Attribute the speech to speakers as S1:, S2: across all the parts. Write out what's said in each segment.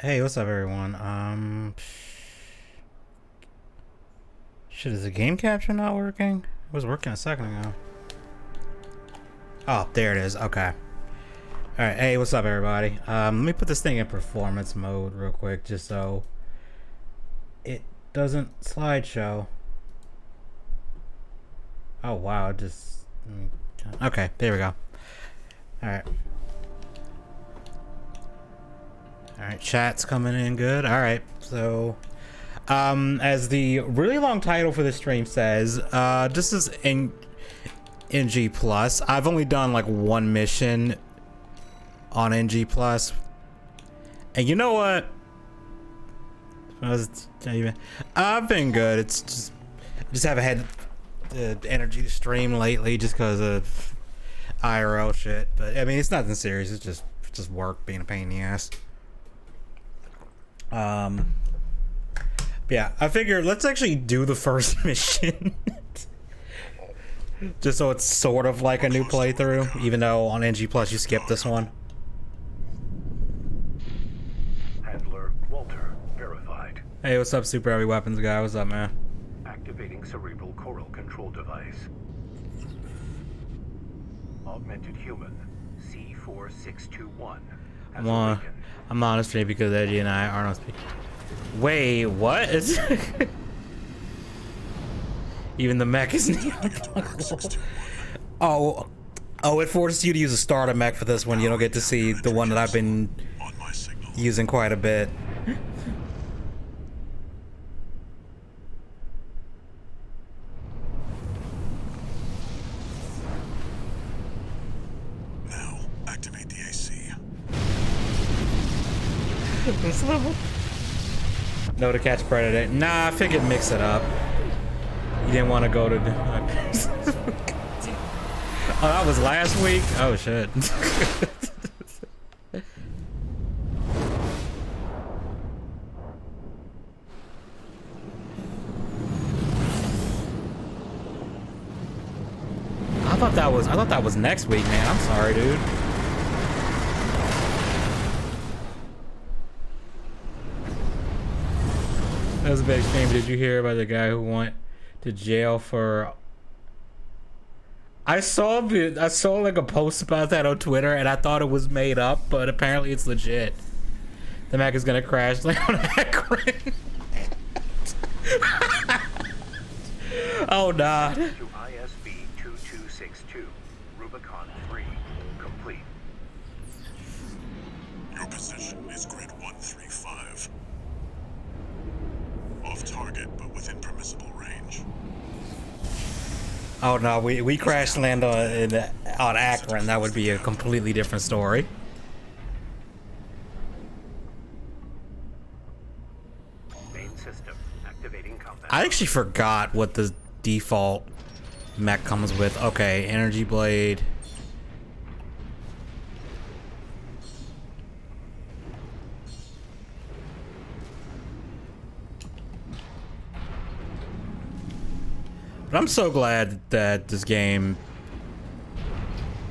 S1: Hey, what's up, everyone? Shit, is the game capture not working? It was working a second ago. Oh, there it is. Okay. All right. Hey, what's up, everybody? Let me put this thing in performance mode real quick, just so it doesn't slideshow. Oh wow, it just okay. There we go. All right. All right. Chat's coming in good. All right. So. As the really long title for the stream says, this is NG Plus. I've only done like one mission on NG Plus, and you know what? I've been good. It's just haven't had the energy to stream lately, just because of IRL shit. But I mean, it's nothing serious. It's just work being a pain in the ass. Yeah, I figured let's actually do the first mission. Just so it's sort of like a new playthrough, even though on NG Plus you skip this one.
S2: Handler Walter verified.
S1: Hey, what's up, Super Heavy Weapons guy? What's up, man?
S2: Activating cerebral coral control device. Augmented human C4621.
S1: I'm not on stream because Eddie and I aren't on stream. Wait, what? Even the mech is oh, it forces you to use a starter mech for this one. You don't get to see the one that I've been using quite a bit.
S3: Now, activate the AC.
S1: No to catch predator. Nah, I figured mix it up. You didn't want to go to. Oh, that was last week. Oh shit. I thought that was next week, man. I'm sorry, dude. That was a big shame. Did you hear about the guy who went to jail for? I saw like a post about that on Twitter, and I thought it was made up, but apparently it's legit. The Mac is gonna crash like on Akron. Oh nah.
S2: To ISB 2262. Rubicon 3 complete.
S3: Your position is grid 135. Off target, but within permissible range.
S1: Oh no, we crash land on Akron. That would be a completely different story.
S2: Main system activating combat.
S1: I actually forgot what the default mech comes with. Okay, energy blade. But I'm so glad that this game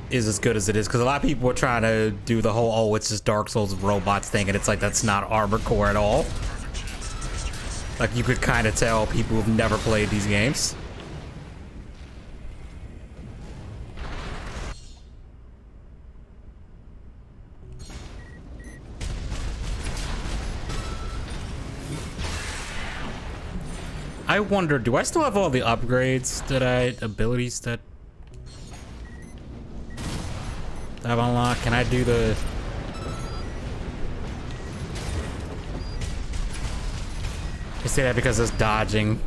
S1: is as good as it is, because a lot of people were trying to do the whole, oh, it's just Dark Souls with robots thing, and it's like, that's not Armored Core at all. Like, you could kind of tell people who've never played these games. I wonder, do I still have all the upgrades abilities that I've unlocked? Can I do the... I say that because it's dodging.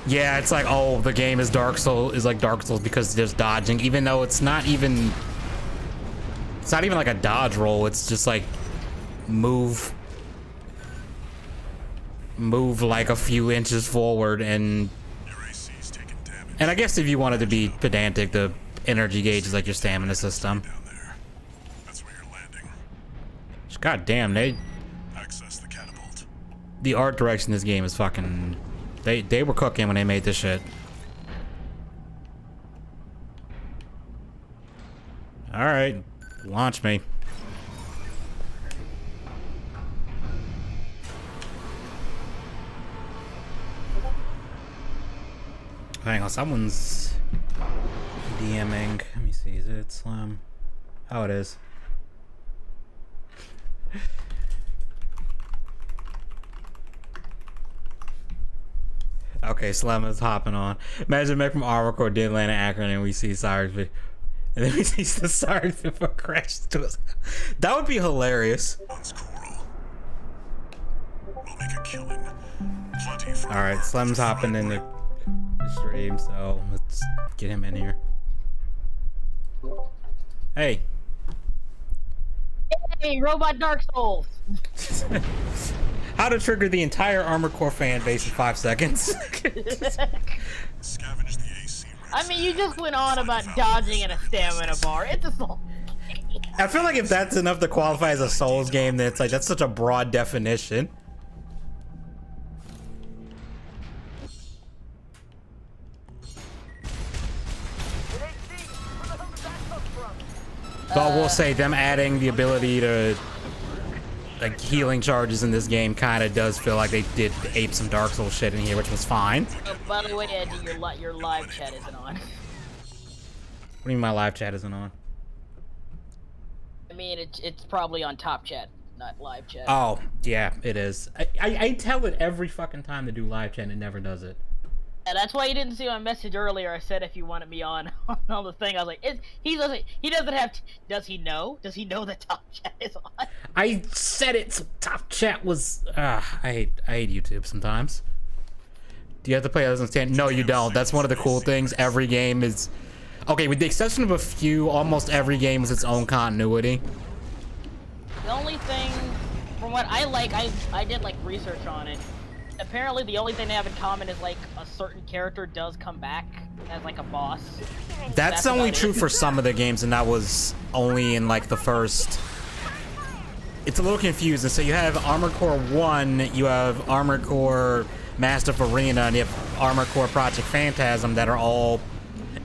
S1: Yeah, it's like, oh, the game is like Dark Souls because there's dodging, even though it's not even like a dodge roll. It's just like move like a few inches forward, and I guess if you wanted to be pedantic, the energy gauge is like your stamina system.
S3: That's where you're landing.
S1: God damn,
S3: Access the catapult.
S1: the art direction in this game is fucking, they were cooking when they made this shit. All right, launch me. hang on, someone's DMing. Let me see, is it Slim? Oh, it is. Okay, Slim is hopping on. Imagine Mech from Armor Core did land in Akron and we see Cyrus, and then we see the Cyrus before crashes to us. That would be hilarious.
S3: Once coral. We'll make a killing. Plenty for
S1: Alright, Slim's hopping in the stream, so let's get him in here. Hey.
S4: Hey, Robot Dark Souls!
S1: How to trigger the entire Armor Core fan base in 5 seconds.
S3: Scavenge the AC.
S4: I mean, you just went on about dodging in a stamina bar. It's a Souls.
S1: I feel like if that's enough to qualify as a Souls game, then it's like, that's such a broad definition. But I will say, them adding the ability to like healing charges in this game kind of does feel like they did ape some Dark Souls shit in here, which was fine.
S4: By the way, Eddie, your live chat isn't on.
S1: What do you mean my live chat isn't on?
S4: I mean, it's probably on top chat, not live chat.
S1: Oh, yeah, it is. I tell it every fucking time to do live chat and it never does it.
S4: Yeah, that's why you didn't see my message earlier. I said if you wanted me on the thing, I was like, he doesn't have. Does he know? Does he know that top chat is on?
S1: I said it. So top chat was. I hate YouTube sometimes. Do you have to play others on stand? No, you don't. That's one of the cool things. Every game is. Okay, with the exception of a few, almost every game is its own continuity.
S4: The only thing, from what I like, I did like research on it. Apparently, the only thing they have in common is like a certain character does come back as like a boss.
S1: That's only true for some of the games, and that was only in like the first. It's a little confusing. So you have Armored Core 1, you have Armored Core Master of Arena, and you have Armored Core Project Phantasm that are all,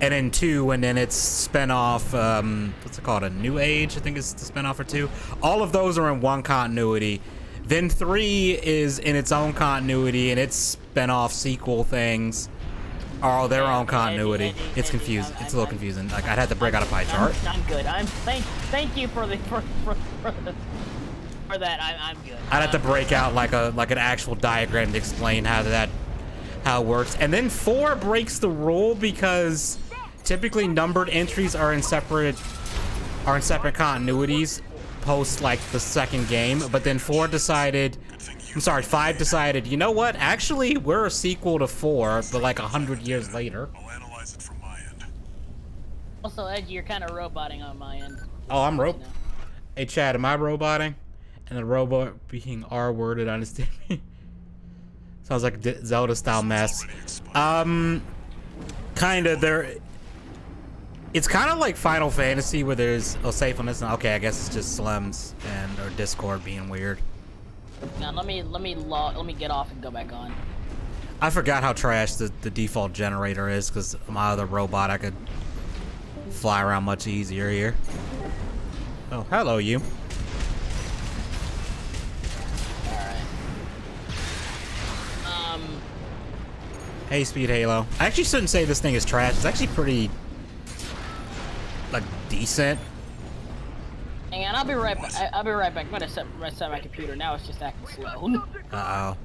S1: and then 2, and then it's spin-off, what's it called, a New Age, I think is the spin-off for 2. All of those are in one continuity. Then 3 is in its own continuity, and its spin-off sequel things are all their own continuity. It's confusing. It's a little confusing. Like, I'd have to break out a pie chart.
S4: I'm good. Thank you for that. I'm good.
S1: I'd have to break out like an actual diagram to explain how it works. And then 4 breaks the rule because typically numbered entries are in separate continuities post like the second game, but then 5 decided, you know what, actually we're a sequel to 4, but like 100 years later.
S3: I'll analyze it from my end.
S4: Also, Ed, you're kind of roboting on my end.
S1: Oh, I'm
S4: You know.
S1: Hey Chad, am I roboting? And the robot being R-worded, understand me? Sounds like a Zelda style mess. Kinda. It's kind of like Final Fantasy where there's safe on this. Okay, I guess it's just Slims and or Discord being weird.
S4: Now let me get off and go back on.
S1: I forgot how trash the default generator is because my other robot I could fly around much easier here. Oh, hello you. Hey, Speed Halo. I actually shouldn't say this thing is trash. It's actually pretty, like, decent.
S4: Hang on, I'll be right back. I'm gonna set my computer. Now it's just acting slow.
S1: Uh-oh.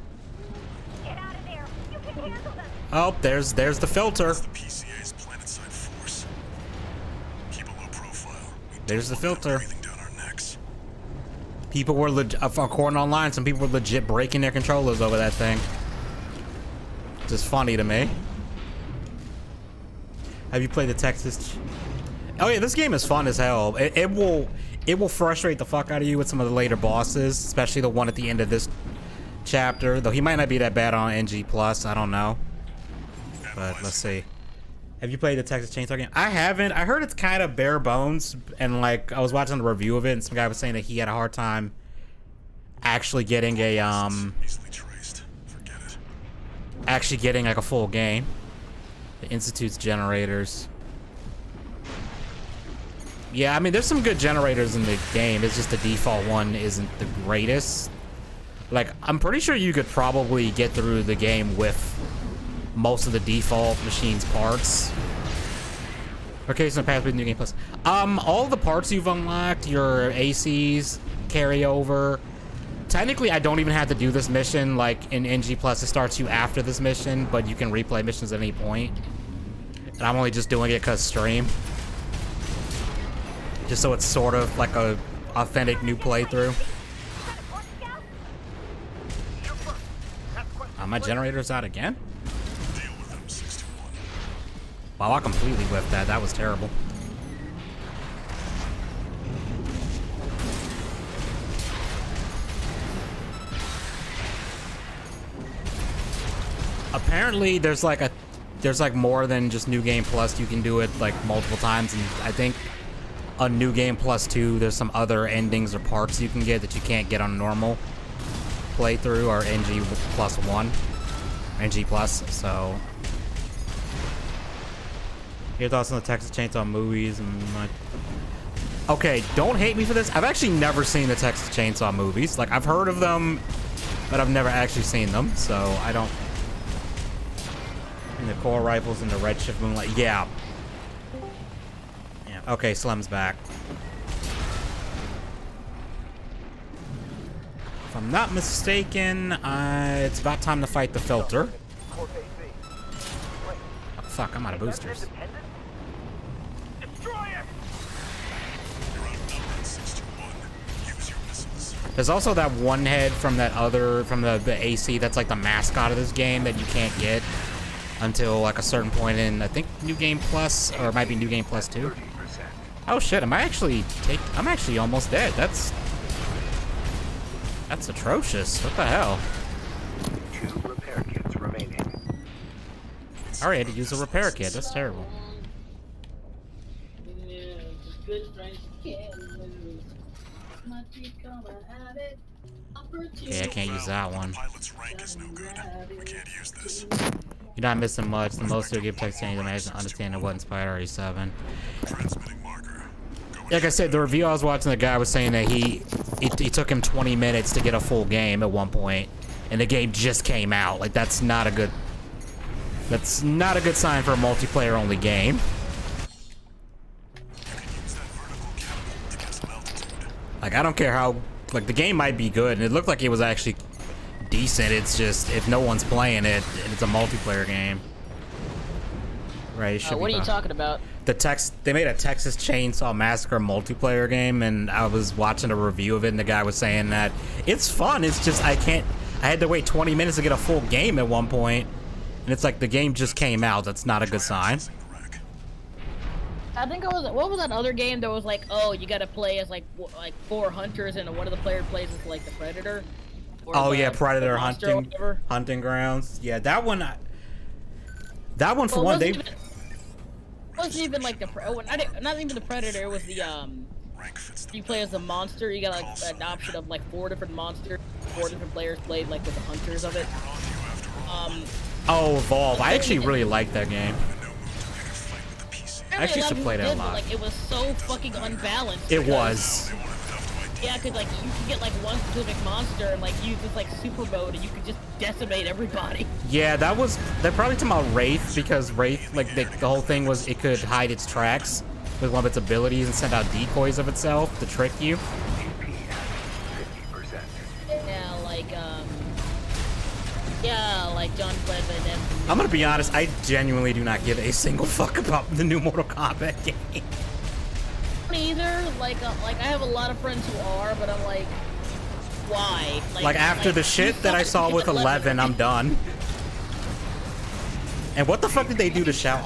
S5: Get out of there. You can handle them.
S1: Oh, there's the filter.
S3: The PCA's planetside force. Keep a low profile.
S1: There's the filter.
S3: Breathing down our necks.
S1: People were according online, some people were legit breaking their controllers over that thing. Just funny to me. Have you played the Texas? Oh yeah, this game is fun as hell. It will frustrate the fuck out of you with some of the later bosses, especially the one at the end of this chapter. Though he might not be that bad on NG+, I don't know. But let's see. Have you played the Texas Chainsaw game? I haven't. I heard it's kind of bare bones, and like I was watching the review of it, and some guy was saying that he had a hard time actually getting a
S3: Easily traced. Forget it.
S1: actually getting like a full game. The Institute's generators. Yeah, I mean, there's some good generators in the game. It's just the default one isn't the greatest. Like, I'm pretty sure you could probably get through the game with most of the default machine's parts. Okay, so path with New Game Plus. All the parts you've unlocked, your ACs carry over. Technically, I don't even have to do this mission. Like in NG Plus, it starts you after this mission, but you can replay missions at any point. And I'm only just doing it because stream. Just so it's sort of like a authentic new playthrough. My generator's out again?
S3: Deal with him, 61.
S1: Wow, I completely whiffed that. That was terrible. Apparently, there's like more than just New Game Plus. You can do it like multiple times, and I think on New Game Plus 2, there's some other endings or parts you can get that you can't get on normal playthrough or NG Plus 1, NG Plus. So, your thoughts on the Texas Chainsaw movies and like. Okay, don't hate me for this. I've actually never seen the Texas Chainsaw movies. Like, I've heard of them, but I've never actually seen them. So I don't. And the core rifles and the redshift moonlight. Yeah. Yeah. Okay, Slim's back. If I'm not mistaken, it's about time to fight the filter. Oh, fuck, I'm out of boosters.
S3: You're outnumbered, 61. Use your missiles.
S1: There's also that one head from that other, from the AC that's like the mascot of this game that you can't get until like a certain point in, I think, New Game Plus, or it might be New Game Plus 2.
S2: 30%.
S1: Oh shit, I'm actually almost dead. That's atrocious. What the hell?
S2: 2 repair kits remaining.
S1: I already had to use a repair kit. That's terrible. Okay, I can't use that one.
S3: Pilot's rank is no good. We can't use this.
S1: You're not missing much. The most you'll give text change imagine understanding what inspired RE7.
S3: Transmitting marker. Go
S1: Like I said, the review I was watching, the guy was saying that he took him 20 minutes to get a full game at one point, and the game just came out. Like that's not a good sign for a multiplayer only game.
S3: use that vertical catapult to get some altitude.
S1: Like I don't care how, like the game might be good, and it looked like it was actually decent. It's just if no one's playing it, and it's a multiplayer game. Right? It should
S4: What
S1: be
S4: are you
S1: fine.
S4: talking about?
S1: They made a Texas Chainsaw Massacre multiplayer game, and I was watching a review of it, and the guy was saying that it's fun. It's just I had to wait 20 minutes to get a full game at one point, and it's like the game just came out. That's not a good sign.
S3: Accessing the wreck.
S4: I think it was, what was that other game that was like, oh, you gotta play as like 4 hunters and one of the players plays as like the predator? Or
S1: Oh
S4: the-
S1: yeah, Predator
S4: the monster or whatever.
S1: hunting grounds. Yeah, that one for
S4: Well,
S1: one they.
S4: Wasn't even like the not even the predator. It was the
S3: Rank fits the
S4: you play as a monster. You got like an option of like 4 different monsters. 4 different players played like with the hunters of it.
S3: on you after all.
S1: Oh, Evolve. I actually really like that game.
S3: No mood to pick a fight with the PC.
S1: I actually used to play that a lot.
S4: Like it was so fucking unbalanced.
S1: It
S4: because-
S1: was.
S3: They want enough to
S4: Yeah, cause like you could get like one specific monster and like use this like super mode and you could just decimate everybody.
S1: Yeah, they're probably talking about Wraith, because Wraith, like the whole thing was it could hide its tracks with one of its abilities and send out decoys of itself to trick you.
S2: GP at 50%.
S4: Yeah, like John Cleveland and
S1: I'm gonna be honest, I genuinely do not give a single fuck about the new Mortal Kombat game.
S4: neither. Like I have a lot of friends who are, but I'm like, why?
S1: Like after the shit that I saw with 11, I'm done. And what the fuck did they do to Shao?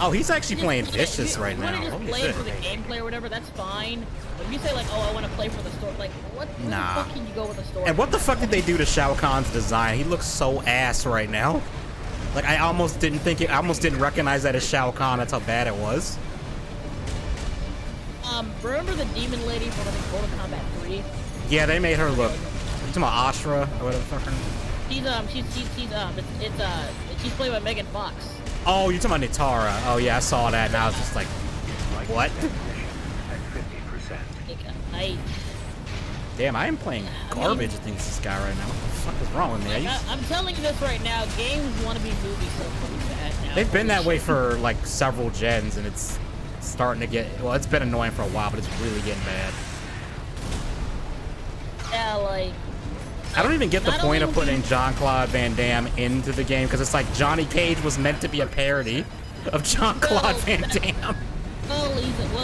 S1: Oh, he's actually playing vicious right now.
S4: If you
S1: Holy
S4: want to just play
S1: shit.
S4: for the gameplay or whatever, that's fine. But if you say like, oh, I want to play for the story, like, what? Where
S1: Nah.
S4: the fuck can you go with the story?
S1: And what the fuck did they do to Shao Kahn's design? He looks so ass right now. Like I almost didn't recognize that as Shao Kahn. That's how bad it was.
S4: Remember the demon lady from I think Mortal Kombat 3?
S1: Yeah, they made her look. You talking about Astra or whatever the fuck?
S4: She's played by Megan Fox.
S1: Oh, you're talking about Nitara. Oh yeah, I saw that and I was just like, what?
S2: At 50%.
S4: I
S1: Damn, I am playing garbage against this guy right now. What the fuck is wrong with me?
S4: I'm telling you this right now. Games want to be movies so fucking bad now.
S1: They've been that
S4: Holy
S1: way
S4: shit.
S1: for like several gens, and it's starting to get. Well, it's been annoying for a while, but it's really getting bad.
S4: Yeah, like.
S1: I don't even get the
S4: Not
S1: point of
S4: only
S1: putting Jean-Claude Van Damme into the game, because it's like Johnny Cage was meant to be a parody of Jean-Claude
S4: Well,
S1: Van Damme.
S4: Well,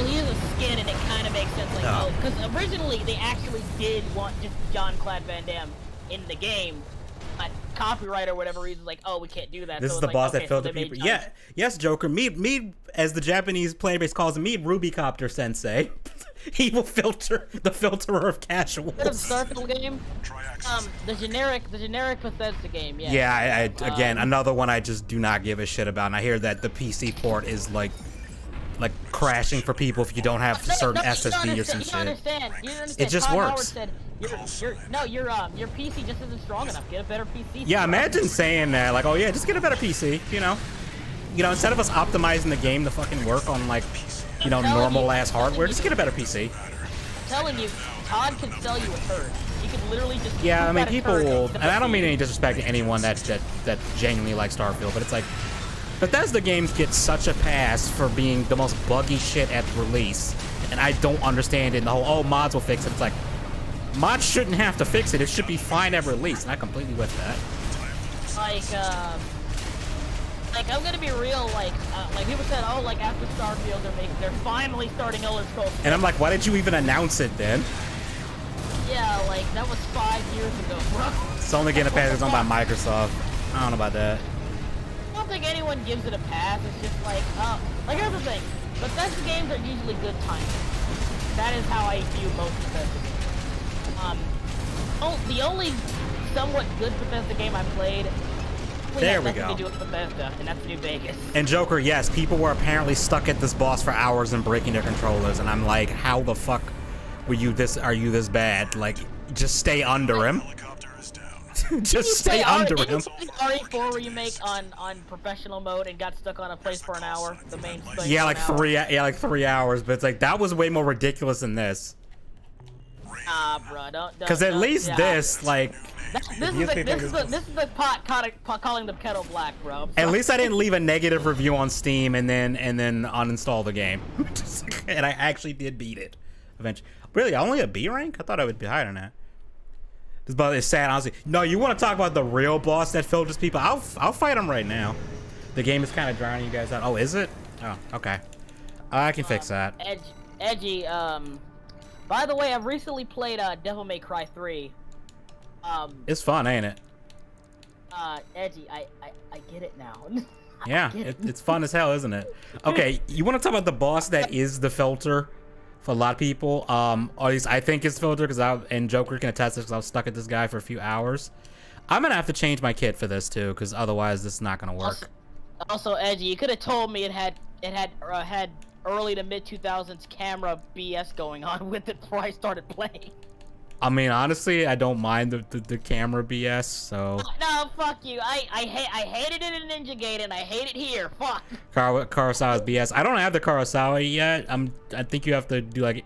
S4: he's a skin, and it kind of makes sense. Like,
S1: Oh.
S4: because originally they actually did want just Jean-Claude Van Damme in the game, but copyright or whatever reason, like, oh, we can't do that.
S1: This
S4: so
S1: is
S4: it's
S1: the
S4: like,
S1: boss
S4: okay,
S1: that
S4: so
S1: filtered
S4: they made
S1: people. Yeah, yes, Joker. Me, as the Japanese player base calls him, me, Rubicopter Sensei. He will filter the filterer of casuals.
S4: Instead of Starfield game,
S3: Try access.
S4: the generic Bethesda game, yeah.
S1: Yeah, again, another one I just do not give a shit about. And I hear that the PC port is like crashing for people if you don't have a certain SSD or some
S4: You
S1: shit.
S4: don't understand. You don't understand.
S1: It just
S4: Todd Howard
S1: works.
S4: said, your PC just isn't strong enough. Get a better PC.
S1: Yeah, imagine saying that, like, oh yeah, just get a better PC, you know, instead of us optimizing the game to fucking work on like, normal ass hardware, just get a better PC.
S4: I'm telling you, Todd can sell you a turd. He could literally just.
S1: Yeah, I
S4: poop
S1: mean,
S4: out a
S1: people
S4: turd
S1: will,
S4: into
S1: and
S4: the
S1: I don't mean
S4: PC.
S1: any disrespect to anyone that genuinely likes Starfield, but it's like, Bethesda games get such a pass for being the most buggy shit at release, and I don't understand it. And the whole, oh, mods will fix it. It's like, mods shouldn't have to fix it. It should be fine at release, and I completely with that.
S4: Like I'm gonna be real. Like people said, oh, like after Starfield, they're finally starting Elder Scrolls.
S1: And I'm like, why did you even announce it then?
S4: Yeah, like that was 5 years ago, bro.
S1: It's only getting a pass. It's owned by Microsoft. I don't know about that.
S4: I don't think anyone gives it a pass. It's just like here's the thing. Bethesda games are usually good timing. That is how I view most Bethesda games. The only somewhat good Bethesda game I played.
S1: There we
S4: nothing
S1: go.
S4: to do with Bethesda, and that's New Vegas.
S1: And Joker, yes, people were apparently stuck at this boss for hours and breaking their controllers, and I'm like, how the fuck are you this bad? Like, just stay under him.
S3: Helicopter is down.
S1: Just stay under
S4: Did you
S1: him.
S4: play the RE4 remake on professional mode and got stuck on a place for an hour? The main thing
S1: Yeah,
S4: for
S1: like
S4: an hour?
S1: 3 hours, but it's like, that was way more ridiculous than this.
S4: Nah, bro, don't.
S1: Because at least
S4: yeah.
S1: this, like,
S4: This is the pot calling the kettle black, bro.
S1: at least I didn't leave a negative review on Steam and then uninstall the game. And I actually did beat it eventually. Really, only a B rank? I thought I would be higher than that. This boss is sad, honestly. No, you want to talk about the real boss that filters people? I'll fight him right now. The game is kind of drowning you guys out. Oh, is it? Oh, okay. I can fix that.
S4: Edgy. By the way, I've recently played Devil May Cry 3.
S1: It's fun, ain't it?
S4: Edgy, I get it now.
S1: Yeah, it's fun as hell, isn't it? Okay, you want to talk about the boss that is the filter for a lot of people? Or at least I think it's filter, and Joker can attest this because I was stuck at this guy for a few hours. I'm gonna have to change my kit for this too, because otherwise this is not gonna work.
S4: Also, Edgy, you could have told me it had early to mid 2000s camera BS going on with it before I started playing.
S1: I mean, honestly, I don't mind the camera BS, so...
S4: No, fuck you. I hated it in Ninja Gate, and I hate it here. Fuck.
S1: Kurosawa's BS. I don't have the Kurosawa yet. I think you have to do, like...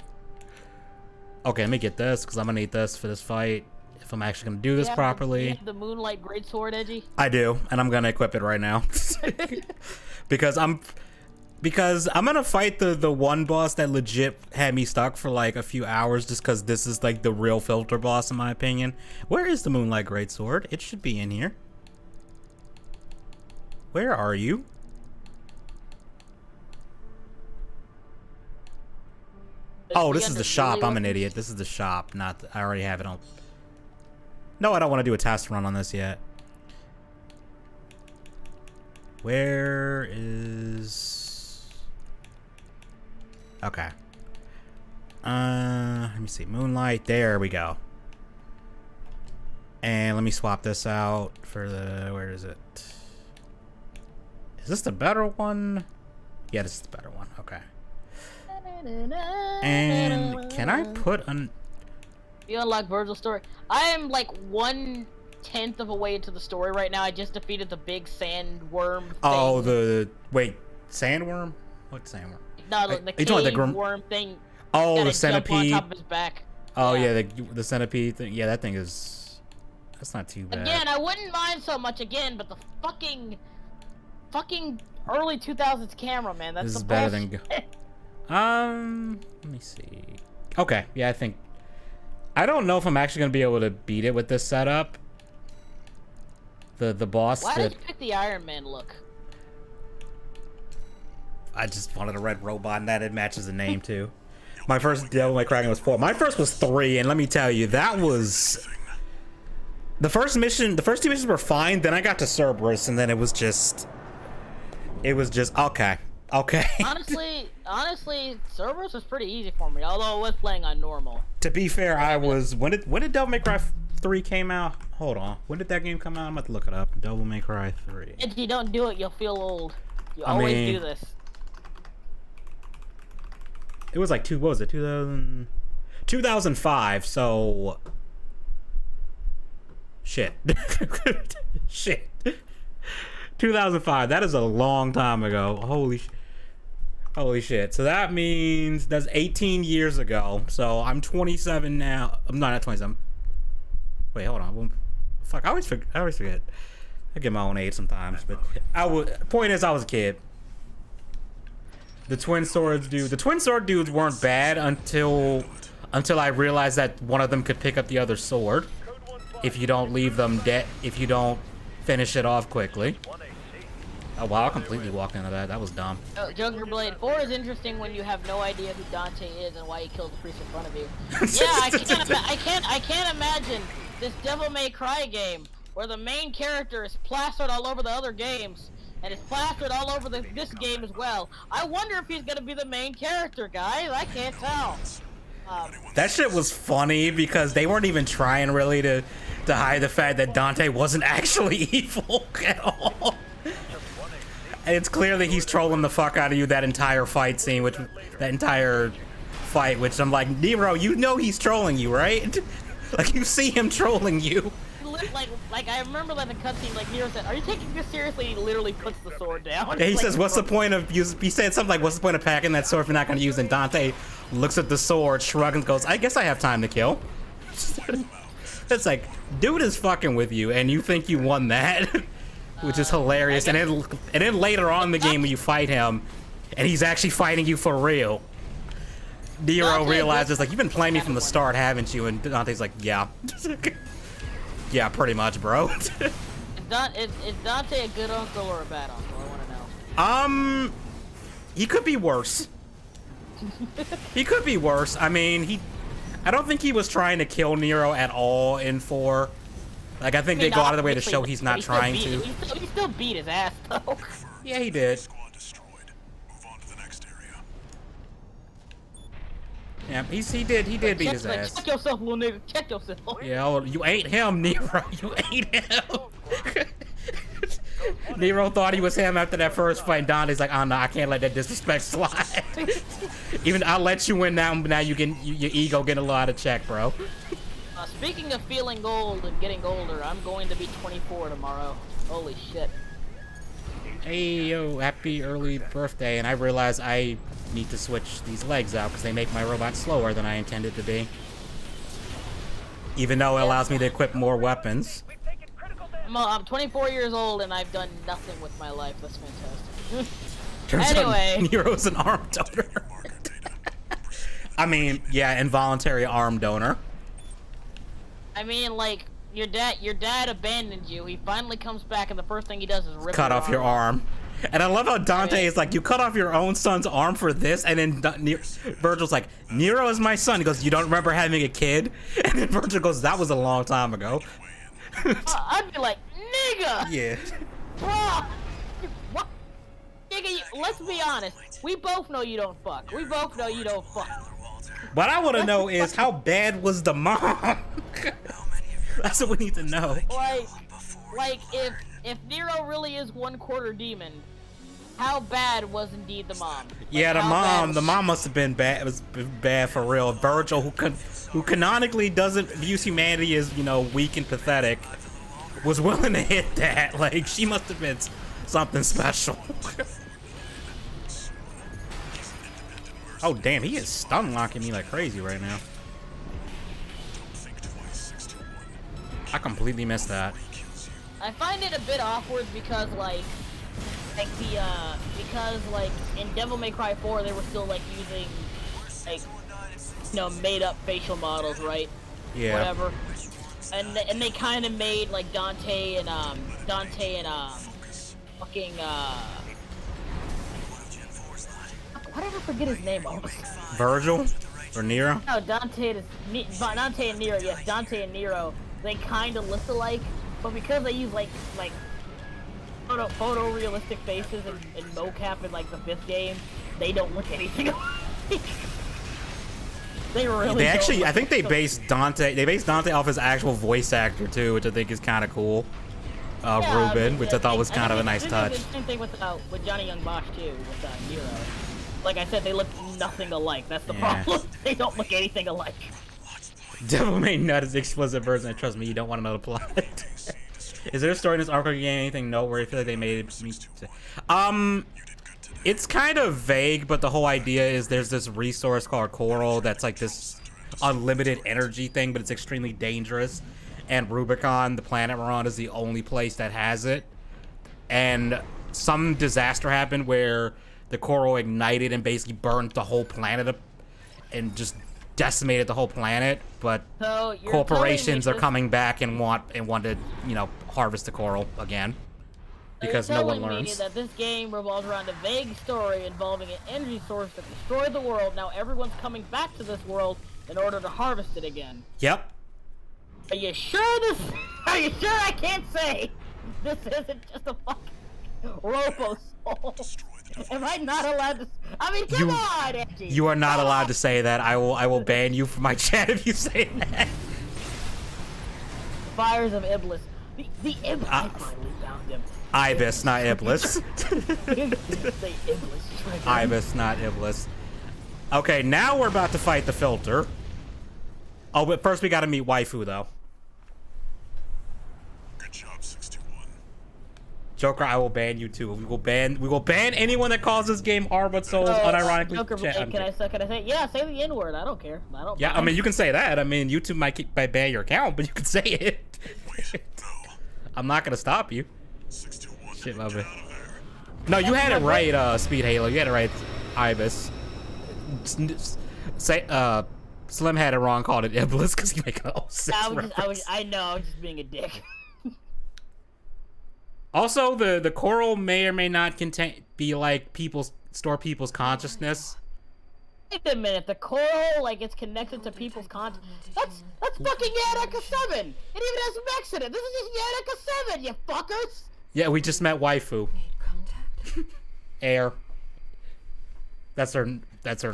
S1: Okay, let me get this, because I'm gonna need this for this fight. If I'm actually gonna do this properly.
S4: You have the Moonlight Greatsword, Edgy?
S1: I do, and I'm gonna equip it right now. Because I'm gonna fight the one boss that legit had me stuck for like a few hours, just because this is like the real filter boss in my opinion. Where is the Moonlight Greatsword? It should be in here. Where are you? Oh, this is the shop. I'm an idiot. This is the shop, not the, I already have it on. No, I don't want to do a test run on this yet. Where is... Okay. Let me see. Moonlight. There we go. And let me swap this out for the... Where is it? Is this the better one? Yeah, this is the better one. Okay. And can I put an...
S4: You unlock Virgil's story. I am like 1/10 of a way into the story right now. I just defeated the big sandworm thing.
S1: Oh, the... Wait. Sandworm? What sandworm?
S4: No, the
S1: you talking about the
S4: cave worm thing.
S1: Oh,
S4: Gotta
S1: the centipede.
S4: jump on top of his back.
S1: Oh
S4: Yeah.
S1: yeah, the centipede thing. Yeah, that thing is. That's not too bad.
S4: Again, I wouldn't mind so much again, but the fucking early 2000s camera, man. That's
S1: This
S4: the
S1: is better
S4: bullshit.
S1: than. Let me see. Okay, yeah, I think. I don't know if I'm actually gonna be able to beat it with this setup. The boss.
S4: Why did you pick the Iron Man look?
S1: I just wanted a red robot, and that it matches the name too. My first Devil May Cry game was 4. My first was 3, and let me tell you, that was the first mission. The first 2 missions were fine. Then I got to Cerberus, and then it was just okay.
S4: Honestly, Cerberus was pretty easy for me. Although I was playing on normal.
S1: To be fair, I was when did Devil May Cry 3 came out? Hold on, when did that game come out? I'm about to look it up. Devil May Cry 3.
S4: If you don't do it, you'll feel old. You
S1: I
S4: always
S1: mean-
S4: do this.
S1: It was like what was it? 2005. So shit. Shit. 2005. That is a long time ago. Holy shit. So that means that's 18 years ago. So I'm 27 now. I'm not 27. Wait, hold on. Fuck, I always forget. I get my own age sometimes, but point is I was a kid. The twin sword dudes weren't bad until I realized that one of them could pick up the other sword if you don't leave them dead, if you don't finish it off quickly. Oh wow, I completely walked into that. That was dumb.
S4: Oh, Joker Blade 4 is interesting when you have no idea who Dante is and why he killed the priest in front of you. Yeah, I can't imagine this Devil May Cry game where the main character is plastered all over the other games and is plastered all over this game as well. I wonder if he's gonna be the main character, guys. I can't tell.
S1: That shit was funny because they weren't even trying really to hide the fact that Dante wasn't actually evil at all. And it's clear that he's trolling the fuck out of you that entire fight scene, which I'm like, Nero, you know he's trolling you, right? Like you see him trolling you.
S4: Like I remember that in the cutscene, like Nero said, "Are you taking this seriously?" He literally puts the sword down.
S1: Yeah, he
S4: Like,
S1: says, "What's the point of use?" He said something like, "What's the point of packing that sword if you're not going to use it?" And Dante looks at the sword, shrugs, and goes, "I guess I have time to kill." It's like, dude is fucking with you, and you think you won that, which is hilarious. And then later on in the game, when you fight him, and he's actually fighting you for real, Nero realizes like, "You've been playing me from the start, haven't you?" And Dante's like, "Yeah." Yeah, pretty much, bro.
S4: Is Dante a good uncle or a bad uncle? I want to know.
S1: He could be worse. He could be worse. I mean, I don't think he was trying to kill Nero at all in 4. Like, I think they go out of the way to show he's not trying to.
S4: He still beat his ass, though.
S1: Yeah, he did.
S3: Squad destroyed. Move on to the next area.
S1: Yeah, he did beat his ass.
S4: Check yourself, little nigga. Check yourself.
S1: Yeah, oh, you ain't him, Nero. You ain't him. Nero thought he was him after that first fight. Dante's like, "Oh no, I can't let that disrespect slide." Even I'll let you win now. Now your ego getting a lot of check, bro.
S4: Speaking of feeling old and getting older, I'm going to be 24 tomorrow. Holy shit.
S1: Hey, yo, happy early birthday. And I realize I need to switch these legs out because they make my robot slower than I intended to be. Even though it allows me to equip more weapons.
S4: I'm 24 years old and I've done nothing with my life. That's fantastic.
S1: Turns
S4: Anyway.
S1: out Nero's an arm donor. I mean, yeah, involuntary arm donor.
S4: I mean, like, your dad abandoned you. He finally comes back and the first thing he does is rip
S1: Cut off your arm. And I love how Dante is like, "You cut off your own son's arm for this?" And then Virgil's like, "Nero is my son." He goes, "You don't remember having a kid?" And then Virgil goes, "That was a long time ago."
S4: I'd be like, "Nigga!"
S1: Yeah.
S4: Bruh! What? Nigga, let's be honest. We both know you don't fuck. We both know you don't fuck.
S1: What I want to know is, how bad was the mom? That's what we need to know.
S4: Like if Nero really is 1/4 demon, how bad was indeed the mom? Like,
S1: Yeah,
S4: how
S1: the mom must have been bad. It was bad for real. Virgil, who canonically views humanity as, you know, weak and pathetic, was willing to hit that. Like, she must have been something special. Oh damn, he is stun locking me like crazy right now. I completely missed that.
S4: I find it a bit awkward because in Devil May Cry 4 they were still like using like made up facial models, right?
S1: Yeah.
S4: Whatever. And they kind of made like Dante and fucking whatever, forget his name almost.
S1: Virgil or Nero?
S4: No, Dante and Nero. Yes, Dante and Nero. They kind of look alike, but because they use like photorealistic faces and mocap in like the 5th game, they don't look anything alike. They really.
S1: They actually,
S4: don't
S1: I think they based Dante. They based Dante off his actual voice actor too, which I think is kind of cool. Ruben, which I thought was kind of a nice touch.
S4: Same thing with Johnny Young Bosch too, with Nero. Like I said, they look nothing alike. That's the problem. They don't look anything alike.
S1: Devil May Nut is the explicit version, and trust me, you don't want to know the plot. Is there a story in this arc game, anything noteworthy? I feel like they made it. It's kind of vague, but the whole idea is there's this resource called Coral that's like this unlimited energy thing, but it's extremely dangerous. And Rubicon, the planet we're on, is the only place that has it. And some disaster happened where the Coral ignited and basically burned the whole planet up and just decimated the whole planet. But
S4: so
S1: corporations are coming back and want to, harvest the Coral again. Because no one learns.
S4: That this game revolves around a vague story involving an energy source that destroyed the world. Now everyone's coming back to this world in order to harvest it again.
S1: Yep.
S4: Are you sure Are you sure I can't say this isn't just a fucking Robo Soul? Am I not allowed to? I mean, come on, Edgy.
S1: You are not allowed to say that. I will ban you from my chat if you say that.
S4: Fires of Iblis. The Iblis. I finally found him.
S1: Ibis, not Iblis.
S4: Say Iblis.
S1: Ibis, not Iblis. Okay, now we're about to fight the filter. Oh, but first we gotta meet Waifu, though.
S3: Good job, 61.
S1: Joker, I will ban you too. We will ban anyone that calls this game Harvard Souls unironically.
S4: Joker, can I say? Yeah, say the N-word. I don't care.
S1: Yeah, I mean, you can say that. I mean, YouTube might ban your account, but you can say it. I'm not gonna stop you.
S3: 61.
S1: Shit, my bad. No, you had it right, Speed Halo. You had it right, Ibis. Slim had it wrong, called it Iblis because he making an 06 reference.
S4: I know, I was just being a dick.
S1: Also, the Coral may or may not be like store people's consciousness.
S4: Wait a minute, the Coral, like, it's connected to people's consciousness. That's fucking Yadeka 7! It even has mechs in it! This is just Yadeka 7, you fuckers!
S1: Yeah, we just met Waifu. Air. That's her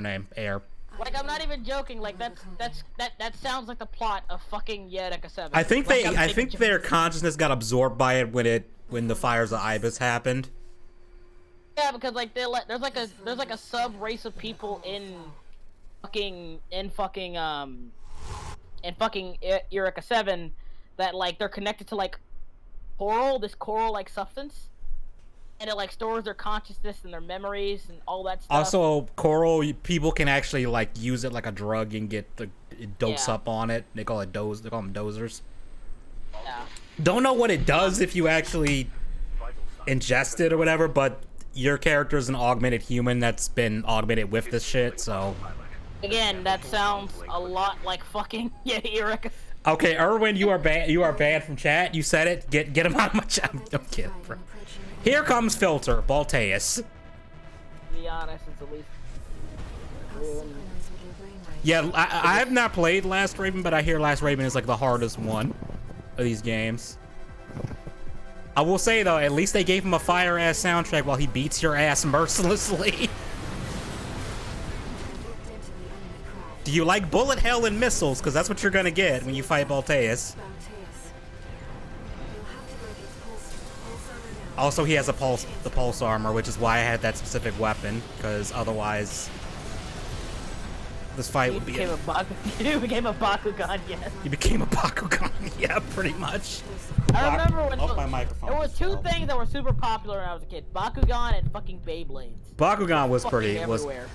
S1: name, Air.
S4: Like, I'm not even joking, like, that sounds like the plot of fucking Yadeka 7.
S1: I think their consciousness got absorbed by it when the fires of Ibis happened.
S4: Yeah, because like there's like a sub race of people in fucking Eureka 7 that like they're connected to like this coral like substance, and it like stores their consciousness and their memories and all that stuff.
S1: Also, Coral people can actually like use it like a drug and get the dose up on it. They call it doze. They call them dozers.
S4: Yeah.
S1: Don't know what it does if you actually ingest it or whatever, but your character is an augmented human that's been augmented with this shit, so...
S4: Again, that sounds a lot like fucking Eureka.
S1: Okay, Erwin, you are banned from chat. You said it. Get him out of my chat. I'm kidding, bro. Here comes Filter, Balteus.
S4: To be honest, it's at least...
S1: Yeah, I have not played Last Raven, but I hear Last Raven is like the hardest one of these games. I will say though, at least they gave him a fire-ass soundtrack while he beats your ass mercilessly. Do you like bullet hell and missiles? Because that's what you're gonna get when you fight Balteus. Also, he has the pulse armor, which is why I had that specific weapon. Because otherwise, this fight would be.
S4: You became a Bakugan, yes.
S1: He became a Bakugan, yeah, pretty much.
S4: I remember when
S1: my microphone
S4: there were two things that were super popular when I was a kid: Bakugan and fucking Beyblades.
S1: Bakugan was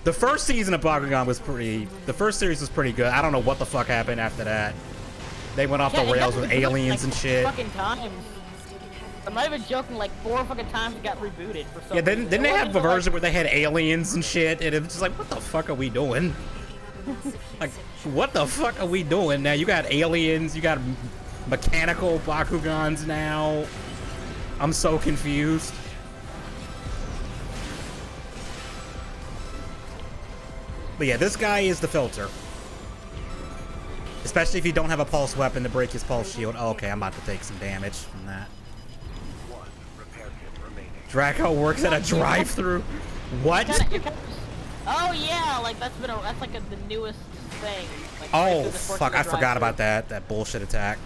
S1: the first season of Bakugan was pretty. The first series was pretty good. I don't know what the fuck happened after that. They went off the
S4: Yeah, it
S1: rails
S4: got
S1: with
S4: rebooted,
S1: aliens
S4: like,
S1: and shit.
S4: Fucking times. I'm not even joking. Like 4 fucking times it got rebooted for some
S1: Yeah,
S4: reason.
S1: didn't they
S4: It
S1: have a
S4: wasn't even,
S1: version where they had aliens and shit? And it was just like, what the fuck are we doing? Like, what the fuck are we doing now? You got aliens, you got mechanical Bakugans now. I'm so confused. But yeah, this guy is the filter. Especially if you don't have a pulse weapon to break his pulse shield. Oh, okay, I'm about to take some damage from that.
S2: One repair kit remaining.
S1: Draco works at a drive-thru. What?
S4: Oh yeah, like that's like the newest thing. Like,
S1: Oh,
S4: through the course
S1: fuck,
S4: of the
S1: I forgot
S4: drive-thru.
S1: about that bullshit attack.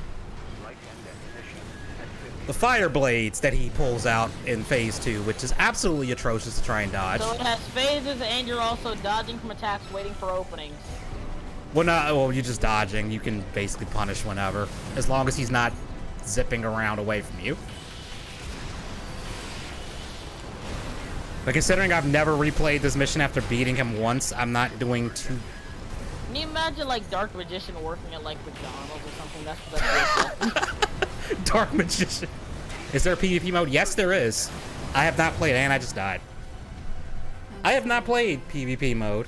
S2: Right-hand ammunition at 50.
S1: The fire blades that he pulls out in phase 2, which is absolutely atrocious to try and dodge.
S4: So it has phases, and you're also dodging from attacks, waiting for openings.
S1: Well, you're just dodging. You can basically punish whenever, as long as he's not zipping around away from you. But considering I've never replayed this mission after beating him once, I'm not doing too...
S4: Can you imagine like Dark Magician working at like McDonald's or something? That's what that's
S1: Dark Magician. Is there a PvP mode? Yes, there is. I have not played, and I just died. I have not played PvP mode.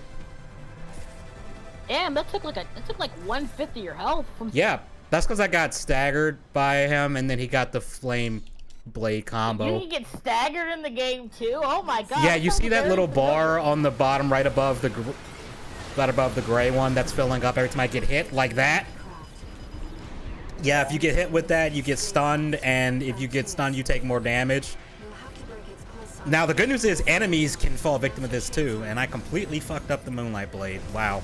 S4: Damn, that took like 1/5 of your health from.
S1: Yeah, that's because I got staggered by him, and then he got the flame blade combo.
S4: You can get staggered in the game too. Oh my god.
S1: Yeah, you see that little bar on the bottom right above the gray one that's filling up every time I get hit, like that? Yeah, if you get hit with that, you get stunned, and if you get stunned, you take more damage. Now, the good news is enemies can fall victim of this too, and I completely fucked up the Moonlight Blade. Wow.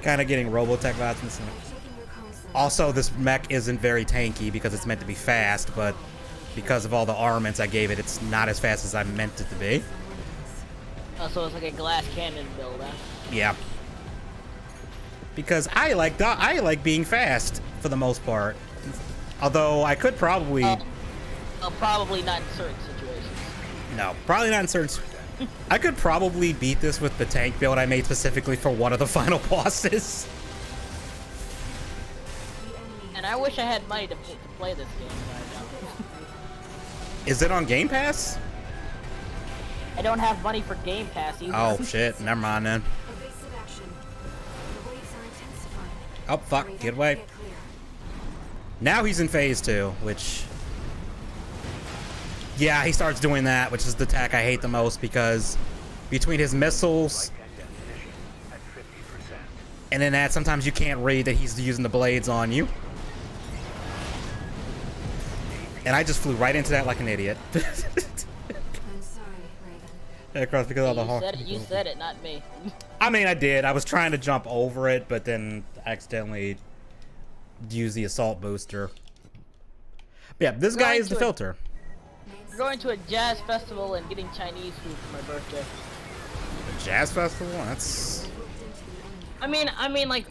S1: Kind of getting Robotech vibes in this one. Also, this mech isn't very tanky because it's meant to be fast, but because of all the armaments I gave it, it's not as fast as I meant it to be.
S4: Oh, so it's like a glass cannon build, huh?
S1: Yeah. Because I like being fast for the most part. Although I could probably
S4: Probably not in certain situations.
S1: no, probably not in certain. I could probably beat this with the tank build I made specifically for one of the final bosses.
S4: And I wish I had money to play this game, but I don't.
S1: Is it on Game Pass?
S4: I don't have money for Game Pass either.
S1: Oh shit, never mind then. Oh fuck, get away. Now he's in phase 2, which... Yeah, he starts doing that, which is the attack I hate the most because between his missiles
S2: Right-hand ammunition at 50%.
S1: and then that, sometimes you can't read that he's using the blades on you. And I just flew right into that like an idiot.
S5: I'm sorry, Raven.
S1: Across because of the hawk.
S4: You said it, not me.
S1: I mean, I did. I was trying to jump over it, but then accidentally used the assault booster. But yeah, this guy is the filter.
S4: We're going to a jazz festival and getting Chinese food for my birthday.
S1: The jazz festival? That's...
S4: I mean, like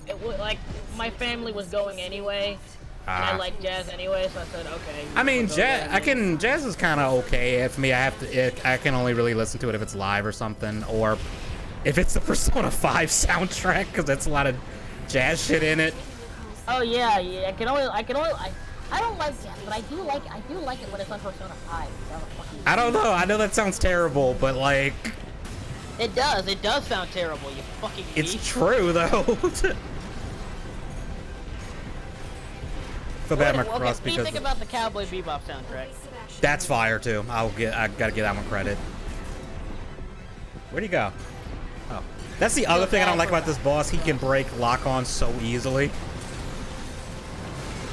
S4: my family was going anyway, and I like jazz anyway, so I said, okay.
S1: I mean,
S4: we'll go there.
S1: jazz is kind of okay. For me, I can only really listen to it if it's live or something, or if it's the Persona 5 soundtrack, because that's a lot of jazz shit in it.
S4: Oh yeah, I don't like jazz, but I do like it when it's on Persona 5.
S1: I don't know. I know that sounds terrible, but like,
S4: It does sound terrible, you fucking
S1: it's
S4: geek.
S1: true though. Feel bad, Mark
S4: Okay,
S1: Cross,
S4: what do you
S1: because
S4: think about the Cowboy Bebop soundtrack?
S1: that's fire too. I gotta give that one credit. Where'd he go? Oh, that's the other thing I don't like about this boss. He can break lock-on so easily.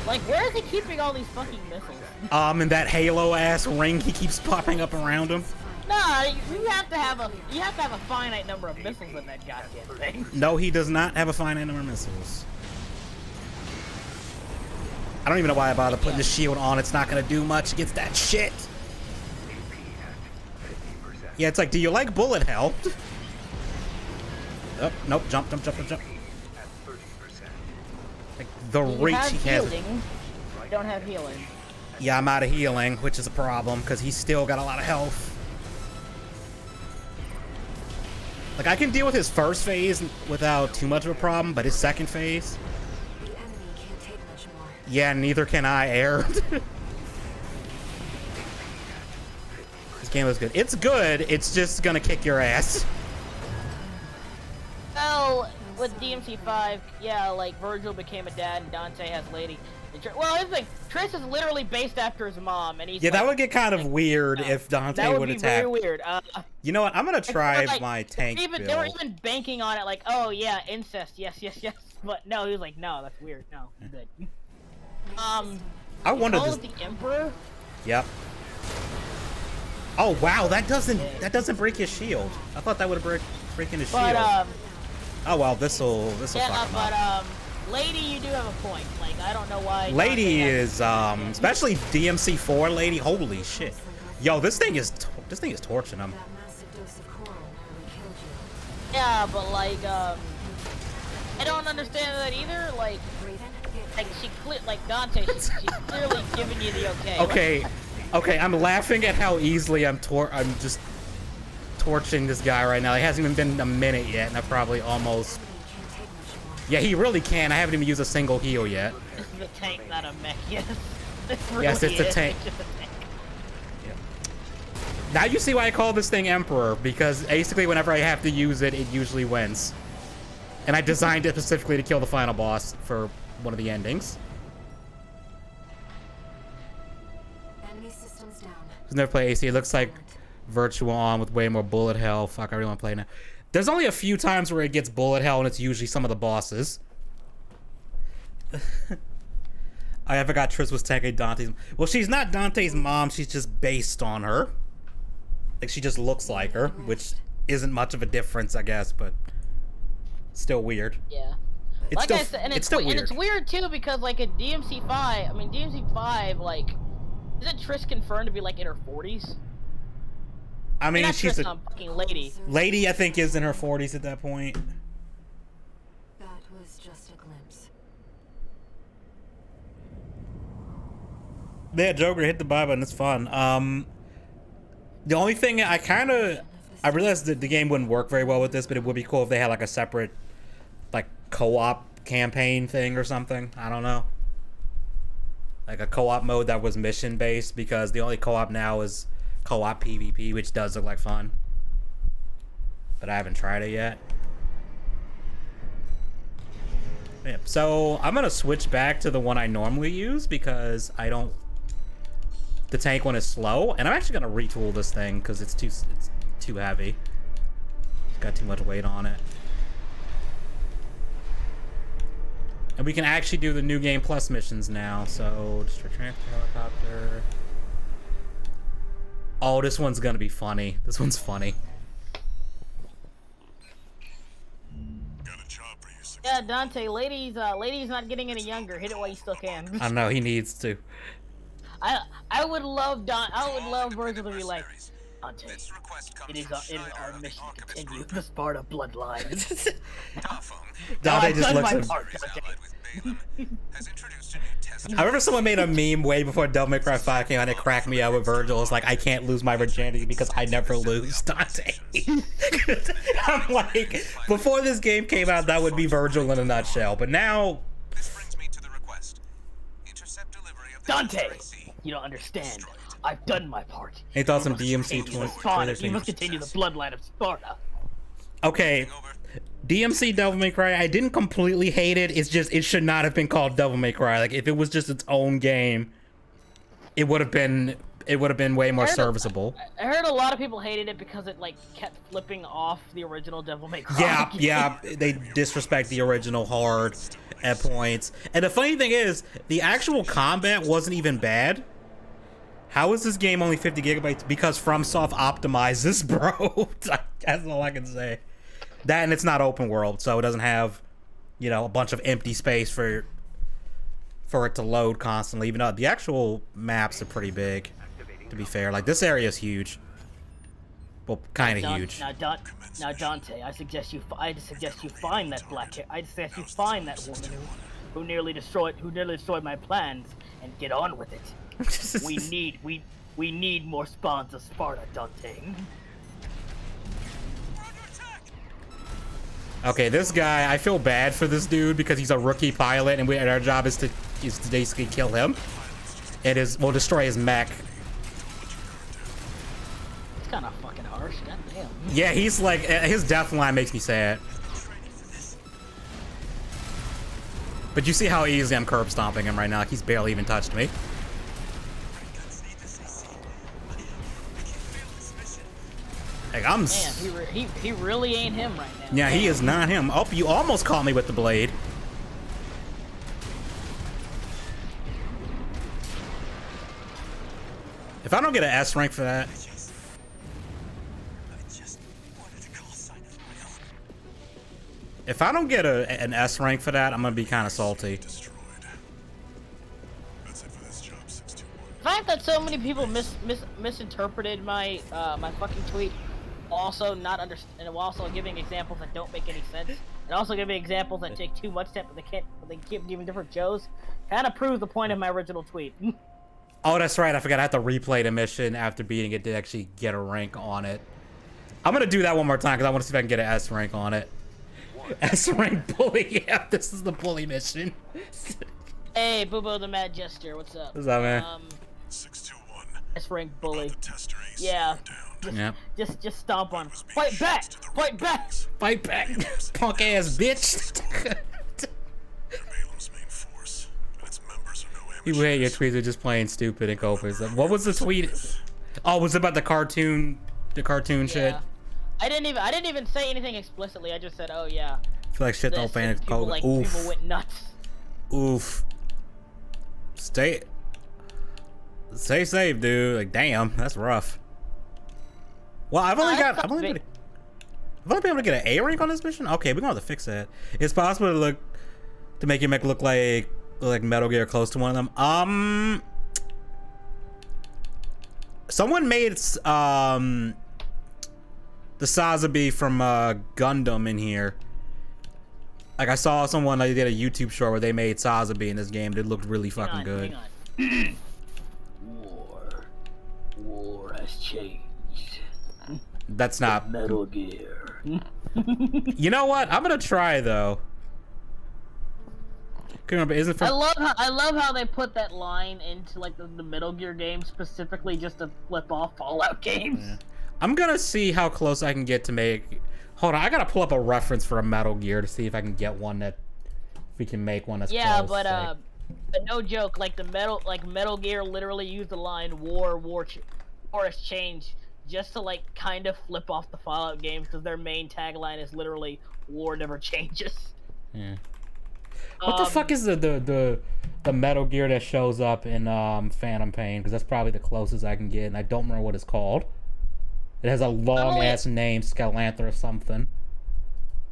S4: Like, where is he keeping all these fucking missiles?
S1: And that Halo-ass ring he keeps popping up around him.
S4: Nah, you have to have a finite number of missiles in that goddamn thing.
S1: No, he does not have a finite number of missiles. I don't even know why I bother putting the shield on. It's not gonna do much against that shit. Yeah, it's like, do you like bullet hell? Oh, nope, jump.
S2: At 30%.
S1: Like, the
S4: You
S1: reach
S4: have
S1: he has.
S4: healing. You don't have healing.
S1: Yeah, I'm out of healing, which is a problem, because he's still got a lot of health. Like, I can deal with his first phase without too much of a problem, but his second phase...
S6: The enemy can't take much more.
S1: Yeah, neither can I, Air. This game was good. It's good, it's just gonna kick your ass.
S4: Well, with DMC5, yeah, like Virgil became a dad and Dante has Lady. Well, it's like Triss is literally based after his mom, and he's
S1: Yeah,
S4: like,
S1: that would get kind of weird if Dante
S4: that would
S1: would
S4: be
S1: attack.
S4: very weird.
S1: You know what? I'm gonna try
S4: like,
S1: my tank
S4: they were
S1: build.
S4: even banking on it, like, oh yeah, incest, yes. But no, he was like, no, that's weird. No, good.
S1: I wonder
S4: Call
S1: this.
S4: it the Emperor.
S1: Yep. Oh wow, that doesn't break his shield. I thought that would break in his
S4: But
S1: shield. Oh well, this'll
S4: yeah,
S1: fuck him
S4: but
S1: up.
S4: Lady, you do have a point. Like, I don't know why.
S1: Lady
S4: Dante
S1: is especially DMC4 Lady. Holy shit. Yo, this thing is torching him.
S6: That massive dose of coral nearly killed you.
S4: Yeah, but like, I don't understand that either. Like Dante, she's clearly giving you the okay.
S1: Okay, I'm laughing at how easily I'm just torching this guy right now. It hasn't even been a minute yet, and I probably almost.
S6: Can't take much more.
S1: Yeah, he really can. I haven't even used a single heal yet.
S4: This is a tank, not a mech. Yes.
S1: Yes, it's a tank.
S4: It's just a tank.
S1: Now you see why I call this thing Emperor, because basically whenever I have to use it, it usually wins. And I designed it specifically to kill the final boss for one of the endings.
S6: Enemy systems down.
S1: Who's never played AC? It looks like Virtual on with way more bullet hell. Fuck, I really want to play now. There's only a few times where it gets bullet hell, and it's usually some of the bosses. I forgot Triss was technically Dante's. Well, she's not Dante's mom. She's just based on her. Like, she just looks like her, which isn't much of a difference, I guess, but still weird.
S4: Yeah.
S1: It's
S4: Like
S1: still,
S4: I said, and
S1: it's still
S4: and
S1: weird.
S4: it's weird too because like at DMC5, I mean DMC5, like, isn't Triss confirmed to be like in her 40s?
S1: I mean,
S4: Not
S1: she's
S4: Triss,
S1: a
S4: fucking Lady.
S1: lady. I think is in her 40s at that point.
S6: That was just a glimpse.
S1: Yeah, Joker hit the buy button. It's fun. The only thing I realized that the game wouldn't work very well with this, but it would be cool if they had like a separate, like, co-op campaign thing or something. I don't know. Like a co-op mode that was mission based, because the only co-op now is co-op PvP, which does look like fun. But I haven't tried it yet. Yeah, so I'm gonna switch back to the one I normally use because the tank one is slow, and I'm actually gonna retool this thing because it's too heavy. It's got too much weight on it. And we can actually do the new game plus missions now. So district transfer helicopter. Oh, this one's gonna be funny. This one's funny.
S3: Got a job for you.
S4: Yeah, Dante, lady's not getting any younger. Hit it while you still can.
S1: I don't know. He needs to.
S4: I would love Virgil to be like, Dante, it is our mission to continue the Sparta bloodline.
S1: Dante
S4: I've
S1: just
S4: done
S1: looks
S4: my
S1: at
S4: part, Dante.
S1: I remember someone made a meme way before Devil May Cry 5 came out. It cracked me out with Virgil. It's like, I can't lose my virginity because I never lose, Dante. I'm like, before this game came out, that would be Virgil in a nutshell. But now,
S3: This brings me to the request. Intercept delivery of the
S4: Dante,
S3: UAC.
S4: you don't understand. I've done my part.
S1: he thought some
S4: You
S1: DMC
S4: must
S1: 20.
S4: you must continue the bloodline of Sparta.
S1: Okay, DMC Devil May Cry, I didn't completely hate it. It's just, it should not have been called Devil May Cry. Like, if it was just its own game, it would have been way more serviceable.
S4: I heard a lot of people hated it because it like kept flipping off the original Devil May Cry.
S1: Yeah, they disrespect the original hard at points. And the funny thing is, the actual combat wasn't even bad. How is this game only 50 gigabytes? Because FromSoft optimized this, bro. That's all I can say. That, and it's not open world, so it doesn't have, you know, a bunch of empty space for it to load constantly. Even though the actual maps are pretty big, to be fair. Like, this area is huge. Well, kind of huge.
S4: Now, Dante, I suggest you find that black hair. I suggest you find that woman who nearly destroyed my plans and get on with it. We need more spawns of Sparta, Dante.
S1: Okay, this guy, I feel bad for this dude because he's a rookie pilot, and our job is to basically kill him. We'll destroy his mech.
S4: It's kind of fucking harsh. God damn.
S1: Yeah, he's like, his death line makes me sad. But you see how easy I'm curb stomping him right now. Like, he's barely even touched me. Like, I'm...
S4: Man, he really ain't him right now.
S1: Yeah, he is not him. Oh, you almost caught me with the blade. If I don't get an S rank for that... If I don't get an S rank for that, I'm gonna be kind of salty.
S3: Destroyed. That's it for this job, 621.
S4: The fact that so many people misinterpreted my my fucking tweet, also not and also giving examples that don't make any sense, and also giving examples that take too much step, but they keep giving different shows, kind of proves the point of my original tweet.
S1: Oh, that's right. I forgot I have to replay the mission after beating it to actually get a rank on it. I'm gonna do that one more time because I want to see if I can get an S rank on it. S rank bully. Yeah, this is the bully mission.
S4: Hey, Boobo the Mad Jester, what's up?
S1: What's up, man?
S3: 621.
S4: S rank bully.
S3: The tester ace
S4: Yeah.
S3: down.
S1: Yeah.
S4: Just stomp on. Fight back! Fight back!
S1: Fight back, punk ass bitch.
S3: They're Balaam's main force, and its members are no
S1: People hate your
S3: amateurs.
S1: tweets are just plain stupid and copers. What was the tweet? Oh, was it about the cartoon shit?
S4: Yeah. I didn't even say anything explicitly. I just said, "Oh yeah."
S1: I feel like shit don't
S4: This,
S1: fan
S4: and people, like,
S1: Oof.
S4: people went nuts.
S1: Oof. Stay safe, dude. Like, damn, that's rough. Well, I've only been able to get an A rank on this mission. Okay, we're gonna have to fix that. It's possible to make your mech look like Metal Gear close to one of them. Someone made the Sazabi from Gundam in here. Like, I saw someone did a YouTube short where they made Sazabi in this game. It looked really fucking good.
S4: Hang on. War has changed.
S1: That's not
S4: Metal Gear.
S1: You know what? I'm gonna try though. Remember, isn't from...
S4: I love how they put that line into like the Metal Gear game specifically just to flip off Fallout games.
S1: Yeah. I'm gonna see how close I can get to make. Hold on, I gotta pull up a reference for a Metal Gear to see if I can get one that we can make one that's
S4: Yeah,
S1: close.
S4: but no joke, like Metal Gear literally used the line war has changed just to like kind of flip off the Fallout games because their main tagline is literally war never changes.
S1: Yeah. What the fuck is the Metal Gear that shows up in Phantom Pain? Because that's probably the closest I can get, and I don't remember what it's called. It has a long ass name, Skelanther or something.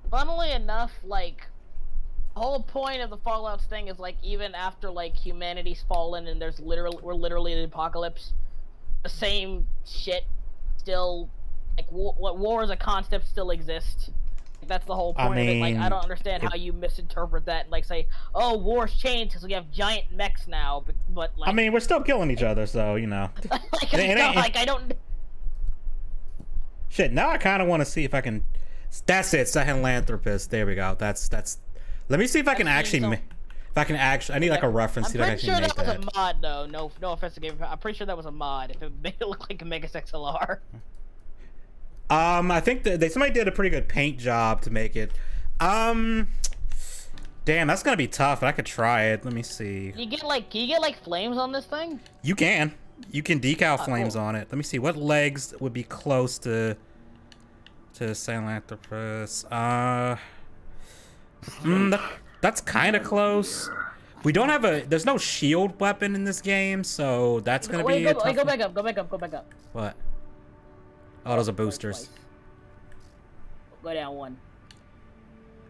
S4: Funnily enough, like the whole point of the Fallout thing is like even after like humanity's fallen and we're literally in the apocalypse, the same shit still like war as a concept still exists. That's the whole point of it. Like, I don't understand how you misinterpret that and like say, oh, war's changed because we have giant mechs now, but like...
S1: I mean, we're still killing each other, so, you know.
S4: I don't...
S1: Shit, now I kind of want to see if I can... That's it, Sahelanthropist. There we go. That's... Let me see if I can actually... I need like a reference to
S4: I'm
S1: that.
S4: pretty sure that was a mod, though. No offense to Game. I'm pretty sure that was a mod. If it made it look like a Megas XLR.
S1: I think that somebody did a pretty good paint job to make it. Damn, that's gonna be tough, but I could try it. Let me see.
S4: Can you get like flames on this thing?
S1: You can decal flames
S4: cool.
S1: on it. Let me see what legs would be close to Sahelanthropus. That's kind of close. We don't have there's no shield weapon in this game, so that's gonna be a tough one.
S4: Go back up.
S1: What? Oh, those are boosters.
S4: Go down one.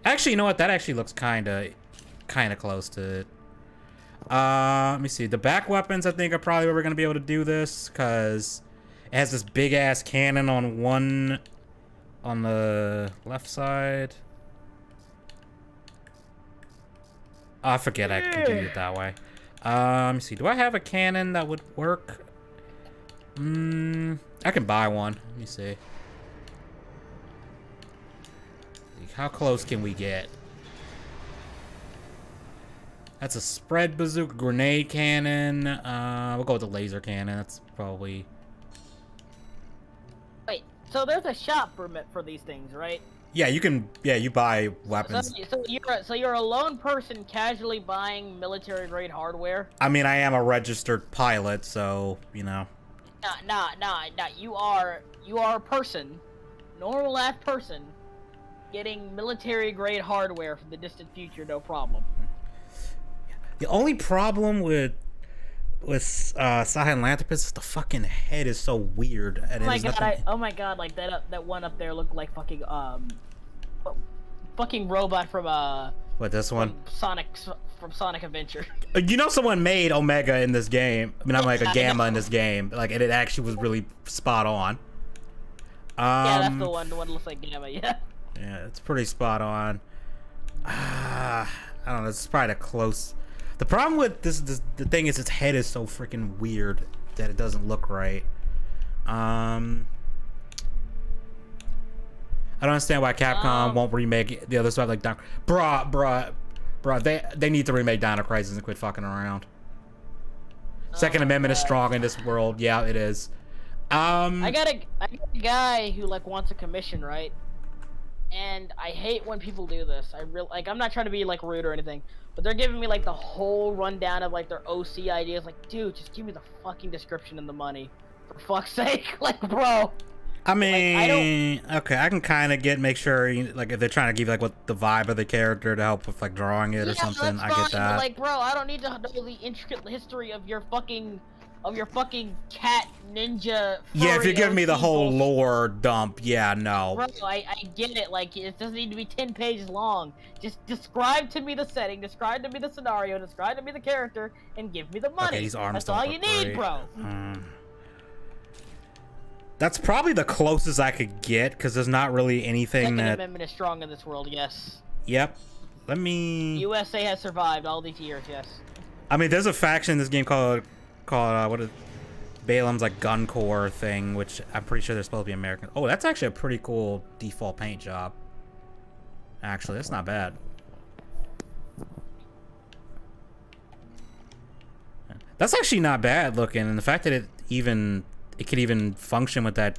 S1: Actually, you know what? That actually looks kind of close to it. Let me see. The back weapons, I think, are probably where we're gonna be able to do this, cause it has this big ass cannon on the left side. Oh, I forget I can do it that way. Let me see. Do I have a cannon that would work? I can buy one. Let me see. how close can we get? That's a spread bazooka, grenade cannon. We'll go with the laser cannon. That's probably...
S4: Wait, so there's a shop for these things, right?
S1: Yeah, you can... Yeah, you buy weapons.
S4: So you're a lone person casually buying military-grade hardware?
S1: I mean, I am a registered pilot, so, you know.
S4: Nah. You are a person, normal-ass person, getting military-grade hardware from the distant future, no problem.
S1: The only problem with Sahelanthropus is the fucking head is so weird. And
S4: Oh my god, like that one up there looked like fucking robot from
S1: what, this one?
S4: From Sonic Adventure.
S1: You know, someone made Omega in this game. I mean, I'm like a Gamma in this game. Like, and it actually was really spot on.
S4: Yeah, that's the one. The one that looks like Gamma. Yeah.
S1: Yeah, it's pretty spot on. I don't know. It's probably the close. The problem with this, the thing is, its head is so freaking weird that it doesn't look right. I don't understand why Capcom won't remake the other stuff like bruh. They need to remake Dino Crisis and quit fucking around. Second Amendment is strong in this world. Yeah, it is.
S4: I got a guy who like wants a commission, right? And I hate when people do this. I'm not trying to be like rude or anything, but they're giving me like the whole rundown of like their OC ideas. Like, dude, just give me the fucking description and the money, for fuck's sake. Like, bro.
S1: I mean,
S4: like,
S1: okay, I can make sure, like, if they're trying to give like what the vibe of the character to help with like drawing it or something. I get that.
S4: But, like, bro, I don't need to know the intricate history of your fucking cat ninja.
S1: Yeah, if you're giving me the whole lore dump, yeah, no.
S4: Bro, I get it. Like, it doesn't need to be 10 pages long. Just describe to me the setting, describe to me the scenario, describe to me the character, and give me the money.
S1: Okay, these arms
S4: That's all you need,
S1: great.
S4: bro.
S1: That's probably the closest I could get, because there's not really anything
S4: Second
S1: that...
S4: Amendment is strong in this world, yes.
S1: Yep. Let me...
S4: USA has survived all these years, yes.
S1: I mean, there's a faction in this game called what is Balam's like gun corps thing, which I'm pretty sure they're supposed to be American. Oh, that's actually a pretty cool default paint job. Actually, that's not bad. That's actually not bad looking, and the fact that it could even function with that.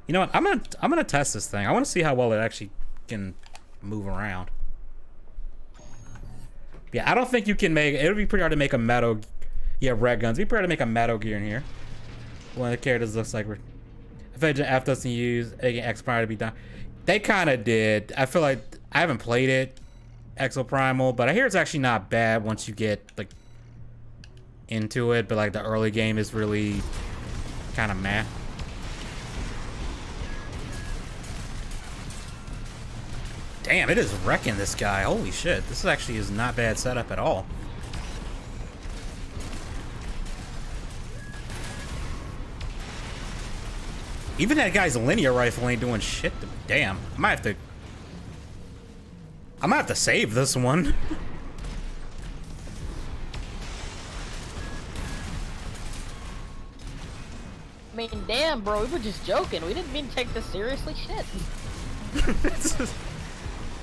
S1: You know what? I'm gonna test this thing. I want to see how well it actually can move around. Yeah, I don't think you can make it. Would be pretty hard to make a Metal. Yeah, red guns. It'd be pretty hard to make a Metal Gear in here. One of the characters looks like if Agent F doesn't use Agent X Primal to be done. They kind of did. I feel like I haven't played it, Exo Primal, but I hear it's actually not bad once you get like into it. But like the early game is really kind of meh. Damn, it is wrecking this guy. Holy shit. This actually is not bad setup at all. Even that guy's linear rifle ain't doing shit to me. Damn. I might have to save this one.
S4: I mean, damn, bro, we were just joking. We didn't mean to take this seriously. Shit.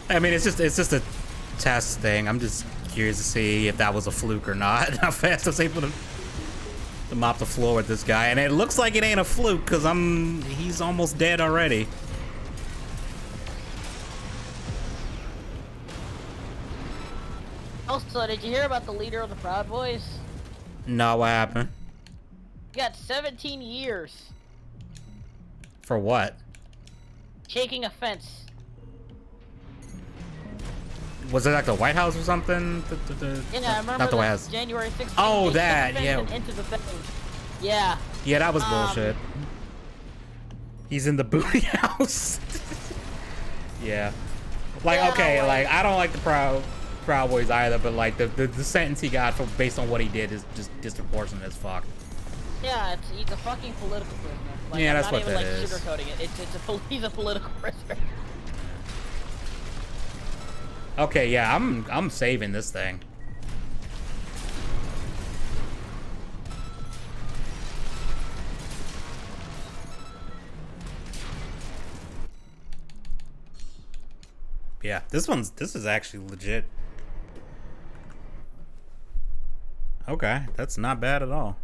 S1: I mean, it's just a test thing. I'm just curious to see if that was a fluke or not. How fast I was able to mop the floor with this guy, and it looks like it ain't a fluke because he's almost dead already.
S4: Also, did you hear about the leader of the Proud Boys?
S1: No, what happened?
S4: He got 17 years.
S1: For what?
S4: Shaking a fence.
S1: Was it like the White House or something?
S4: Yeah, I remember
S1: Not the White House.
S4: January 16th.
S1: Oh,
S4: they
S1: that,
S4: shook the
S1: yeah.
S4: fence and into the thing. Yeah.
S1: Yeah, that was bullshit. He's in the booty house. Yeah. Like,
S4: Yeah,
S1: okay,
S4: no,
S1: like I don't like the Proud Boys either, but like the sentence he got based on what he did is just disproportionate as fuck.
S4: Yeah, he's a fucking political prisoner. Like,
S1: Yeah,
S4: I'm
S1: that's
S4: not
S1: what
S4: even,
S1: that
S4: like,
S1: is.
S4: sugarcoating it. He's a political prisoner.
S1: Okay, yeah, I'm saving this thing. Yeah, this is actually legit. Okay, that's not bad at all.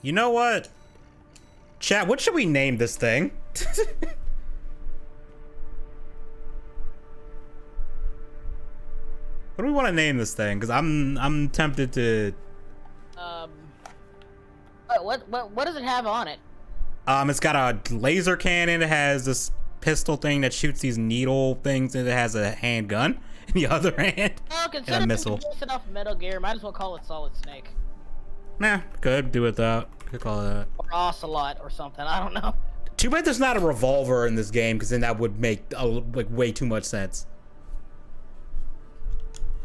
S1: You know what? Chat, what should we name this thing? What do we want to name this thing? Because I'm tempted to.
S4: What does it have on it?
S1: It's got a laser cannon. It has this pistol thing that shoots these needle things, and it has a handgun in the other hand.
S4: Oh, considering
S1: and a missile.
S4: it's based off Metal Gear, might as well call it Solid Snake.
S1: Nah, could do it that. Could call it that.
S4: Or Ocelot or something. I don't know.
S1: Too bad there's not a revolver in this game, because then that would make like way too much sense.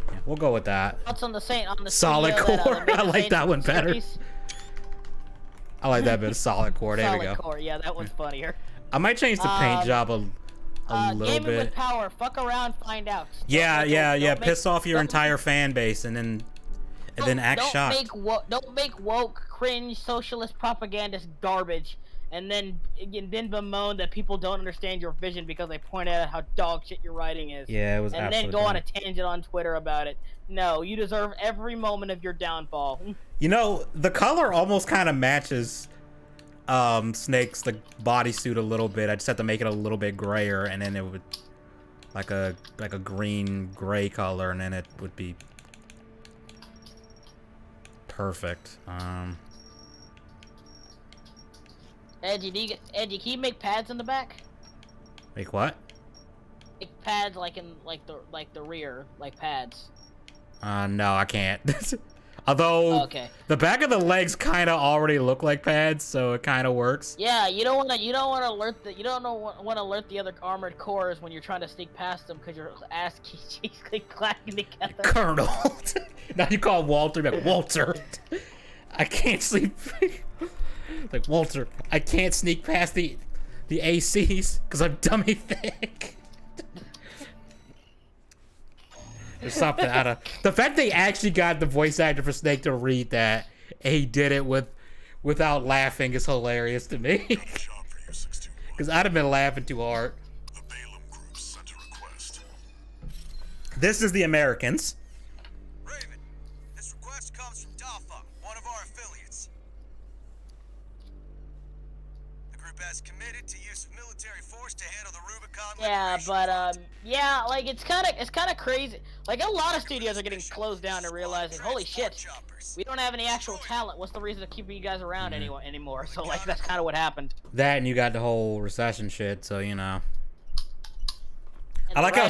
S1: Yeah, we'll go with that.
S4: What's on the
S1: Solid core. I like that one better. I like that bit of solid core. There we go.
S4: Solid core. Yeah, that one's funnier.
S1: I might change the paint job a little
S4: Gaming
S1: bit.
S4: with power. Fuck around, find out.
S1: Yeah. Piss off your entire fan base and then act shocked.
S4: Don't make woke, cringe, socialist propagandist garbage, and then bemoan that people don't understand your vision because they point out how dog shit your writing is.
S1: Yeah, it was.
S4: And then go on a tangent on Twitter about it. No, you deserve every moment of your downfall.
S1: You know, the color almost kind of matches Snake's bodysuit a little bit. I just have to make it a little bit grayer, and then it would like a green gray color, and then it would be perfect.
S4: Edgy, can you make pads in the back?
S1: Make what?
S4: Make pads like in the rear, like pads.
S1: No, I can't. Although the back of the legs kind of already look like pads, so it kind of works.
S4: Yeah, you don't want to alert the other armored cores when you're trying to sneak past them because your ass keeps clacking together.
S1: Colonel. Now you call Walter, like Walter. I can't sleep. Like Walter, I can't sneak past the ACs because I'm dummy thick. There's something out of the fact they actually got the voice actor for Snake to read that, and he did it without laughing is hilarious to me. Because I'd have been laughing too hard.
S3: The Balaam Group sent a request.
S1: This is the Americans.
S7: Raven, this request comes from DAFA, one of our affiliates. The group has committed to use of military force to handle the Rubicon.
S4: Yeah, but yeah, like it's kind of crazy. Like a lot of studios are getting closed down and realizing, holy shit, we don't have any actual talent. What's the reason to keep you guys around anymore? So like that's kind of what happened.
S1: That and you got the whole recession shit, so you know.
S4: And
S1: I like how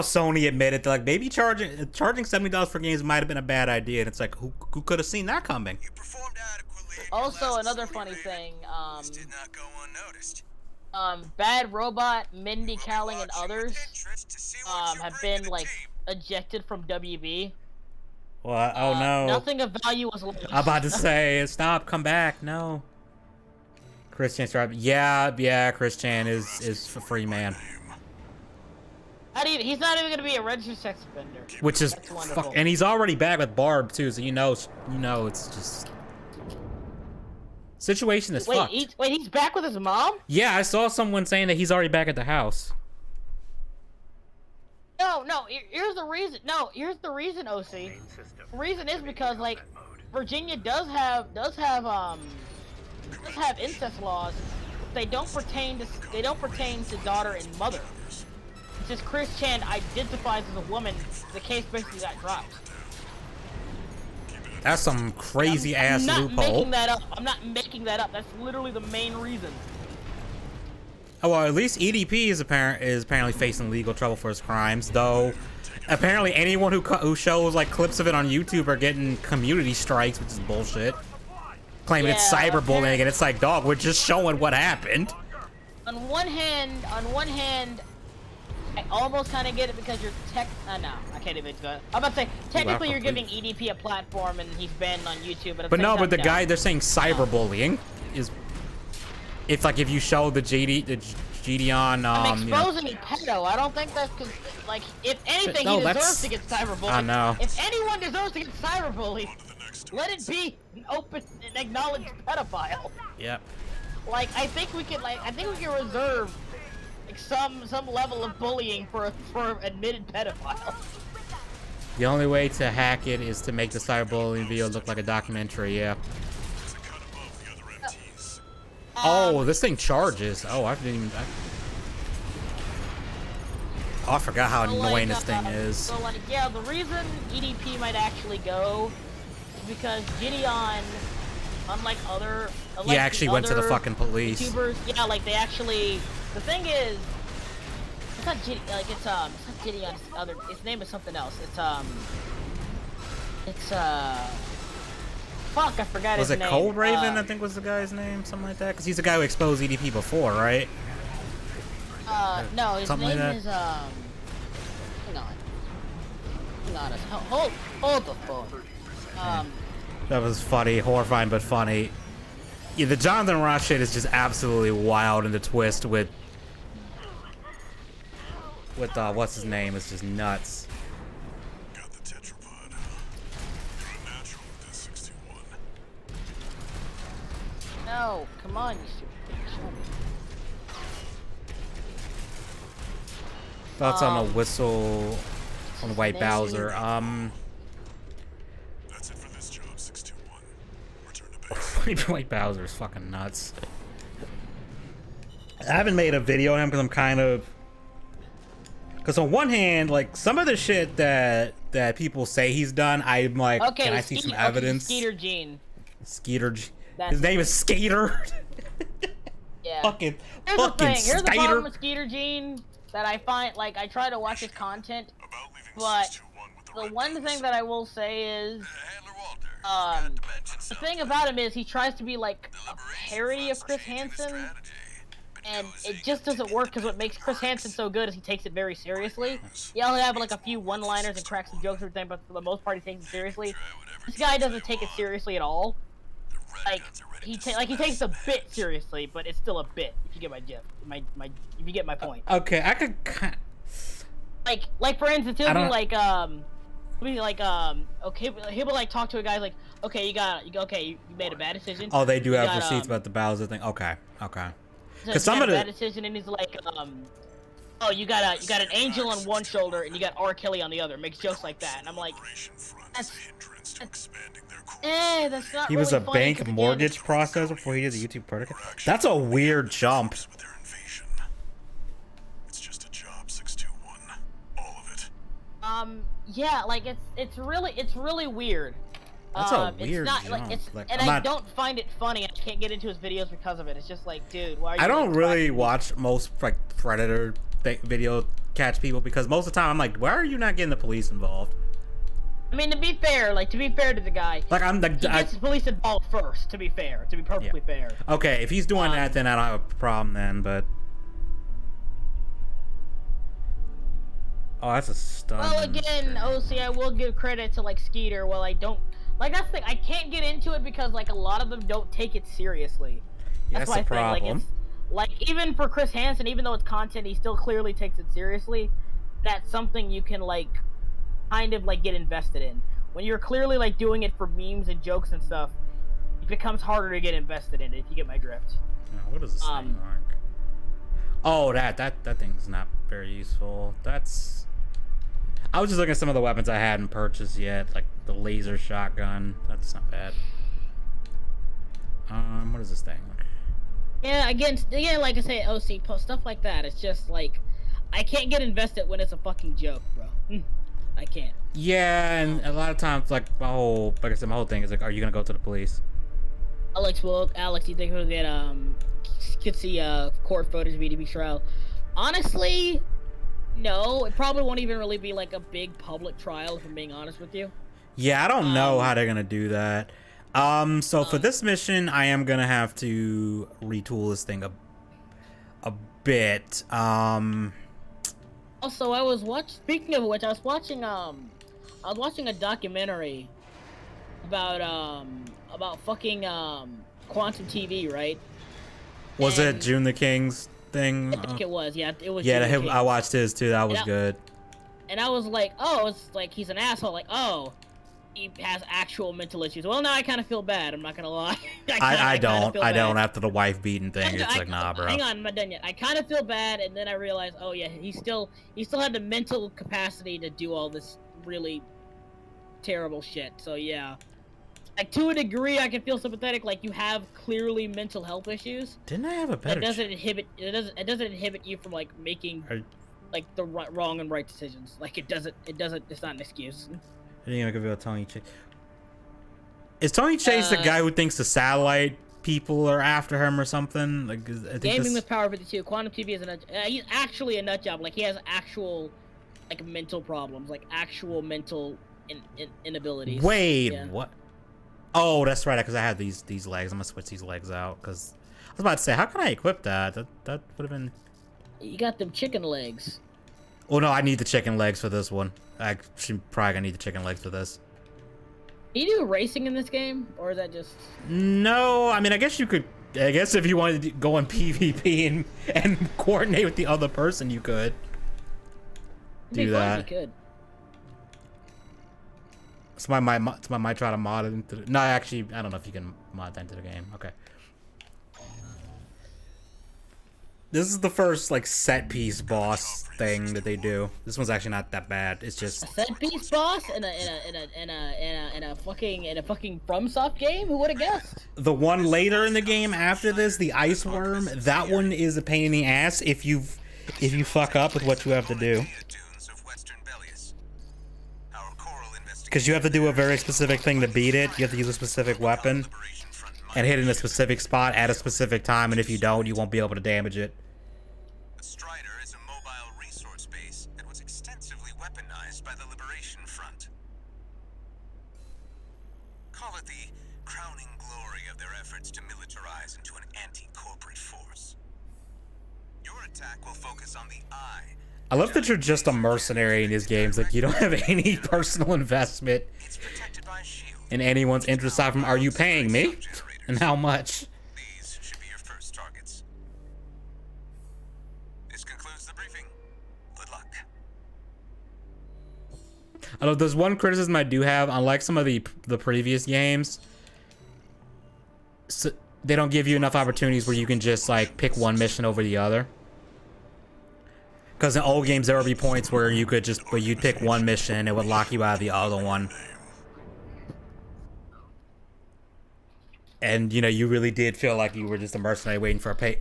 S1: Sony admitted that like maybe charging $70 for games might have been a bad idea, and it's like who could have seen that coming?
S7: You performed adequately.
S4: Also, another funny thing,
S7: This did not go unnoticed.
S4: Bad Robot, Mindy Kaling, and others have been like ejected from WB.
S1: What? Oh no!
S4: Nothing of value was lost.
S1: I'm about to say, stop, come back, no. Chris Chan's right. Yeah, Chris Chan is a free man.
S4: He's not even gonna be a registered sex offender.
S1: Which is fuck, and he's already back with Barb too, so you know it's just situation is fucked.
S4: Wait, he's back with his mom?
S1: Yeah, I saw someone saying that he's already back at the house.
S4: No, here's the reason. No, here's the reason, OC. The reason is because like Virginia does have incest laws. They don't pertain to daughter and mother. Since Chris Chan identifies as a woman, the case basically got dropped.
S1: That's some crazy ass loophole.
S4: I'm not making that up. I'm not making that up. That's literally the main reason.
S1: Oh well, at least EDP is apparently facing legal trouble for his crimes, though. Apparently, anyone who shows like clips of it on YouTube are getting community strikes, which is bullshit. Claiming it's cyberbullying, and it's like, dog, we're just showing what happened.
S4: On one hand, I almost kind of get it because you're no, I can't even do it. I'm about to say, technically you're giving EDP a platform and he's banned on YouTube, but
S1: the guy they're saying cyberbullying is, it's like if you show the GD on
S4: I'm exposing a pedo. I don't think that's because, like, if anything, he deserves to get cyberbullied.
S1: I know.
S4: If anyone deserves to get cyberbullied, let it be an open and acknowledged pedophile.
S1: Yep.
S4: Like, I think we can reserve like some level of bullying for admitted pedophiles.
S1: The only way to hack it is to make the cyberbullying video look like a documentary. Yeah.
S3: It's a cut above the other MTs.
S1: Oh, this thing charges. Oh, I didn't even. Oh, I forgot how annoying this thing is.
S4: So, like, yeah, the reason EDP might actually go is because Gideon, unlike other,
S1: He actually went to the fucking police.
S4: YouTubers, yeah, like they actually. The thing is, it's not Gideon. Like it's not Gideon's other. His name is something else. Fuck, I forgot his
S1: Was
S4: name.
S1: it Cold Raven? I think was the guy's name, something like that. Because he's the guy who exposed EDP before, right?
S4: No, his
S1: Something like
S4: name
S1: that?
S4: is hang on. Hold the phone.
S1: That was funny, horrifying, but funny. Yeah, the Jonathan Ross shit is just absolutely wild, and the twist with what's his name is just nuts.
S3: Got the tetrapod, huh? You're a natural with this 61.
S4: No, come on, you stupid bitch. Show me.
S1: Thoughts on the whistle on White
S4: name?
S1: Bowser?
S3: That's it for this job, 621. Return to base.
S1: White Bowser is fucking nuts. I haven't made a video on him because I'm kind of. Because on one hand, like some of the shit that people say he's done, I'm like,
S4: Okay,
S1: can I see some evidence?
S4: Skeeter Gene.
S1: Skeeter.
S4: That's-
S1: His name is Skater.
S4: Yeah.
S1: fucking
S4: Here's the
S1: fucking
S4: thing. Here's the
S1: Skater.
S4: problem with Skeeter Gene that I find, like, I try to watch his content,
S3: About leaving
S4: but
S3: 621 with the
S4: the
S3: red
S4: one
S3: boots.
S4: thing that I will say is,
S7: Handler Walter.
S4: the thing about him is he tries to be like a parody of Chris Hansen, and it just doesn't work because what makes Chris Hansen so good is he takes it very seriously. Yeah, he'll have like a few one-liners and crack some jokes or everything, but for the most part he takes it seriously. This guy doesn't take it seriously at all. Like he takes the bit seriously, but it's still a bit. If you get my gif, if you get my point.
S1: Okay, I could.
S4: Like for instance, he'll be like, okay, he'll be like talk to a guy like, okay, you made a bad decision.
S1: Oh, they do
S4: You
S1: have
S4: got,
S1: receipts about the Bowser thing. Okay, okay.
S4: So
S1: 'Cause
S4: you
S1: some
S4: got
S1: of
S4: a
S1: the-
S4: bad decision, and he's like, oh, you got an angel on one shoulder, and you got R. Kelly on the other. Makes jokes like that, and I'm like,
S3: Operation front
S4: that's-
S3: is a hindrance to expanding their core.
S4: that's not.
S1: He was
S4: really
S1: a
S4: funny,
S1: bank
S4: 'cause again,
S1: mortgage processor before he did the YouTube protocol. That's a weird jump.
S3: With their invasion. It's just a job, 621. All of it.
S4: Yeah, like it's really weird.
S1: That's a weird
S4: It's not
S1: jump.
S4: like it's,
S1: Like,
S4: and
S1: I'm
S4: I
S1: not-
S4: don't find it funny. I can't get into his videos because of it. It's just like, dude, why are you?
S1: I don't
S4: like,
S1: really
S4: cracking-
S1: watch most like Predator video catch people because most of the time I'm like, why are you not getting the police involved?
S4: I mean, to be fair to the guy,
S1: Like I'm
S4: he
S1: like,
S4: gets the police involved first. To be perfectly fair.
S1: okay, if he's doing that, then I don't have a problem then. But oh, that's a stun.
S4: Well, again, OC, I will give credit to like Skeeter. Well, I don't like that's the thing. I can't get into it because like a lot of them don't take it seriously.
S1: Yeah, that's
S4: my
S1: the problem.
S4: thing. Like even for Chris Hansen, even though it's content, he still clearly takes it seriously. That's something you can like kind of like get invested in. When you're clearly like doing it for memes and jokes and stuff, it becomes harder to get invested in it, if you get my drift.
S1: Yeah, what is this thing like? Oh, that thing's not very useful. That's. I was just looking at some of the weapons I hadn't purchased yet, like the laser shotgun. That's not bad. What is this thing?
S4: Yeah, again, like I say, OC post stuff like that. It's just like I can't get invested when it's a fucking joke, bro. I can't.
S1: Yeah, and a lot of times, like my whole thing is like, are you gonna go to the police?
S4: Alex, you think we'll get see court footage of EDP trial? Honestly, no. It probably won't even really be like a big public trial, if I'm being honest with you.
S1: Yeah, I don't know how they're gonna do that. So for this mission, I am gonna have to retool this thing a bit.
S4: Also, speaking of which, I was watching a documentary about fucking Quantum TV, right?
S1: Was it
S4: And-
S1: June the King's thing?
S4: I think it was, yeah, it was.
S1: Yeah,
S4: Jimmy King.
S1: I watched his too. That was
S4: Yeah.
S1: good.
S4: And I was like, oh, it's like he's an asshole. Like, oh, he has actual mental issues. Well, now I kind of feel bad. I'm not gonna lie.
S1: I don't.
S4: feel
S1: I don't
S4: bad.
S1: after the wife beating thing. It's like, nah, bro.
S4: Hang on, I'm not done yet. I kind of feel bad, and then I realized, oh yeah, he still had the mental capacity to do all this really terrible shit. So yeah, like to a degree, I can feel sympathetic. Like you have clearly mental health issues.
S1: Didn't I have a better?
S4: It doesn't inhibit you from like making like the wrong and right decisions. Like it doesn't. It's not an excuse.
S1: I think I could feel Tony Chase. Is Tony Chase the guy who thinks the satellite people are after him or something? Like, I think
S4: Gaming with Power 52. Quantum TV is a nut. He's actually a nut job. Like he has actual, like mental problems, like actual mental inabilities.
S1: Wait,
S4: Yeah.
S1: what? Oh, that's right. Because I had these legs. I'm gonna switch these legs out. Because I was about to say, how can I equip that? That would have been.
S4: You got them chicken legs.
S1: Oh no, I need the chicken legs for this one. I should probably gonna need the chicken legs for this.
S4: Can you do racing in this game, or is that just?
S1: No, I mean, I guess you could. I guess if you wanted to go in PvP and coordinate with the other person, you could do that.
S4: If you could.
S1: Somebody might try to mod it into the, no, actually, I don't know if you can mod that into the game. Okay. This is the first like set piece boss thing that they do. This one's actually not that bad. It's just
S4: A set piece boss in a fucking FromSoft game. Who would have guessed?
S1: the one later in the game after this, the ice worm. That one is a pain in the ass if you fuck up with what you have to do. Because you have to do a very specific thing to beat it. You have to use a specific weapon and hit in a specific spot at a specific time, and if you don't, you won't be able to damage it.
S7: The Strider is a mobile resource base that was extensively weaponized by the Liberation Front. Call it the crowning glory of their efforts to militarize into an anti-corporate force. Your attack will focus on the eye.
S1: I love that you're just a mercenary in these games. Like, you don't have any personal investment
S7: It's protected by a shield.
S1: in anyone's interest aside from, are you paying me? And how much?
S7: These should be your first targets. This concludes the briefing. Good luck.
S1: I know there's one criticism I do have. Unlike some of the previous games, so they don't give you enough opportunities where you can just like pick one mission over the other. Because in old games there would be points where you could just you'd pick one mission and it would lock you out of the other one. And you know, you really did feel like you were just a mercenary waiting for a pay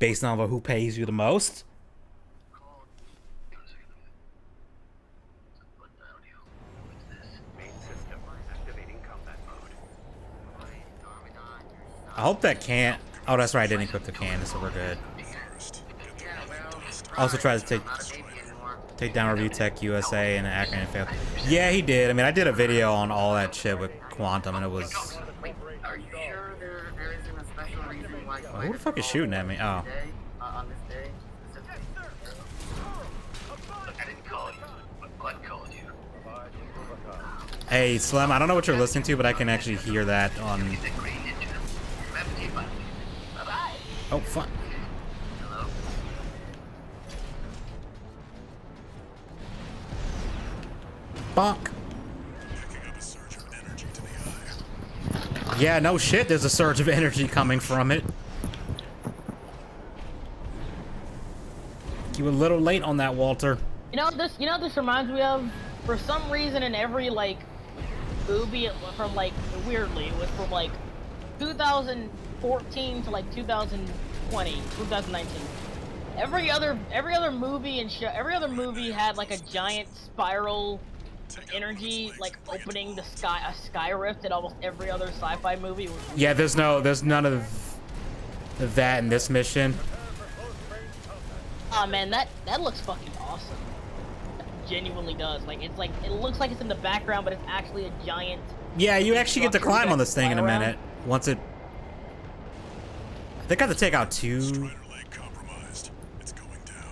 S1: based on who pays you the most.
S2: Main system activating combat mode.
S1: I hope that can't. Oh, that's right. I didn't equip the cannon, so we're good. Also tried to take down Review Tech USA and Akron and failed. Yeah, he did. I mean, I did a video on all that shit with Quantum, and it was.
S8: Are you sure there isn't a special reason why?
S1: Well, who the fuck is shooting at me? Oh.
S8: On this day?
S9: I didn't call you, but Blood called you.
S1: Hey, Slim, I don't know what you're listening to, but I can actually hear that on. Oh, fuck. Bonk. Yeah, no shit, there's a surge of energy coming from it. You were a little late on that, Walter.
S4: You know this reminds me of? For some reason, in every like movie from like weirdly, it was from like 2014 to like 2019. Every other movie and show, every other movie had like a giant spiral energy like opening a sky rift in almost every other sci-fi movie.
S1: Yeah, there's none of that in this mission.
S4: Oh man, that looks fucking awesome. It genuinely does. Like it looks like it's in the background, but it's actually a giant.
S1: Yeah, you actually get to climb on this thing in a minute. Once it, they got to take out two.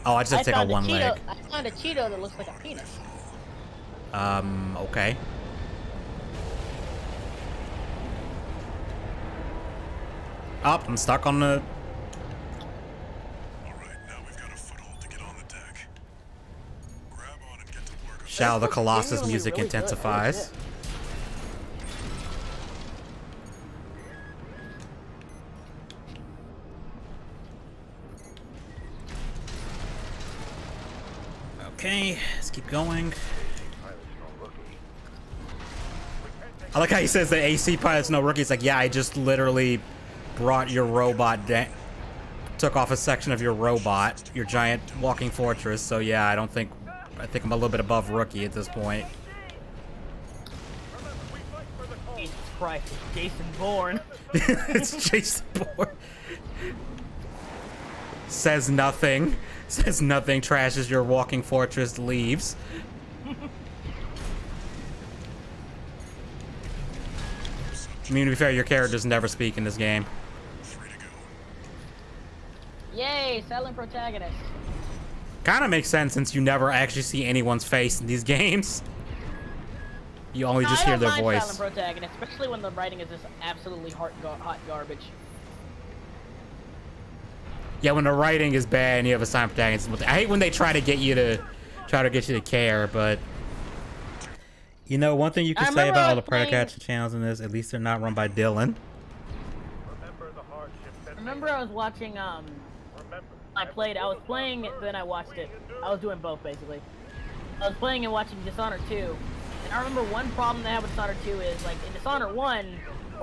S1: Oh, I just have to take out one leg.
S4: I found a Cheeto that looks like a penis.
S1: Okay. Up, I'm stuck on the. Shall the Colossus music intensifies. Okay, let's keep going. I like how he says the AC pilot's no rookie. It's like, yeah, I just literally brought your robot down. Took off a section of your robot, your giant walking fortress. So yeah, I think I'm a little bit above rookie at this point.
S4: Jesus Christ, it's Jason Bourne.
S1: It's Jason Bourne. Says nothing. Says nothing. Trashes your walking fortress. Leaves. I mean, to be fair, your characters never speak in this game.
S4: Yay, silent protagonist.
S1: Kind of makes sense since you never actually see anyone's face in these games. You only just hear their voice.
S4: Silent protagonist, especially when the writing is just absolutely hot garbage.
S1: Yeah, when the writing is bad and you have a silent protagonist. I hate when they try to get you to care, but you know, one thing you can say about all the Predacatcher channels in this, at least they're not run by Dylan.
S4: Remember I was watching, I was playing, then I watched it. I was doing both, basically. I was playing and watching Dishonored 2, and I remember one problem they have with Dishonored 2 is, like, in Dishonored 1,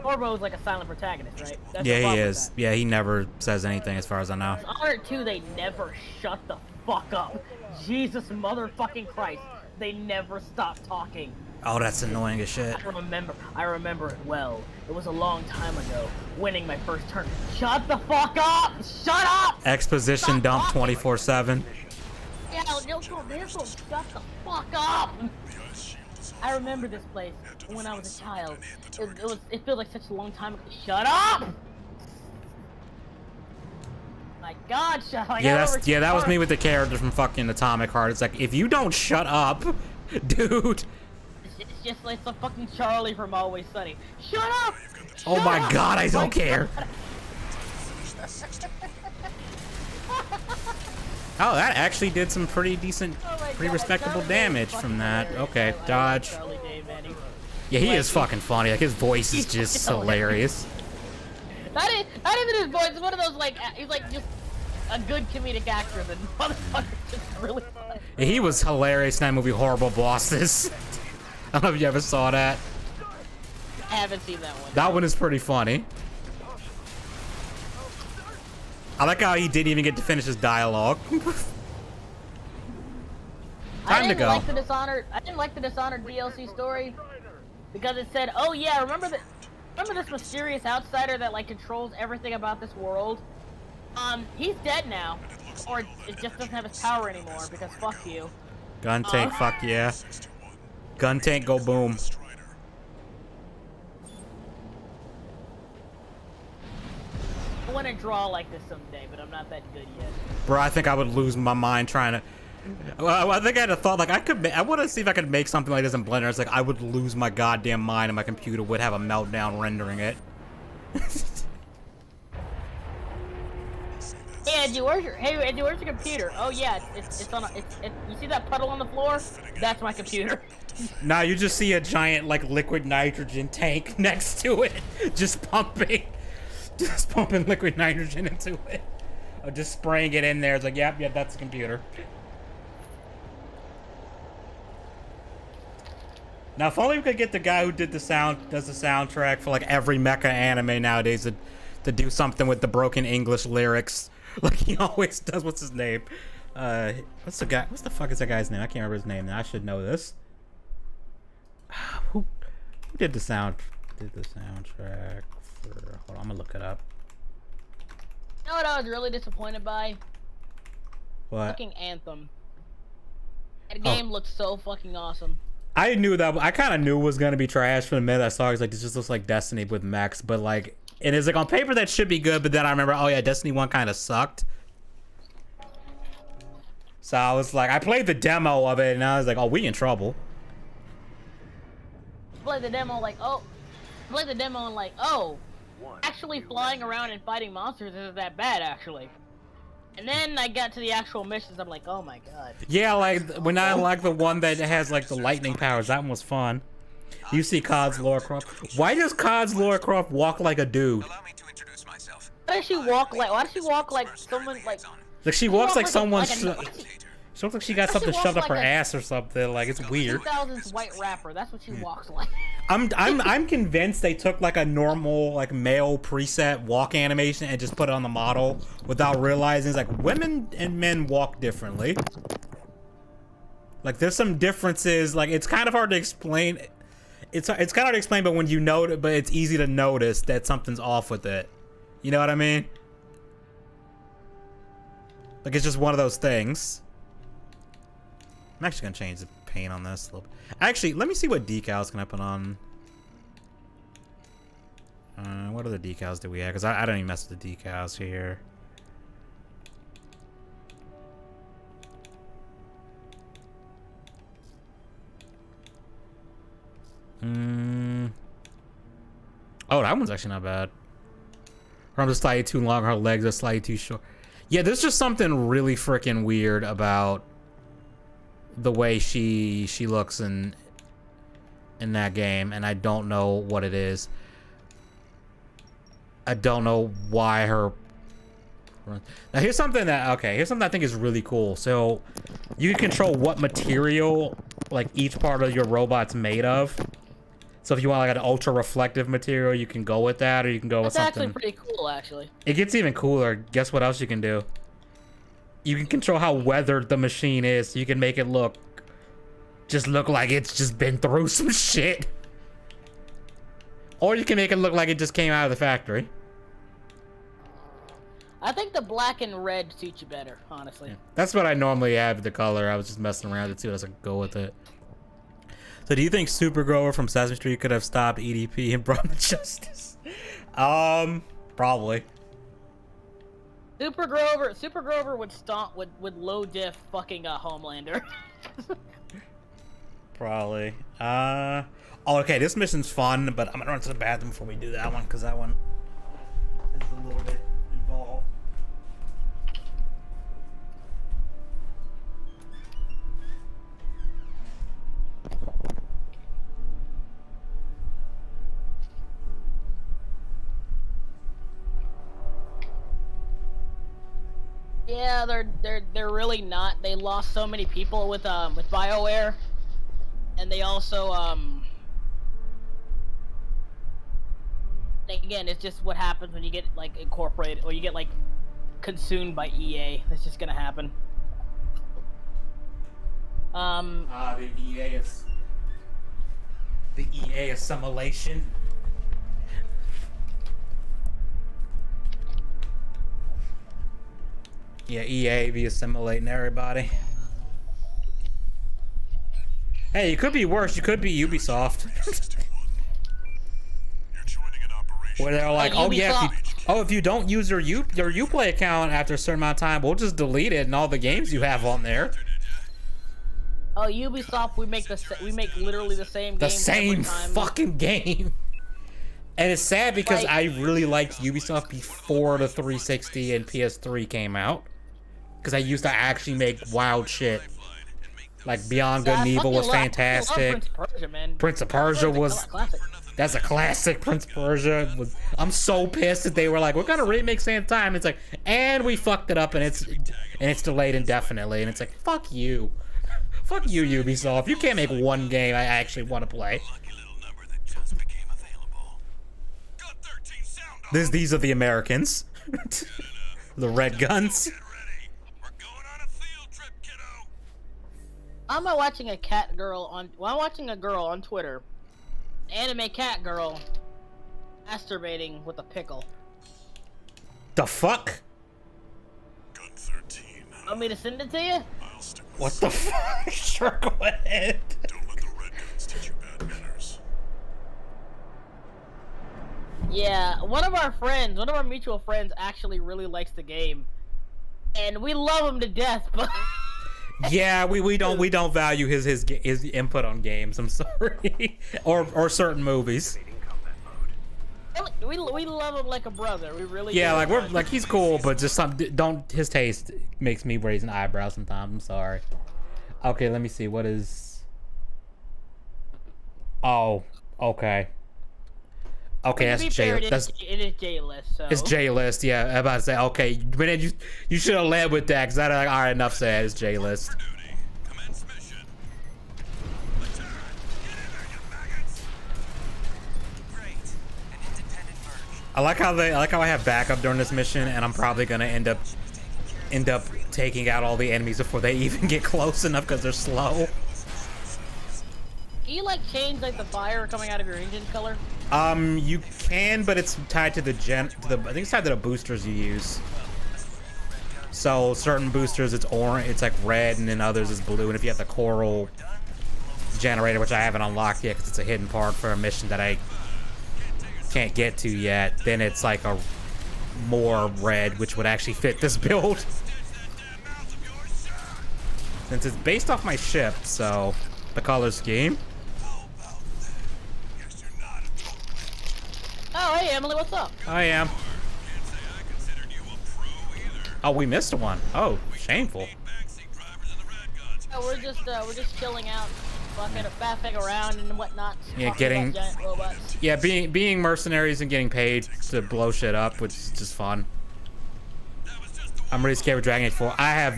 S4: Corvo's like a silent protagonist, right? That's
S1: Yeah, he is. Yeah, he never says anything as far as I know.
S4: Dishonored 2, they never shut the fuck up. Jesus motherfucking Christ. They never stop talking.
S1: Oh, that's annoying as shit.
S4: I remember it well. It was a long time ago, winning my first turn. Shut the fuck up! Shut up!
S1: Exposition dump 24/7.
S4: Yeah, shut the fuck up! I remember this place when I was a child. It feels like such a long time ago. Shut up! My God, shut up!
S1: Yeah, that was me with the character from fucking Atomic Heart. It's like, if you don't shut up, dude.
S4: It's just like some fucking Charlie from Always Sunny. Shut up!
S1: Oh my God, I don't care. Oh, that actually did some pretty decent, pretty respectable damage from that. Okay, dodge. Yeah, he is fucking funny. Like, his voice is just hilarious.
S4: Not even his voice. It's one of those, like, he's like just a good comedic actor. The motherfucker just really funny.
S1: Yeah, he was hilarious in that movie, Horrible Bosses. I don't know if you ever saw that.
S4: I haven't seen that one.
S1: That one is pretty funny. I like how he didn't even get to finish his dialogue. Time to go.
S4: I didn't like the Dishonored DLC story because it said, "Oh yeah, remember this mysterious outsider that like controls everything about this world? He's dead now, or it just doesn't have his power anymore because fuck you."
S1: Gun tank, fuck yeah. Gun tank, go boom.
S4: I want to draw like this someday, but I'm not that good yet.
S1: Bro, I think I would lose my mind trying to. Well, I think I had a thought like I want to see if I could make something like this in Blender. It's like I would lose my goddamn mind, and my computer would have a meltdown rendering it.
S4: Hey Angie, where's your computer? Oh yeah, it's on. You see that puddle on the floor? That's my computer.
S1: Nah, you just see a giant like liquid nitrogen tank next to it, just pumping liquid nitrogen into it, or just spraying it in there. It's like, yep, that's the computer. Now, if only we could get the guy who does the soundtrack for like every mecha anime nowadays to do something with the broken English lyrics, like he always does. What's his name? What's the fuck is that guy's name? I can't remember his name now. I should know this. Who did the soundtrack for? Hold on, I'm gonna look it up.
S4: You know what I was really disappointed by?
S1: What?
S4: Fucking Anthem. That game looks so fucking awesome.
S1: I knew that. I kind of knew it was gonna be trash from the minute I saw it. It's like, this just looks like Destiny with mechs, but like, it is like on paper that should be good. But then I remember, oh yeah, Destiny 1 kind of sucked. So I was like, I played the demo of it, and I was like, oh, we in trouble.
S4: Play the demo like, oh, actually flying around and fighting monsters isn't that bad actually. And then I got to the actual missions, I'm like, oh my God.
S1: Yeah, like when I like the one that has like the lightning powers, that one was fun. You see COD's Lara Croft. Why does COD's Lara Croft walk like a dude?
S7: Allow me to introduce myself.
S4: Why does she walk like someone like?
S1: Like she walks like someone. She looks like she got something shoved up her ass or something. Like, it's weird.
S4: 2000s white rapper. That's what she walks like.
S1: I'm convinced they took like a normal like male preset walk animation and just put it on the model without realizing it's like women and men walk differently. Like, there's some differences. Like, it's kind of hard to explain. It's kind of hard to explain, but when you know it, but it's easy to notice that something's off with it. You know what I mean? Like, it's just one of those things. I'm actually gonna change the paint on this a little bit. Actually, let me see what decals can I put on. What other decals do we have? Because I don't even mess with the decals here. Oh, that one's actually not bad. Her arms are slightly too long, her legs are slightly too short. Yeah, there's just something really freaking weird about the way she looks in that game, and I don't know what it is. I don't know why her. Now here's something that I think is really cool. So you can control what material like each part of your robot's made of. So if you want like an ultra reflective material, you can go with that, or you can go with something.
S4: That's actually pretty cool, actually.
S1: It gets even cooler. Guess what else you can do? You can control how weathered the machine is. So you can make it look like it's just been through some shit. Or you can make it look like it just came out of the factory.
S4: I think the black and red suits you better, honestly.
S1: Yeah. That's what I normally have, the color. I was just messing around to see what else I could go with it. So do you think Super Grover from Sesame Street could have stopped EDP and brought him to justice? Probably.
S4: Super Grover would stomp with low diff fucking Homelander.
S1: Probably. Oh, okay, this mission's fun, but I'm gonna run to the bathroom before we do that one, because that one is a little bit involved.
S4: Yeah, they're really not. They lost so many people with BioWare, and they also again, it's just what happens when you get like incorporated or you get like consumed by EA. That's just gonna happen.
S1: The EA assimilation. Yeah, EA be assimilating everybody. Hey, it could be worse. You could be Ubisoft. Where they're like, oh yeah, if you don't use your Uplay account after a certain amount of time, we'll just delete it and all the games you have on there.
S4: Oh, Ubisoft, we make literally the same game.
S1: The same fucking game. And it's sad because
S4: like,
S1: I really liked Ubisoft before the 360 and PS3 came out. Because I used to actually make wild shit. Like Beyond Good and Evil was fantastic. Prince of Persia was... That's a classic. Prince of Persia was... I'm so pissed that they were like, we're gonna remake Sand Time. It's like, and we fucked it up and it's delayed indefinitely. And it's like, fuck you. Fuck you, Ubisoft. You can't make one game I actually want to play. These are the Americans. The red guns.
S4: I'm watching a cat girl on. Well, I'm watching a girl on Twitter, anime cat girl, masturbating with a pickle.
S1: The fuck?
S3: Gun 13.
S4: Want me to send it to you?
S1: What the fuck? Sure, go ahead.
S3: Don't let the red guns teach you bad manners.
S4: Yeah, one of our mutual friends actually really likes the game, and we love him to death, but.
S1: Yeah, we don't value his input on games. I'm sorry, or certain movies.
S4: We love him like a brother. We really.
S1: Yeah,
S4: do.
S1: like we're like he's cool, but just his taste makes me raise an eyebrow sometimes. I'm sorry. Okay, let me see. What is? Oh, okay. Okay,
S4: To
S1: that's
S4: be fair,
S1: J. That's
S4: it is J-list, so.
S1: it's J list. Yeah, I'm about to say. Okay, but then you should have led with that, cause I like, all right, enough said. It's J list.
S3: Duty. Commence mission. Attack! Get in there, you maggots!
S7: Great. An independent merge.
S1: I like how I have backup during this mission, and I'm probably gonna end up taking out all the enemies before they even get close enough because they're slow.
S4: Can you like change like the fire coming out of your engine color?
S1: You can, but it's tied to the I think it's tied to the boosters you use. So certain boosters it's orange, it's like red, and then others is blue. And if you have the coral generator, which I haven't unlocked yet because it's a hidden part for a mission that I can't get to yet, then it's like a more red, which would actually fit this build. Since it's based off my ship, so the color scheme.
S4: Oh, hey Emily, what's up?
S1: I am. Oh, we missed one. Oh, shameful.
S4: Oh, we're just chilling out, fucking faffing around and whatnot.
S1: Yeah,
S4: talking
S1: getting-
S4: about giant robots.
S1: Yeah, being mercenaries and getting paid to blow shit up, which is just fun. I'm really scared with Dragon Age 4. I have,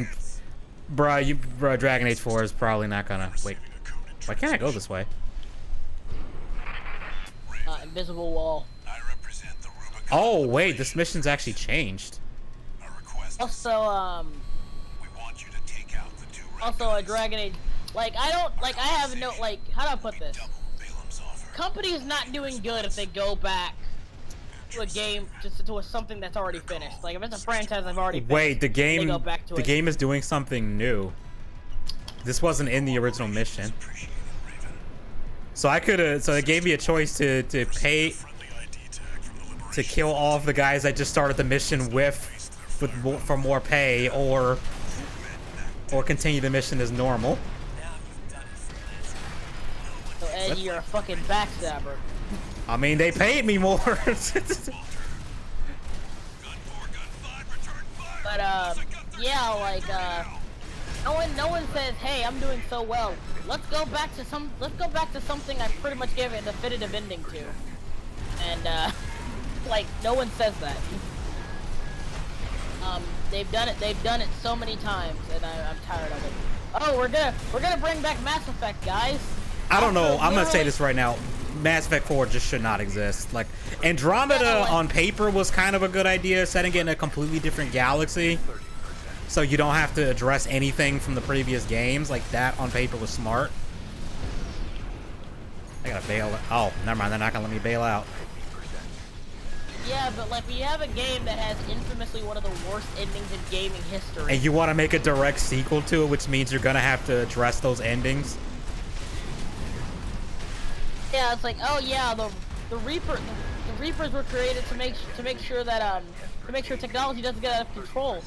S1: bruh, Dragon Age 4 is probably not gonna. Wait, why can't I go this way?
S4: Invisible wall.
S3: I represent the Rubicon.
S1: Oh wait, this mission's actually changed.
S3: A request.
S4: Also,
S3: We want you to take out the two
S4: also a Dragon Age. Like I have no like. How do I put this?
S3: Balaam's offer.
S4: Company's not doing good if they go back to a game just to something that's already finished. Like if it's a franchise I've already finished,
S1: Wait, the
S4: they
S1: game
S4: go back to
S1: the
S4: it.
S1: game is doing something new. This wasn't in the original mission.
S3: Appreciate it, Raven.
S1: So I could have. So it gave me a choice to pay
S3: Friendly ID tag from the
S1: to
S3: Liberation.
S1: kill all of the guys I just started the mission with for more pay, or continue the mission as normal.
S4: So Eddie, you're a fucking backstabber.
S1: I mean, they paid me more.
S4: But yeah, like no one says, hey, I'm doing so well. Let's go back to something I pretty much gave it a definitive ending to. And like no one says that. They've done it so many times, and I'm tired of it. Oh, we're gonna bring back Mass Effect, guys.
S1: I don't know.
S4: After
S1: I'm gonna say
S4: literally-
S1: this right now. Mass Effect 4 just should not exist. Like, Andromeda on paper was kind of a good idea, setting it in a completely different galaxy. So you don't have to address anything from the previous games. Like, that on paper was smart. I gotta bail. Oh, never mind. They're not gonna let me bail out.
S4: Yeah, but like we have a game that has infamously one of the worst endings in gaming history.
S1: And you want to make a direct sequel to it, which means you're gonna have to address those endings.
S4: Yeah, it's like, oh yeah, the Reapers were created to make sure that technology doesn't get out of control.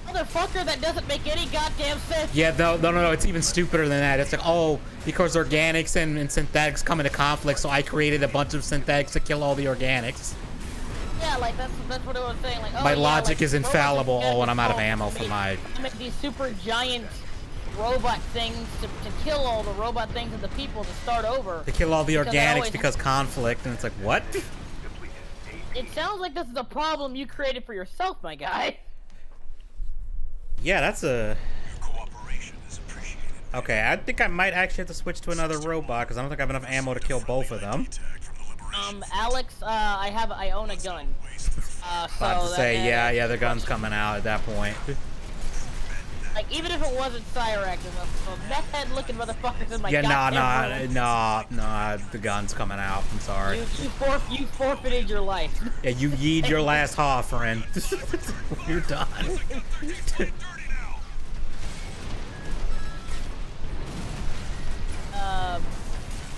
S4: Motherfucker, that doesn't make any goddamn sense.
S1: Yeah, no. It's even stupider than that. It's like, oh, because organics and synthetics come into conflict, so I created a bunch of synthetics to kill all the organics.
S4: Yeah, like that's what I was saying. Like, oh,
S1: My
S4: yeah,
S1: logic
S4: like,
S1: is
S4: robots
S1: infallible.
S4: get
S1: Oh, and I'm out of
S4: control.
S1: ammo for my.
S4: Make these super giant robot things to kill all the robot things and the people to start over.
S1: To kill all the
S4: Because I
S1: organics
S4: always-
S1: because conflict, and it's like, what?
S4: It sounds like this is a problem you created for yourself, my guy.
S1: Yeah, that's a.
S3: Cooperation is appreciated.
S1: Okay, I think I might actually have to switch to another robot because I don't think I have enough ammo to kill both of them.
S3: Tag from the Liberation.
S4: Alex, I own a gun.
S1: About to
S4: So
S1: say,
S4: that-
S1: yeah, the gun's coming out at that point.
S4: Like, even if it wasn't Cyrax, a meth head looking motherfuckers in my
S1: Yeah,
S4: goddamn
S1: nah, the gun's coming out. I'm sorry.
S4: You forfeited your life.
S1: Yeah, you yeed your last haw, friend. You're done.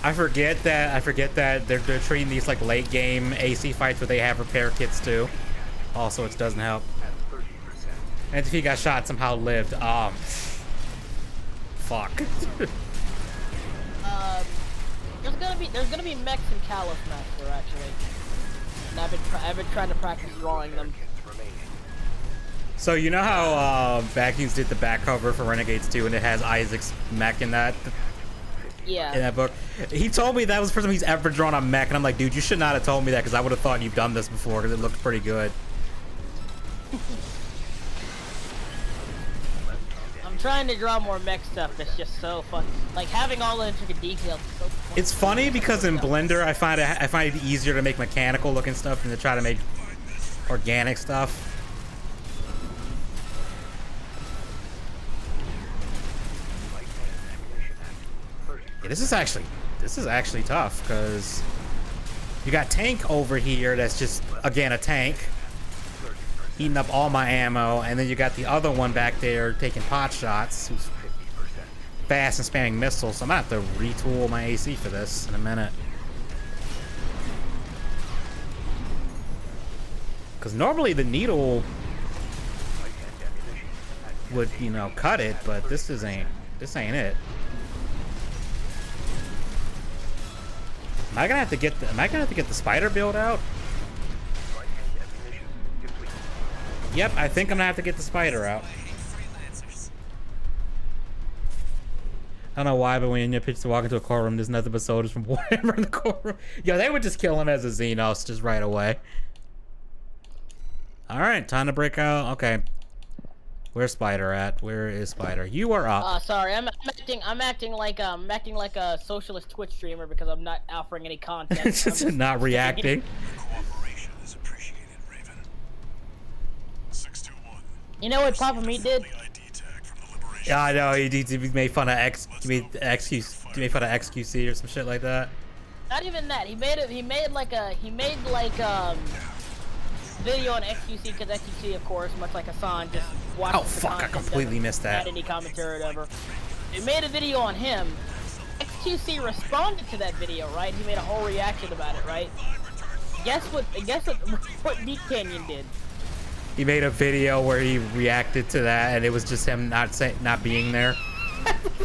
S1: I forget that they're treating these like late game AC fights where they have repair kits too. Also, it doesn't help. And if he got shot, somehow lived. Fuck.
S4: There's gonna be mechs in Kalos Master actually, and I've been trying to practice drawing them.
S1: So you know how Vacuums did the back cover for Renegades 2 and it has Isaac's mech in that?
S4: Yeah.
S1: in that book. He told me that was the first time he's ever drawn a mech, and I'm like, dude, you should not have told me that because I would have thought you've done this before because it looked pretty good.
S4: I'm trying to draw more mech stuff that's just so fun. Like having all the intricate details is so fun.
S1: It's funny because in Blender, I find it easier to make mechanical looking stuff than to try to make organic stuff. Yeah, this is actually tough because you got Tank over here that's just again a tank eating up all my ammo, and then you got the other one back there taking pot shots who's fast and spamming missiles. So I'm gonna have to retool my AC for this in a minute. Because normally the needle would, you know, cut it, but this ain't it. Am I gonna have to get the spider build out? Yep, I think I'm gonna have to get the spider out. I don't know why, but when you pitch to walk into a courtroom, there's nothing but soldiers from Warhammer in the courtroom. Yo, they would just kill him as a Xenos just right away. Alright, time to break out. Okay. Where's Spider at? Where is Spider? You are up.
S4: Sorry, I'm acting like a socialist Twitch streamer because I'm not offering any content.
S1: Just not reacting.
S3: Cooperation is appreciated, Raven. 621.
S4: You know what Papa Meat did?
S3: ID tag from the Liberation.
S1: Yeah, I know. He made fun of he made fun of XQC or some shit like that.
S4: Not even that. He made video on XQC because XQC, of course, much like Hassan, just watches.
S1: Oh fuck! I completely missed that.
S4: Had any commentary or whatever. He made a video on him. XQC responded to that video, right? He made a whole reaction about it, right? Guess what Meat Canyon did?
S1: He made a video where he reacted to that, and it was just him not being there.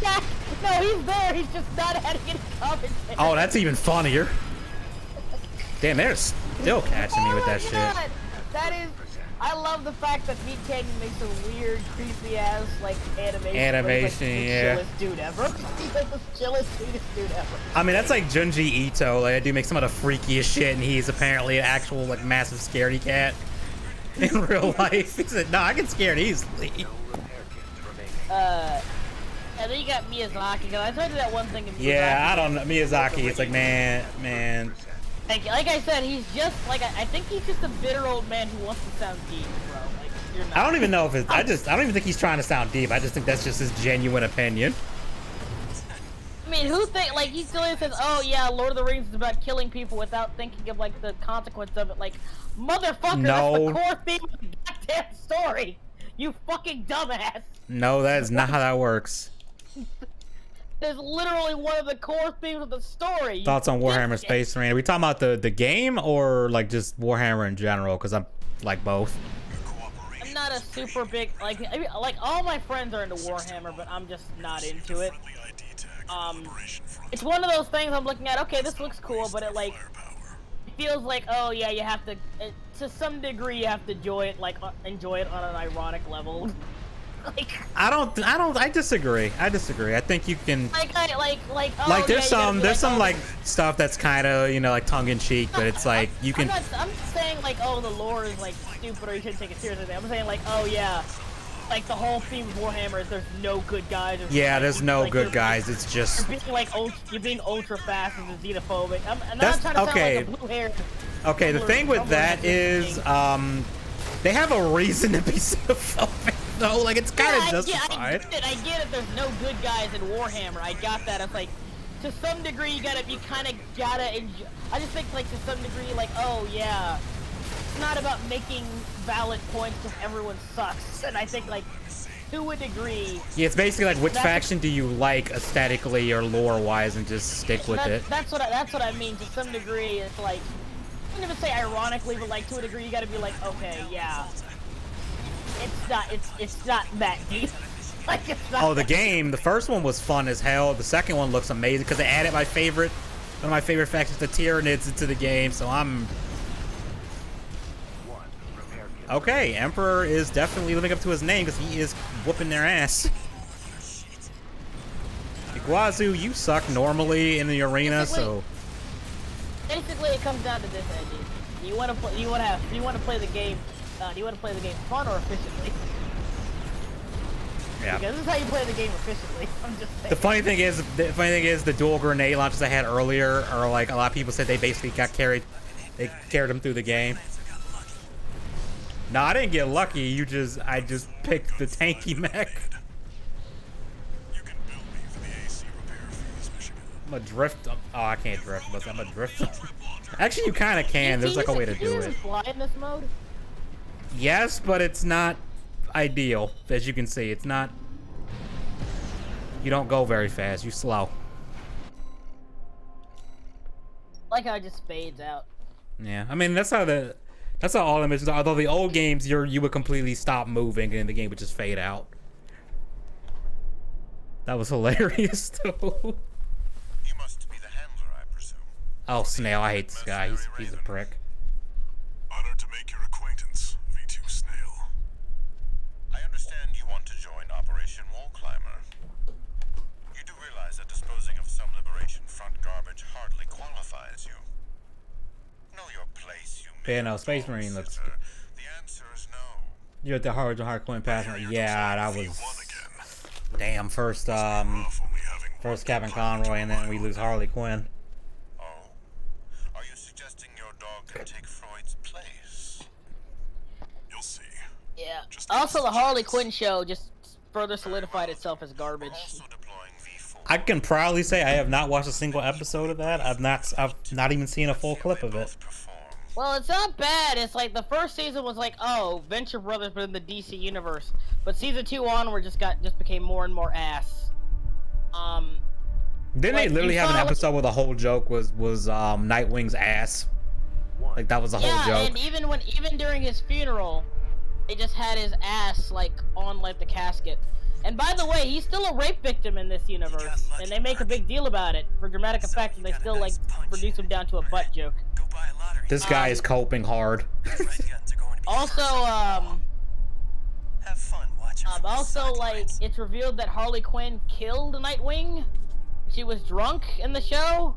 S4: No, he's there. He's just not adding any commentary.
S1: Oh, that's even funnier. Damn, they're still catching me with that shit.
S4: That is, I love the fact that Meat Canyon makes a weird, creepy ass like animation.
S1: Animation,
S4: He's like the
S1: yeah.
S4: chillest dude ever. He's like the chillest, sweetest dude ever.
S1: I mean, that's like Junji Ito. Like, that dude makes some of the freakiest shit, and he's apparently an actual like massive scaredy cat in real life. He said, "No, I get scared easily."
S4: And then you got Miyazaki. Cause I told you that one thing. In Miyazaki,
S1: Yeah, I don't know. Miyazaki, it's like, man.
S4: Like I said, he's just like I think he's just a bitter old man who wants to sound deep, bro. Like you're not.
S1: I don't even know if it's. I don't even think he's trying to sound deep. I just think that's just his genuine opinion.
S4: I mean, who think like he still says, "Oh yeah, Lord of the Rings is about killing people," without thinking of like the consequence of it. Like, motherfucker,
S1: No.
S4: that's the core theme of the goddamn story. You fucking dumbass.
S1: No, that is not how that works.
S4: There's literally one of the core themes of the story.
S1: Thoughts on Warhammer Space Marine? Are we talking about the game or like just Warhammer in general? Because I'm like both.
S4: I'm not a super big like all my friends are into Warhammer, but I'm just not into it. It's one of those things I'm looking at. Okay, this looks cool, but it feels like, oh yeah, you have to to some degree you have to enjoy it on an ironic level.
S1: I disagree. I think you can there's some like stuff that's kind of, you know, like tongue in cheek, but it's like you can.
S4: I'm saying like, oh, the lore is like stupid or you shouldn't take it seriously. I'm saying like, oh yeah, like the whole theme of Warhammer is there's no good guys.
S1: Yeah, there's no good guys. It's just
S4: you're being ultra fast and xenophobic. I'm not
S1: That's
S4: trying to
S1: okay.
S4: sound like a blue-haired.
S1: Okay, the thing with that is, they have a reason to be xenophobic. No, like it's kind of justified.
S4: I get it. There's no good guys in Warhammer. I got that. It's like, to some degree, you kind of gotta enjoy. I just think, like, to some degree, like, oh yeah, it's not about making valid points because everyone sucks. And I think, like, to a degree.
S1: Yeah, it's basically like which faction do you like aesthetically or lore-wise, and just stick with it.
S4: That's what I mean. To some degree, it's like, I wouldn't even say ironically, but like to a degree, you gotta be like, okay, yeah. It's not that deep. Like, it's not.
S1: Oh, the game, the first one was fun as hell. The second one looks amazing because they added one of my favorite factions, the Tyranids, into the game. So I'm okay. Emperor is definitely living up to his name because he is whooping their ass. Wazoo, you suck normally in the arena, so
S4: Basically, it comes down to this, Edgy. Do you want to play? Do you want to play the game? Do you want to play the game fun or efficiently?
S1: yeah.
S4: Because this is how you play the game efficiently. I'm just saying.
S1: The funny thing is, the dual grenade launches I had earlier are like a lot of people said they basically got carried. They carried them through the game. No, I didn't get lucky. I just picked the tanky mech.
S3: You can bill me for the AC repair fees, Michigan.
S1: I'm a drift. Oh, I can't drift, but I'm a drift. Actually, you kind of can. There's like a way to do it.
S4: Fly in this mode?
S1: Yes, but it's not ideal. As you can see, it's not. You don't go very fast. You slow.
S4: Like how it just fades out.
S1: Yeah, I mean that's how all the missions are. Although the old games, you would completely stop moving and the game would just fade out. That was hilarious though.
S3: You must be the handler, I presume.
S1: Oh, Snail, I hate this guy. He's a prick.
S3: Honored to make your acquaintance, V2 Snail. I understand you want to join Operation Wall Climber. You do realize that disposing of some Liberation Front garbage hardly qualifies you. Know your place, you
S1: Yeah, no, Space Marine looks good.
S3: The answer is no.
S1: You're at the Hardcore Passion. Yeah, that was damn first Captain Conroy, and then we lose Harley Quinn.
S3: Oh, are you suggesting your dog can take Freud's place? You'll see.
S4: Yeah.
S3: Just
S4: Also, the
S3: give us a
S4: Harley
S3: chance.
S4: Quinn show just further solidified itself as garbage.
S3: Also deploying V4.
S1: I can proudly say I have not watched a single episode of that. I've not even seen a full clip of it.
S4: Well, it's not bad. It's like the first season was like, oh, Venture Brothers, but in the DC universe. But season 2 onward just became more and more ass.
S1: Didn't
S4: like,
S1: they literally
S4: you
S1: have an
S4: saw-
S1: episode where the whole joke was Nightwing's ass? Like that was the whole
S4: Yeah,
S1: joke.
S4: and even during his funeral, they just had his ass like on like the casket. And by the way, he's still a rape victim in this universe, and they make a big deal about it for dramatic effect, and they still like reduce him down to a butt joke.
S1: This guy is coping hard.
S4: Also, like it's revealed that Harley Quinn killed Nightwing. She was drunk in the show,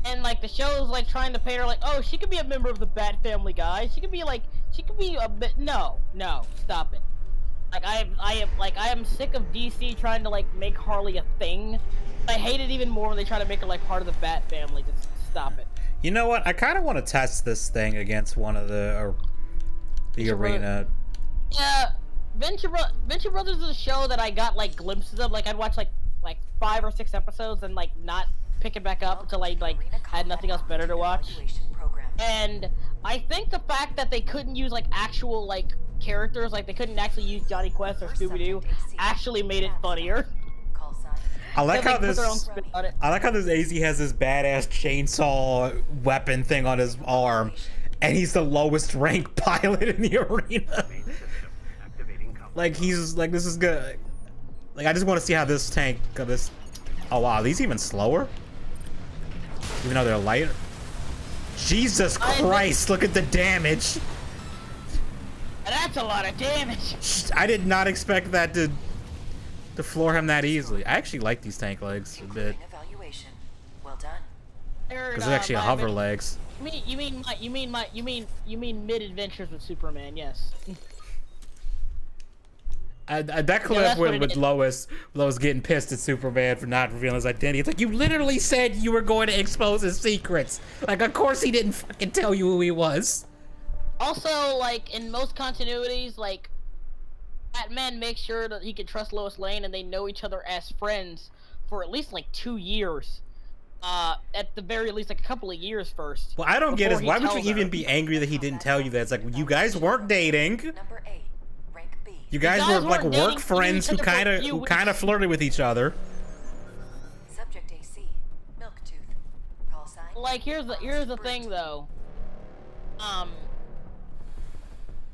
S4: and like the show is like trying to paint her like, oh, she could be a member of the Bat Family, guys. She could be a bit. No, stop it. Like I am sick of DC trying to like make Harley a thing. I hate it even more when they try to make her like part of the Bat Family. Just stop it.
S1: You know what? I kind of want to test this thing against one of the arena.
S4: Yeah, Venture Brothers is a show that I got like glimpses of. Like I'd watch like 5 or 6 episodes and like not pick it back up until I like had nothing else better to watch. And I think the fact that they couldn't use like actual like characters, like they couldn't actually use Johnny Quest or Scooby-Doo, actually made it funnier.
S1: I like how
S4: They put
S1: this.
S4: their own spin on it.
S1: I like how this AZ has this badass chainsaw weapon thing on his arm, and he's the lowest ranked pilot in the arena. Like he's like, this is good. Like I just want to see how this tank this. Oh wow, these even slower. Even though they're lighter. Jesus Christ! Look at the damage.
S4: That's a lot of damage.
S1: I did not expect that to floor him that easily. I actually like these tank legs a bit.
S6: Well done.
S1: Because it's actually a hover legs.
S4: You mean mid adventures with Superman? Yes.
S1: That clip
S4: that's what
S1: with
S4: it is.
S1: Lois getting pissed at Superman for not revealing his identity. It's like, you literally said you were going to expose his secrets. Like, of course he didn't fucking tell you who he was.
S4: Also, like in most continuities, like Batman makes sure that he can trust Lois Lane, and they know each other as friends for at least like 2 years. At the very least, like a couple of years first.
S1: What I don't get is, why would you
S4: tells
S1: even
S4: her.
S1: be angry that he didn't tell you that? It's like, you guys weren't dating.
S6: Number 8, rank B.
S1: You guys
S4: guys
S1: were like
S4: weren't
S1: work
S4: dating,
S1: friends who
S4: you
S1: kind
S4: a few
S1: of flirted with each other.
S6: Subject AC, Milktooth. Call sign.
S4: Like here's the thing though.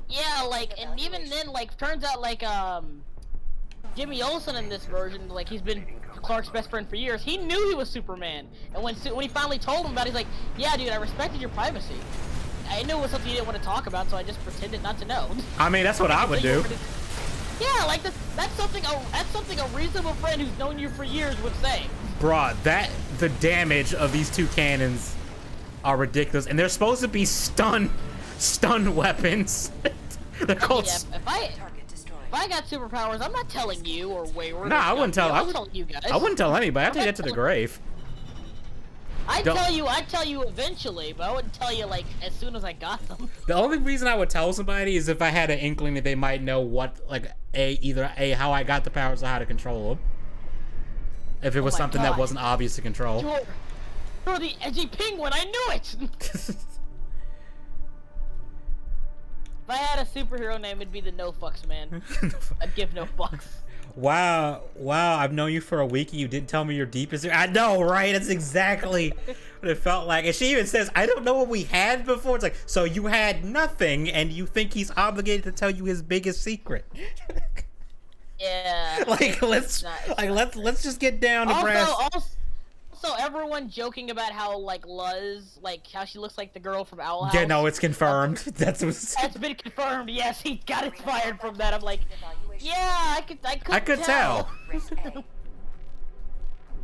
S4: Yeah, like, and even then, like, turns out like Jimmy Olsen in this version, like he's been Clark's best friend for years. He knew he was Superman, and when he finally told him about it, he's like, "Yeah, dude, I respected your privacy. I knew it was something you didn't want to talk about, so I just pretended not to know."
S1: I mean, that's what I would do.
S4: Yeah, like this. That's something a reasonable friend who's known you for years would say.
S1: Bruh, the damage of these two cannons are ridiculous, and they're supposed to be stun weapons. They're called.
S4: Yeah, if I got superpowers, I'm not telling you or Wayward.
S1: Nah, I wouldn't tell.
S4: I'm telling you guys.
S1: I wouldn't tell anybody. I'd take that to the grave.
S4: I'd tell you eventually, but I wouldn't tell you like as soon as I got them.
S1: The only reason I would tell somebody is if I had an inkling that they might know what, like, either how I got the powers or how to control them. If it was something that wasn't obvious to control.
S4: You're the edgy penguin. I knew it. If I had a superhero name, it'd be the No Fucks Man. I'd give no fucks.
S1: Wow, I've known you for a week and you didn't tell me your deepest. I know, right? That's exactly what it felt like. And she even says, I don't know what we had before. It's like, so you had nothing and you think he's obligated to tell you his biggest secret.
S4: Yeah.
S1: Let's just get down to brass.
S4: Also, everyone joking about how like Luz, like how she looks like the girl from Owl House.
S1: Yeah, no, it's confirmed. That's
S4: been confirmed. Yes, he got inspired from that. I'm like, yeah, I could tell.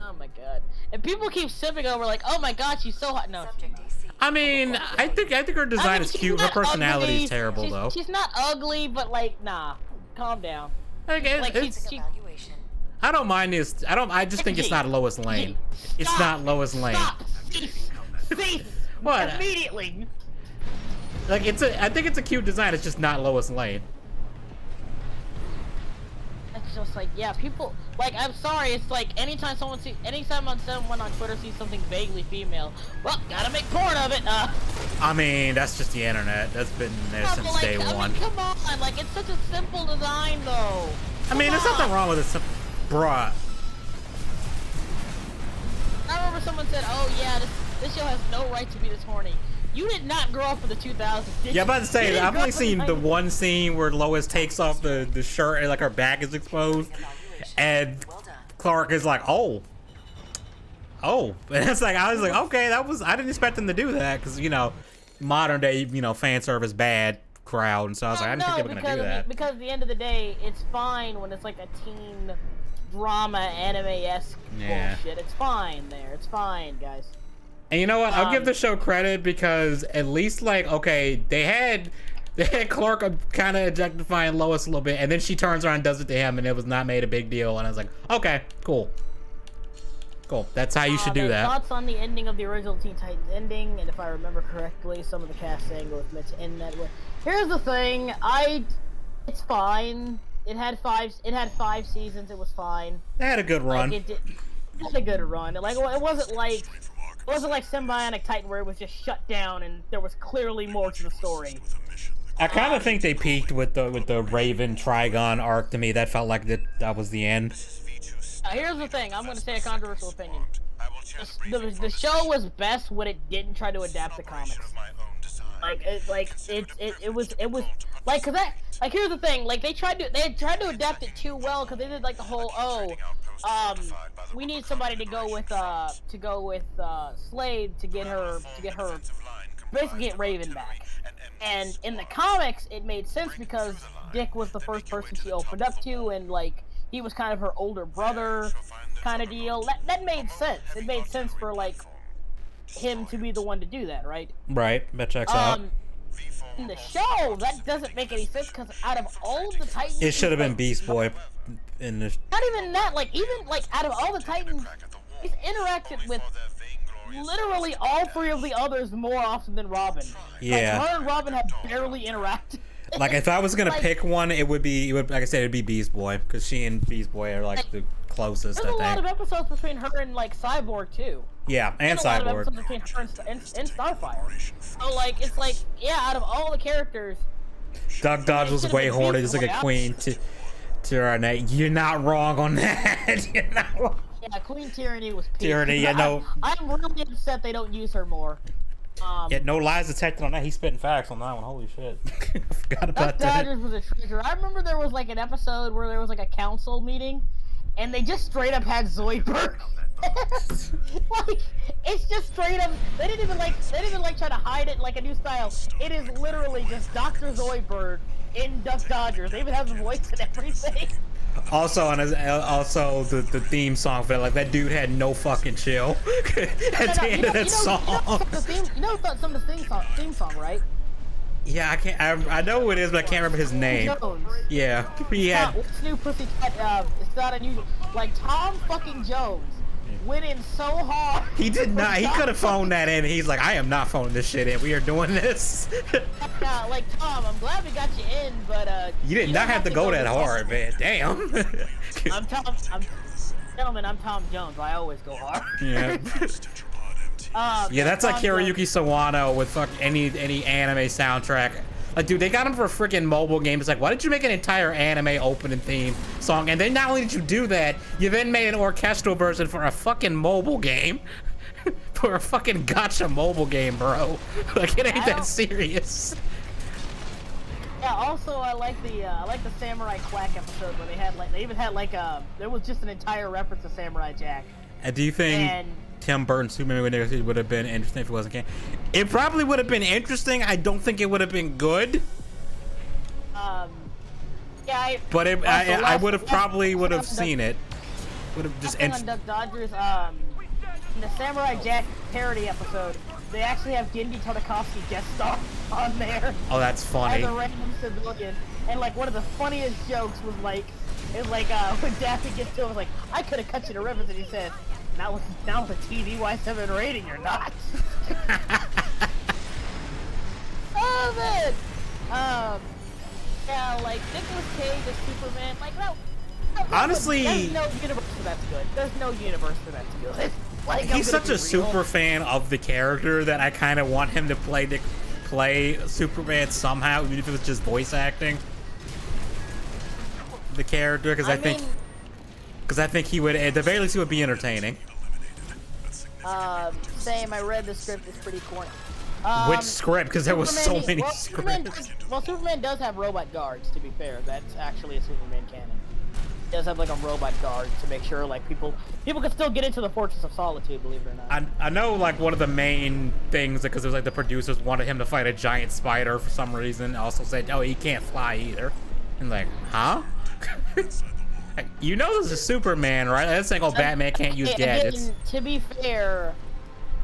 S4: Oh my god! And people keep sipping over like, oh my god, she's so hot. No.
S1: I mean, I think her design is cute. Her personality is terrible though.
S4: She's not ugly, but like, nah, calm down.
S1: I don't mind this. I just think it's not Lois Lane. It's not Lois Lane.
S4: Stop! Cease!
S1: What?
S4: Immediately!
S1: Like I think it's a cute design. It's just not Lois Lane.
S4: It's just like, yeah, people like. I'm sorry. It's like anytime someone on Twitter sees something vaguely female, well, gotta make porn of it.
S1: I mean, that's just the internet. That's been there since
S4: like,
S1: day one.
S4: Come on, like it's such a simple design though.
S1: I mean, there's nothing wrong with it. Bruh.
S4: I remember someone said, oh yeah, this show has no right to be this horny. You did not grow up in the 2000s, did you?
S1: Yeah, I'm about to say, I've only seen the one scene where Lois takes off the shirt and like her back is exposed. And Clark is like, oh. And it's like, I was like, okay, I didn't expect them to do that. Because, you know, modern day, fan service bad crowd. And so I was like, I didn't think they were going to do that.
S4: Because at the end of the day, it's fine when it's like a teen drama anime-esque bullshit. It's fine there. It's fine, guys.
S1: And you know what? I'll give the show credit because at least like, okay, they had Clark kind of objectifying Lois a little bit, and then she turns around and does it to him, and it was not made a big deal. And I was like, okay, cool. That's how you should do that.
S4: Thoughts on the ending of the original Teen Titans ending, and if I remember correctly, some of the cast saying it was meant to end that way. Here's the thing, it's fine. It had five seasons. It was fine.
S1: They had a good run.
S4: It had a good run. Like it wasn't like Symbiotic Titan where it was just shut down and there was clearly more to the story.
S1: I kind of think they peaked with the Raven Trigon arc. To me, that felt like that was the end.
S4: Here's the thing. I'm going to say a controversial opinion. The show was best when it didn't try to adapt the comics. It was like, cause that, like, here's the thing, like they tried to adapt it too well, cause they did like the whole we need somebody to go with Slade to get her basically get Raven back. And in the comics it made sense because Dick was the first person she opened up to, and like he was kind of her older brother kind of deal. That made sense. It made sense for like him to be the one to do that, right?
S1: Right, that checks out.
S4: In the show, that doesn't make any sense because out of all the Titans,
S1: it should have been Beast Boy. In the
S4: not even that, like even like out of all the Titans, he's interacted with literally all three of the others more often than Robin.
S1: Yeah.
S4: Like, her and Robin have barely interacted.
S1: Like if I was gonna pick one, it would like I said, it'd be Beast Boy because she and Beast Boy are like the closest.
S4: There's a lot of episodes between her and like Cyborg too.
S1: Yeah, and Cyborg. A lot of episodes between her and Starfire.
S4: So like it's like out of all the characters,
S1: Doug Dodge was way horny, just like a queen to her neck. You're not wrong on that. You're not wrong.
S4: Yeah, Queen Tyranny was peak.
S1: Tyranny,
S4: I'm really upset they don't use her more.
S1: Yeah, no lies detected on that. He's spitting facts on that one. Holy shit. I forgot about that.
S4: Dodgers was a treasure. I remember there was like an episode where there was like a council meeting and they just straight up had Zoidberg. Like, it's just straight up, they didn't even try to hide it like a new style. It is literally just Dr. Zoidberg in Duck Dodgers. They even have the voice and everything.
S1: Also on his, also the theme song for like that dude had no fucking chill at the end of that song.
S4: You know some of the theme song, right?
S1: Yeah, I can't. I know who it is, but I can't remember his name.
S4: Jones.
S1: Yeah, he had.
S4: What's new Pussycat? It's not unusual. Like Tom fucking Jones went in so hard.
S1: He did not. He could have phoned that in. He's like, I am not phoning this shit in. We are doing this.
S4: Yeah, like Tom, I'm glad we got you in, but
S1: you did not have to go that hard, man. Damn.
S4: Gentlemen, I'm Tom Jones. I always go hard.
S1: Yeah. Yeah, that's like Hiroyuki Sawano with fuck any anime soundtrack. Like, dude, they got him for a freaking mobile game. It's like, why did you make an entire anime opening theme song? And then not only did you do that, you then made an orchestral version for a fucking mobile game. For a fucking gacha mobile game, bro. Like, it ain't that serious.
S4: Yeah, also I like the Samurai Quack episode where they even had there was just an entire reference to Samurai Jack.
S1: And do you think Tim Burton's Superman would have been interesting if it wasn't canon? It probably would have been interesting. I don't think it would have been good.
S4: Yeah,
S1: I would have probably seen it. Would have just
S4: on Duck Dodgers. In the Samurai Jack parody episode, they actually have Gendy Tartakovsky guest star on there.
S1: Oh, that's funny.
S4: As a random civilian, and like one of the funniest jokes was when Daffy gets to him, was like, "I could have cut you to ribbons," and he says, "Not with a TVY7 rating, you're not." Oh man. Yeah, like Nicolas Cage as Superman, like no.
S1: Honestly,
S4: there's no universe where that's good. There's no universe where that's good. Like,
S1: he's such a super fan of the character that I kind of want him to play Superman somehow, even if it was just voice acting the character, because I think he would, at the very least, he would be entertaining.
S4: Same. I read the script. It's pretty corny.
S1: Which script? Because there was so many scripts.
S4: Superman does have robot guards. To be fair, that's actually a Superman canon. He does have like a robot guard to make sure like people can still get into the Fortress of Solitude, believe it or not.
S1: I know like one of the main things, because it was like the producers wanted him to fight a giant spider for some reason. Also said, oh, he can't fly either. And like, huh? You know this is Superman, right? That's like, oh, Batman can't use gadgets.
S4: To be fair,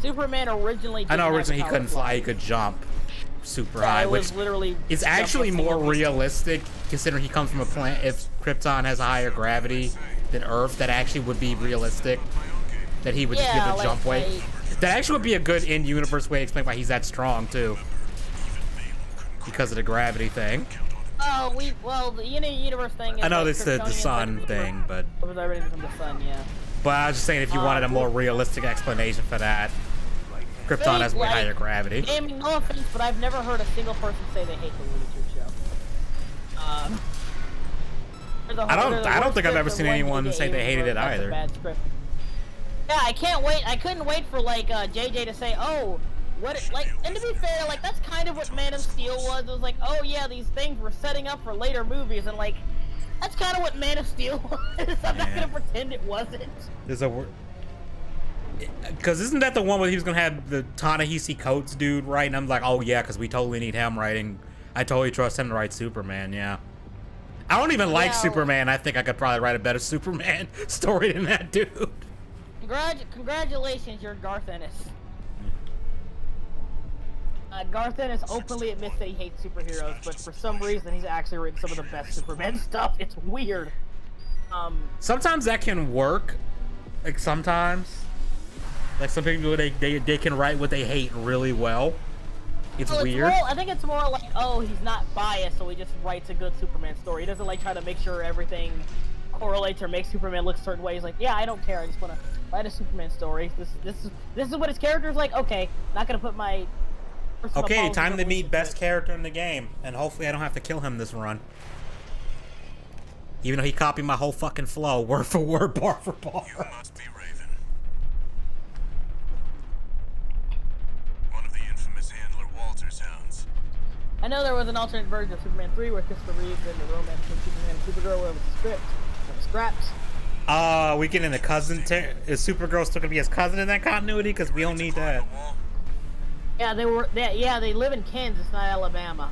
S4: Superman originally.
S1: I know originally he couldn't fly, he could jump super high, which is actually more realistic considering he comes from a planet. If Krypton has a higher gravity than Earth, that actually would be realistic. That he would just be able to jump way. That actually would be a good in-universe way to explain why he's that strong too, because of the gravity thing.
S4: Oh, the universe thing. Is
S1: I know
S4: like
S1: this is the sun thing, but.
S4: Was everything from the sun, yeah.
S1: But I was just saying, if you wanted a more realistic explanation for that, Krypton has way higher gravity.
S4: I mean, no offense, but I've never heard a single person say they hate the Looney Tunes show.
S1: I don't think I've ever seen anyone say they hated it either.
S4: Bad script. Yeah, I can't wait. I couldn't wait for like JJ to say, "Oh, what?" Like, and to be fair, like that's kind of what Man of Steel was. It was like, "Oh yeah, these things were setting up for later movies," and like that's kind of what Man of Steel was. I'm not gonna pretend it wasn't.
S1: There's a word. Because isn't that the one where he was gonna have the Ta-Nehisi Coates dude write? And I'm like, oh yeah, because we totally need him writing. I totally trust him to write Superman. Yeah. I don't even like Superman. I think I could probably write a better Superman story than that dude.
S4: Congratulations, you're Garth Ennis. Garth Ennis openly admits that he hates superheroes, but for some reason he's actually written some of the best Superman stuff. It's weird.
S1: Sometimes that can work. Like sometimes. Like some people, they can write what they hate really well. It's weird.
S4: I think it's more like, oh, he's not biased, so he just writes a good Superman story. He doesn't like try to make sure everything correlates or makes Superman look a certain way. He's like, yeah, I don't care. I just want to write a Superman story. This is what his character's like. Okay, not gonna put my.
S1: Okay, time to meet best character in the game, and hopefully I don't have to kill him this run. Even though he copied my whole fucking flow, word for word, bar for bar.
S3: You must be Raven. One of the infamous Handler Walter sounds.
S4: I know there was an alternate version of Superman 3 where Christopher Reeves and the romance between Superman and Supergirl where it was a script. It was scraps.
S1: We get in the cousin. Is Supergirl still gonna be his cousin in that continuity? Because we don't need that.
S4: Yeah, they live in Kansas, not Alabama.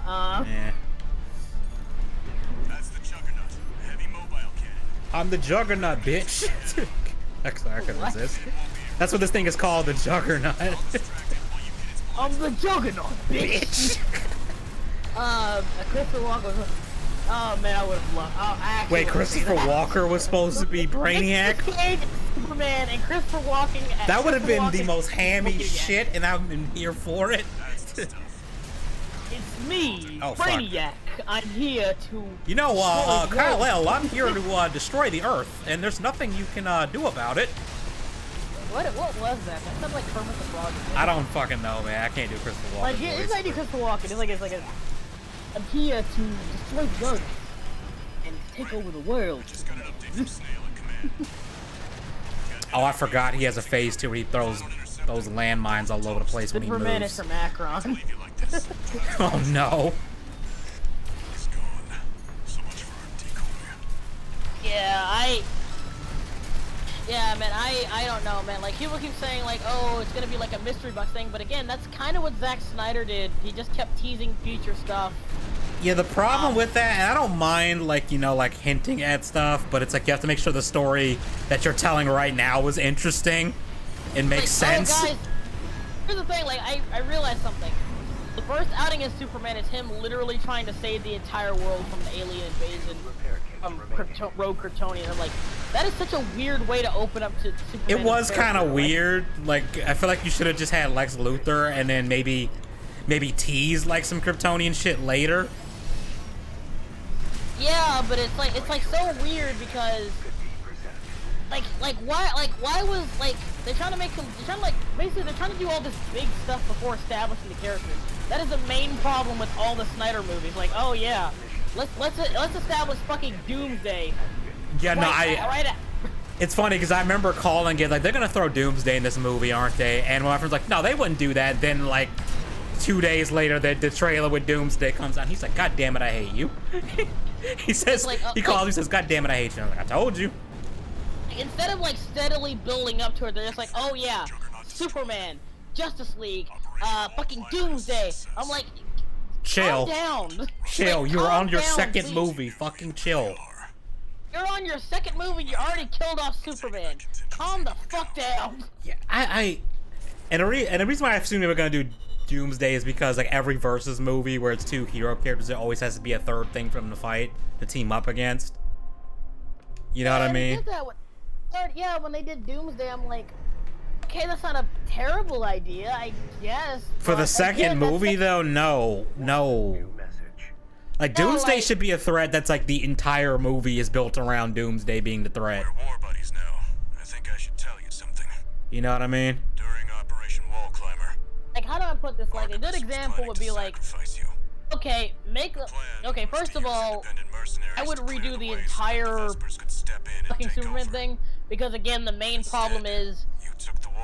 S1: Yeah.
S3: That's the Juggernaut, a heavy mobile cannon.
S1: I'm the Juggernaut, bitch. Actually, I can resist. That's what this thing is called, the Juggernaut.
S4: I'm the Juggernaut, bitch. Christopher Walker was. Oh man, I would have loved. Oh, I actually
S1: Wait, Christopher Walker was supposed to be Brainiac?
S4: Superman and Christopher Walking.
S1: That would have been the most hammy shit, and I've been here for it.
S4: It's me,
S1: Oh, fuck.
S4: Brainiac. I'm here to.
S1: You know,
S4: destroy
S1: Kyle-El, I'm here to destroy the Earth, and there's nothing you can do about it.
S4: What was that? That sounds like Kermit the Frog.
S1: I don't fucking know, man. I can't do Christopher Walken.
S4: Like it's like Christopher Walken. It's like a. I'm here to destroy the Earth and take over the world.
S3: Just got an update from Snail at command.
S1: Oh, I forgot he has a phase 2 where he throws those landmines all over the place when he
S4: Superman is
S1: moves.
S4: from Akron.
S3: Leave you like this.
S1: Oh no.
S3: He's gone. So much for our decoy.
S4: Yeah, man, I don't know, man. Like, people keep saying, like, oh, it's gonna be like a mystery box thing, but again, that's kind of what Zack Snyder did. He just kept teasing future stuff.
S1: Yeah, the problem with that, and I don't mind, like, you know, like hinting at stuff, but it's like you have to make sure the story that you're telling right now is interesting and makes sense.
S4: Oh, guys, here's the thing, like, I realized something. The first outing as Superman is him literally trying to save the entire world from the alien invasion from Rogue Kryptonian. I'm like, that is such a weird way to open up to Superman.
S1: It was kind of weird. Like, I feel like you should have just had Lex Luthor and then maybe tease like some Kryptonian shit later.
S4: Yeah, but it's like so weird because why was like they're trying to do all this big stuff before establishing the characters. That is the main problem with all the Snyder movies. Like, oh yeah, let's establish fucking Doomsday.
S1: Yeah, no, it's funny because I remember calling it like they're gonna throw Doomsday in this movie, aren't they? And my friend's like, no, they wouldn't do that. Then like 2 days later, the trailer with Doomsday comes out. He's like, God damn it, I hate you. He says, he calls, he says, God damn it, I hate you. I'm like, I told you.
S4: Instead of like steadily building up to it, they're just like, oh yeah, Superman, Justice League, fucking Doomsday. I'm like,
S1: chill.
S4: Calm down.
S1: Chill.
S4: Like,
S1: You're on your
S4: down,
S1: second
S4: please.
S1: movie. Fucking chill.
S4: You're on your second movie. You already killed off Superman. Calm the fuck down.
S1: Yeah, and the reason why I assumed they were gonna do Doomsday is because like every Versus movie where it's 2 hero characters, there always has to be a third thing for them to fight to team up against. You know what I mean?
S4: Yeah, when they did Doomsday, I'm like, okay, that's not a terrible idea, I guess.
S1: For the second movie, though, no. Like, Doomsday should be a threat that's like the entire movie is built around Doomsday being the threat.
S3: We're war buddies now. I think I should tell you something.
S1: You know what I mean?
S3: During Operation Wall Climber,
S4: Like, how do I put this? Like, a good example would be like, okay, first of all, I would redo the entire fucking Superman thing, because again, the main problem is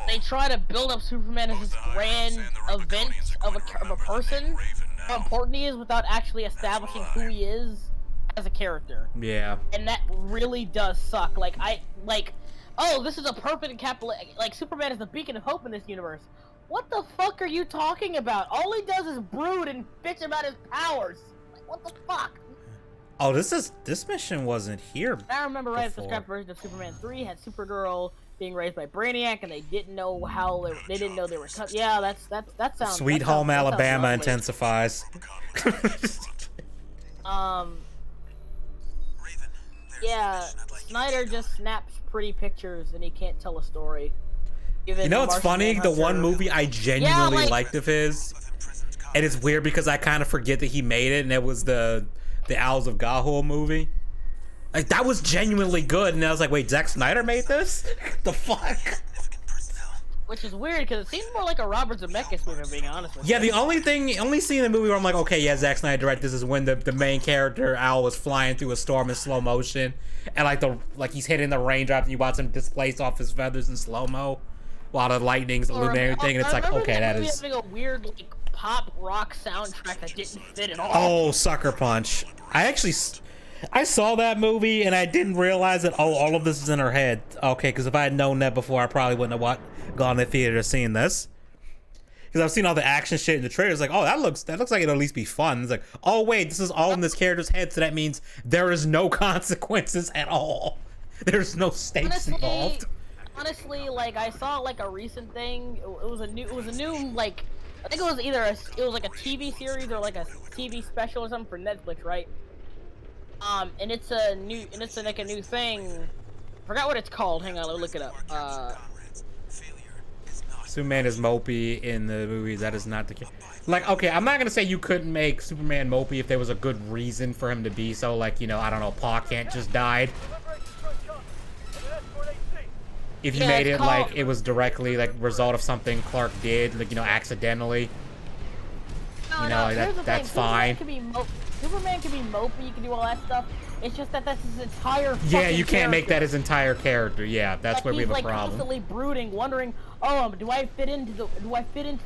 S4: they try to build up Superman as this grand event of a person, how important he is, without actually establishing who he is as a character.
S1: Yeah.
S4: And that really does suck. Oh, this is a perfect like Superman is the beacon of hope in this universe. What the fuck are you talking about? All he does is brood and bitch about his powers. Like, what the fuck?
S1: Oh, this mission wasn't here.
S4: I remember right, the scrap version of Superman 3 had Supergirl being raised by Brainiac, and they didn't know how they didn't know they were cut. Yeah, that sounds.
S1: Sweet Home Alabama intensifies.
S4: Yeah, Snyder just snaps pretty pictures, and he can't tell a story.
S1: You know what's funny? The one movie I genuinely liked of his, and it's weird because I kind of forget that he made it, and it was the Owls of Gahul movie. Like, that was genuinely good, and I was like, wait, Zack Snyder made this? The fuck?
S4: Which is weird, because it seems more like a Robert Zemeckis movie, if I'm being honest with you.
S1: Yeah, the only scene in the movie where I'm like, okay, yeah, Zack Snyder directed this is when the main character, Owl, was flying through a storm in slow motion, and he's hitting the raindrops, and you watch him displace off his feathers in slow-mo, while the lightning's illuminating everything, and it's like, okay, that is...
S4: having a weird, like, pop rock soundtrack that didn't fit at all.
S1: Oh, Sucker Punch. I saw that movie, and I didn't realize that, all of this is in her head. Okay, because if I had known that before, I probably wouldn't have gone to the theater seeing this. Because I've seen all the action shit in the trailers, like, oh, that looks like it'll at least be fun. It's like, oh, wait, this is all in this character's head, so that means there is no consequences at all. There's no stakes involved.
S4: Honestly, like I saw like a recent thing. It was a new like I think it was either it was like a TV series or like a TV special or something for Netflix, right? And it's like a new thing. Forgot what it's called. Hang on, let me look it up.
S1: Superman is mopey in the movies. That is not the case. Like, okay, I'm not gonna say you couldn't make Superman mopey if there was a good reason for him to be so. Like, you know, I don't know, Pa Kent just died. If you made it like it was directly like result of something Clark did, like, you know, accidentally. You know, like that's fine.
S4: Superman can be mopey, you can do all that stuff. It's just that that's his entire
S1: Yeah, you can't
S4: character.
S1: make that his entire character. Yeah, that's
S4: like,
S1: where we have a
S4: he's like
S1: problem.
S4: Constantly brooding, wondering, oh, do I fit into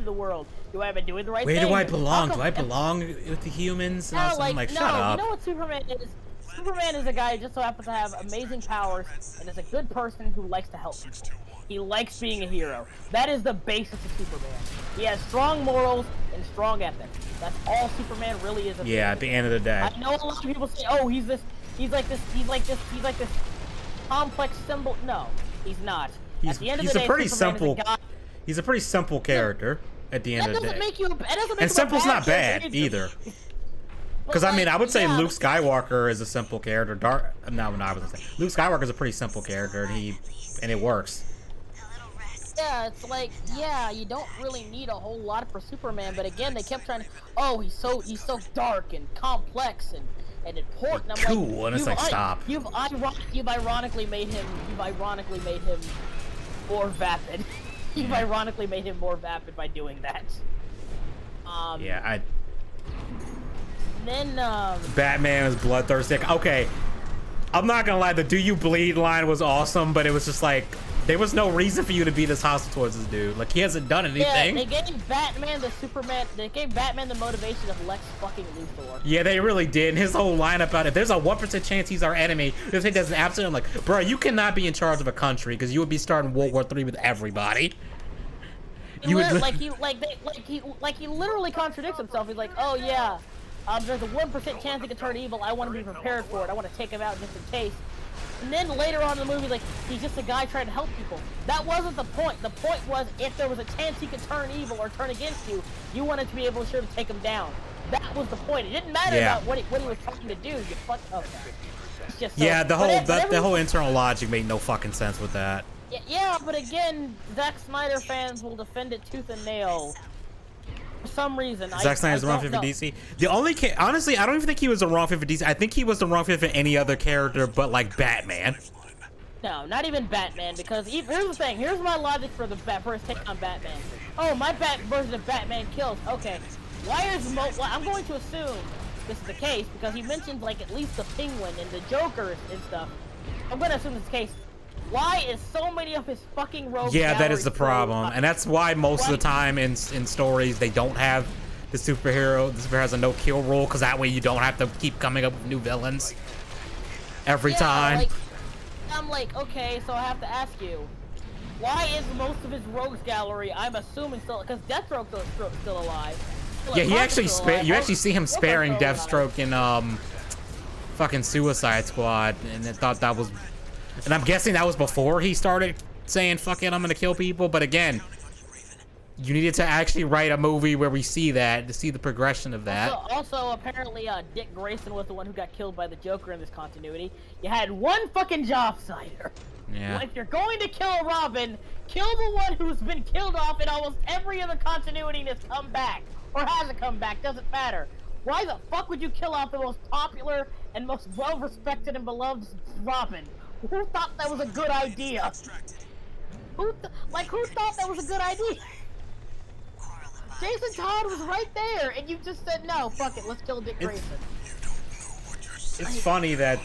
S4: the world? Do I been doing the right thing?
S1: Where do I belong? Do I belong with the humans? And all something like, shut up.
S4: You know what Superman is? Superman is a guy who just so happens to have amazing powers and is a good person who likes to help people. He likes being a hero. That is the basis of Superman. He has strong morals and strong ethics. That's all Superman really is.
S1: Yeah, at the end of the day.
S4: I know a lot of people say, "Oh, he's like this complex symbol." No, he's not.
S1: He's a pretty simple. He's a pretty simple character at the end of the day. And simple's not bad either. Because I mean, I would say Luke Skywalker is a simple character. No, I wasn't saying. Luke Skywalker is a pretty simple character, and it works.
S4: Yeah, it's like, yeah, you don't really need a whole lot for Superman, but again, they kept trying to, oh, he's so dark and complex and important. I'm
S1: cool,
S4: like,
S1: and it's like, stop.
S4: You've ironically made him more vapid. You've ironically made him more vapid by doing that.
S1: Yeah,
S4: Then
S1: Batman is bloodthirsty. Okay, I'm not gonna lie, the "Do you bleed" line was awesome, but it was just like there was no reason for you to be this hostile towards this dude. Like, he hasn't done anything.
S4: Yeah, they gave Batman the motivation of Lex fucking Luthor.
S1: Yeah, they really did. And his whole line about if there's a 1% chance he's our enemy, this thing doesn't absolutely. I'm like, bro, you cannot be in charge of a country because you would be starting World War III with everybody.
S4: He literally contradicts himself. He's like, oh yeah, there's a 1% chance he can turn evil. I want to be prepared for it. I want to take him out just in case. And then later on in the movie, like, he's just a guy trying to help people. That wasn't the point. The point was, if there was a chance he could turn evil or turn against you, you wanted to be able to take him down. That was the point. It didn't matter about what he was trying to do. You fucked up. It's just so,
S1: yeah, the whole internal logic made no fucking sense with that.
S4: Yeah, but again, Zack Snyder fans will defend it tooth and nail. For some reason,
S1: Zack Snyder's the wrong fit for DC. The only honestly, I don't even think he was the wrong fit for DC. I think he was the wrong fit for any other character, but like Batman.
S4: No, not even Batman. Because here's the thing. Here's my logic for his take on Batman. Oh, my version of Batman kills. Okay, I'm going to assume this is the case because he mentioned like at least the Penguin and the Joker and stuff. I'm going to assume it's the case. Why is so many of his fucking rogues?
S1: Yeah, that is the problem, and that's why most of the time in stories they don't have the superhero. The superhero has a no-kill rule, because that way you don't have to keep coming up with new villains every time.
S4: Like, I'm like, okay, so I have to ask you, why is most of his rogues gallery? I'm assuming still, because Deathstroke's still alive.
S1: Yeah, you actually see him sparing Deathstroke in fucking Suicide Squad, and I thought that was. And I'm guessing that was before he started saying, fuck it, I'm gonna kill people. But again, you needed to actually write a movie where we see that, to see the progression of that.
S4: Also apparently, Dick Grayson was the one who got killed by the Joker in this continuity. You had one fucking job, Snyder.
S1: Yeah.
S4: Well, if you're going to kill a Robin, kill the one who's been killed off in almost every other continuity that's come back. Or hasn't come back, doesn't matter. Why the fuck would you kill off the most popular and most well-respected and beloved Robin? Who thought that was a good idea? Who thought that was a good idea? Jason Todd was right there, and you just said, no, fuck it, let's kill Dick Grayson.
S1: It's funny that,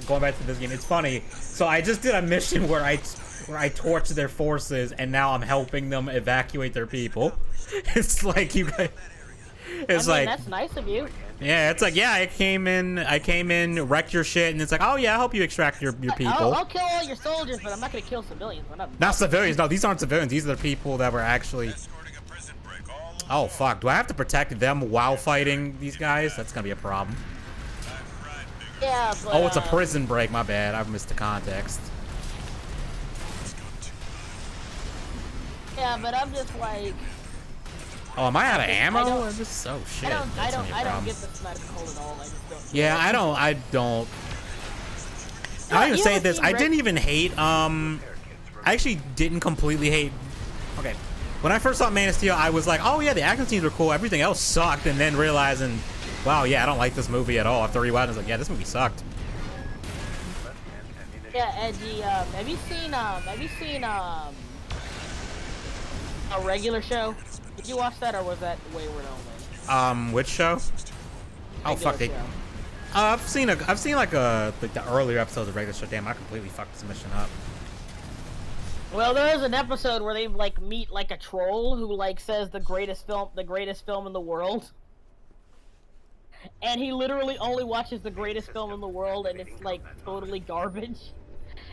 S1: going back to this game, it's funny. So I just did a mission where I torched their forces, and now I'm helping them evacuate their people. It's like, you guys... It's like,
S4: that's nice of you.
S1: Yeah, it's like, yeah, I came in, wrecked your shit, and it's like, oh yeah, I hope you extract your people.
S4: I'll kill all your soldiers, but I'm not gonna kill civilians.
S1: Not civilians, no, these aren't civilians, these are the people that were actually... Oh fuck, do I have to protect them while fighting these guys? That's gonna be a problem.
S4: Yeah, but
S1: Oh, it's a prison break. My bad. I missed the context.
S4: Yeah, but I'm just like.
S1: Oh, am I out of
S4: I
S1: ammo?
S4: don't-
S1: Or just oh shit.
S4: I don't
S1: That's
S4: get
S1: any problem.
S4: the Snyder Code at all. I just don't.
S1: Yeah, I don't. I don't even
S4: you
S1: say
S4: haven't
S1: this.
S4: seen
S1: I
S4: Red-
S1: didn't even hate. I actually didn't completely hate. Okay, when I first saw Man of Steel, I was like, oh yeah, the action scenes were cool. Everything else sucked, and then realizing, wow, yeah, I don't like this movie at all. After rewatching, I was like, yeah, this movie sucked.
S4: Yeah, Edgy. Have you seen a regular show? Did you watch that, or was that Wayward only?
S1: Which show? Oh
S4: Regular
S1: fuck, they.
S4: show.
S1: I've seen like the earlier episodes of regular show. Damn, I completely fucked this mission up.
S4: Well, there is an episode where they like meet like a troll who like says the greatest film in the world, and he literally only watches the greatest film in the world, and it's like totally garbage,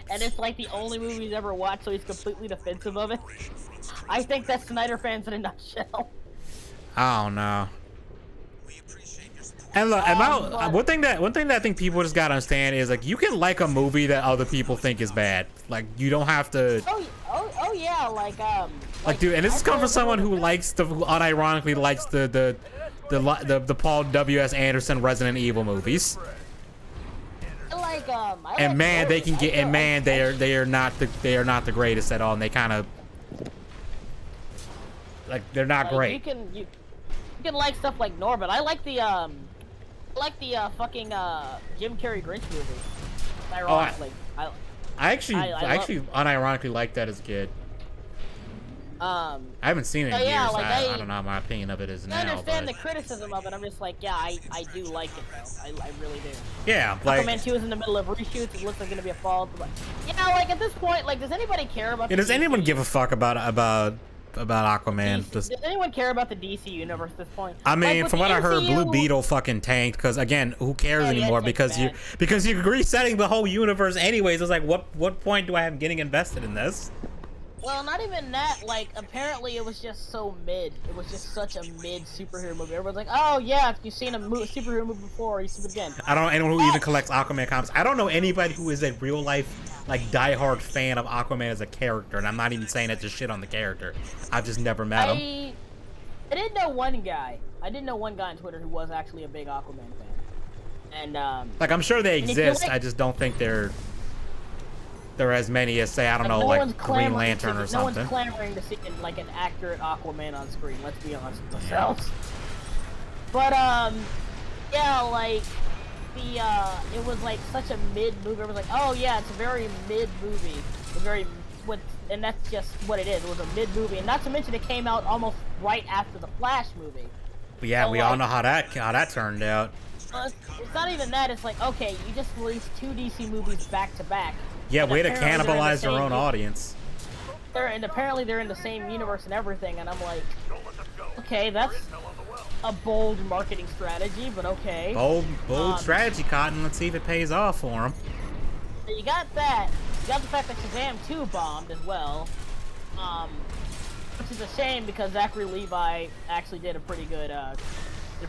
S4: and it's like the only movie he's ever watched, so he's completely defensive of it. I think that's Snyder fans in a nutshell.
S1: I don't know. And look, one thing that I think people just gotta understand is like you can like a movie that other people think is bad. Like you don't have to.
S4: Oh yeah,
S1: Like dude, and this is coming from someone who unironically likes the Paul W.S. Anderson Resident Evil movies. And man, they can get, and man, they are not the greatest at all, and they kind of like they're not great.
S4: You can like stuff like Norbit. I like the fucking Jim Carrey Grinch movie. Ironically,
S1: I actually unironically liked that as a kid. I haven't seen it in years.
S4: Yeah,
S1: So I don't know how my opinion of it is now.
S4: I understand
S1: but...
S4: the criticism of it. I'm just like, yeah, I do like it though. I really do.
S1: Yeah, like
S4: Aquaman 2 is in the middle of reshoots. It looks like gonna be a fall. But like at this point, like, does anybody care about?
S1: Yeah, does anyone give a fuck about Aquaman?
S4: Does anyone care about the DC universe at this point?
S1: I mean,
S4: like,
S1: from what I heard, Blue Beetle fucking tanked because again, who cares anymore? Because you're resetting the whole universe anyways. It's like, what point do I have getting invested in this?
S4: Well, not even that. Like, apparently it was just so mid. It was just such a mid superhero movie. Everyone's like, oh yeah, if you've seen a superhero movie before, you see it again.
S1: I don't know anyone who even collects Aquaman comics. I don't know anybody who is a real life like diehard fan of Aquaman as a character, and I'm not even saying it to shit on the character. I've just never met him.
S4: I did know one guy. I did know one guy on Twitter who was actually a big Aquaman fan, and
S1: like I'm sure they exist. I just don't think they're as many as say I don't know like Green Lantern or something.
S4: No one's clamoring to see like an accurate Aquaman on screen. Let's be honest with ourselves. But yeah, like it was like such a mid movie. It was like, oh yeah, it's a very mid movie. And that's just what it is. It was a mid movie, and not to mention it came out almost right after the Flash movie.
S1: But yeah, so, we all know how that turned out.
S4: It's not even that. It's like, okay, you just released 2 DC movies back to back.
S1: Yeah, way to cannibalize their own audience.
S4: And apparently they're in the same universe and everything, and I'm like, okay, that's a bold marketing strategy, but okay.
S1: Bold strategy, Cotton. Let's see if it pays off for them.
S4: You got that. You got the fact that Shazam 2 bombed as well. Which is a shame because Zachary Levi actually did a pretty good.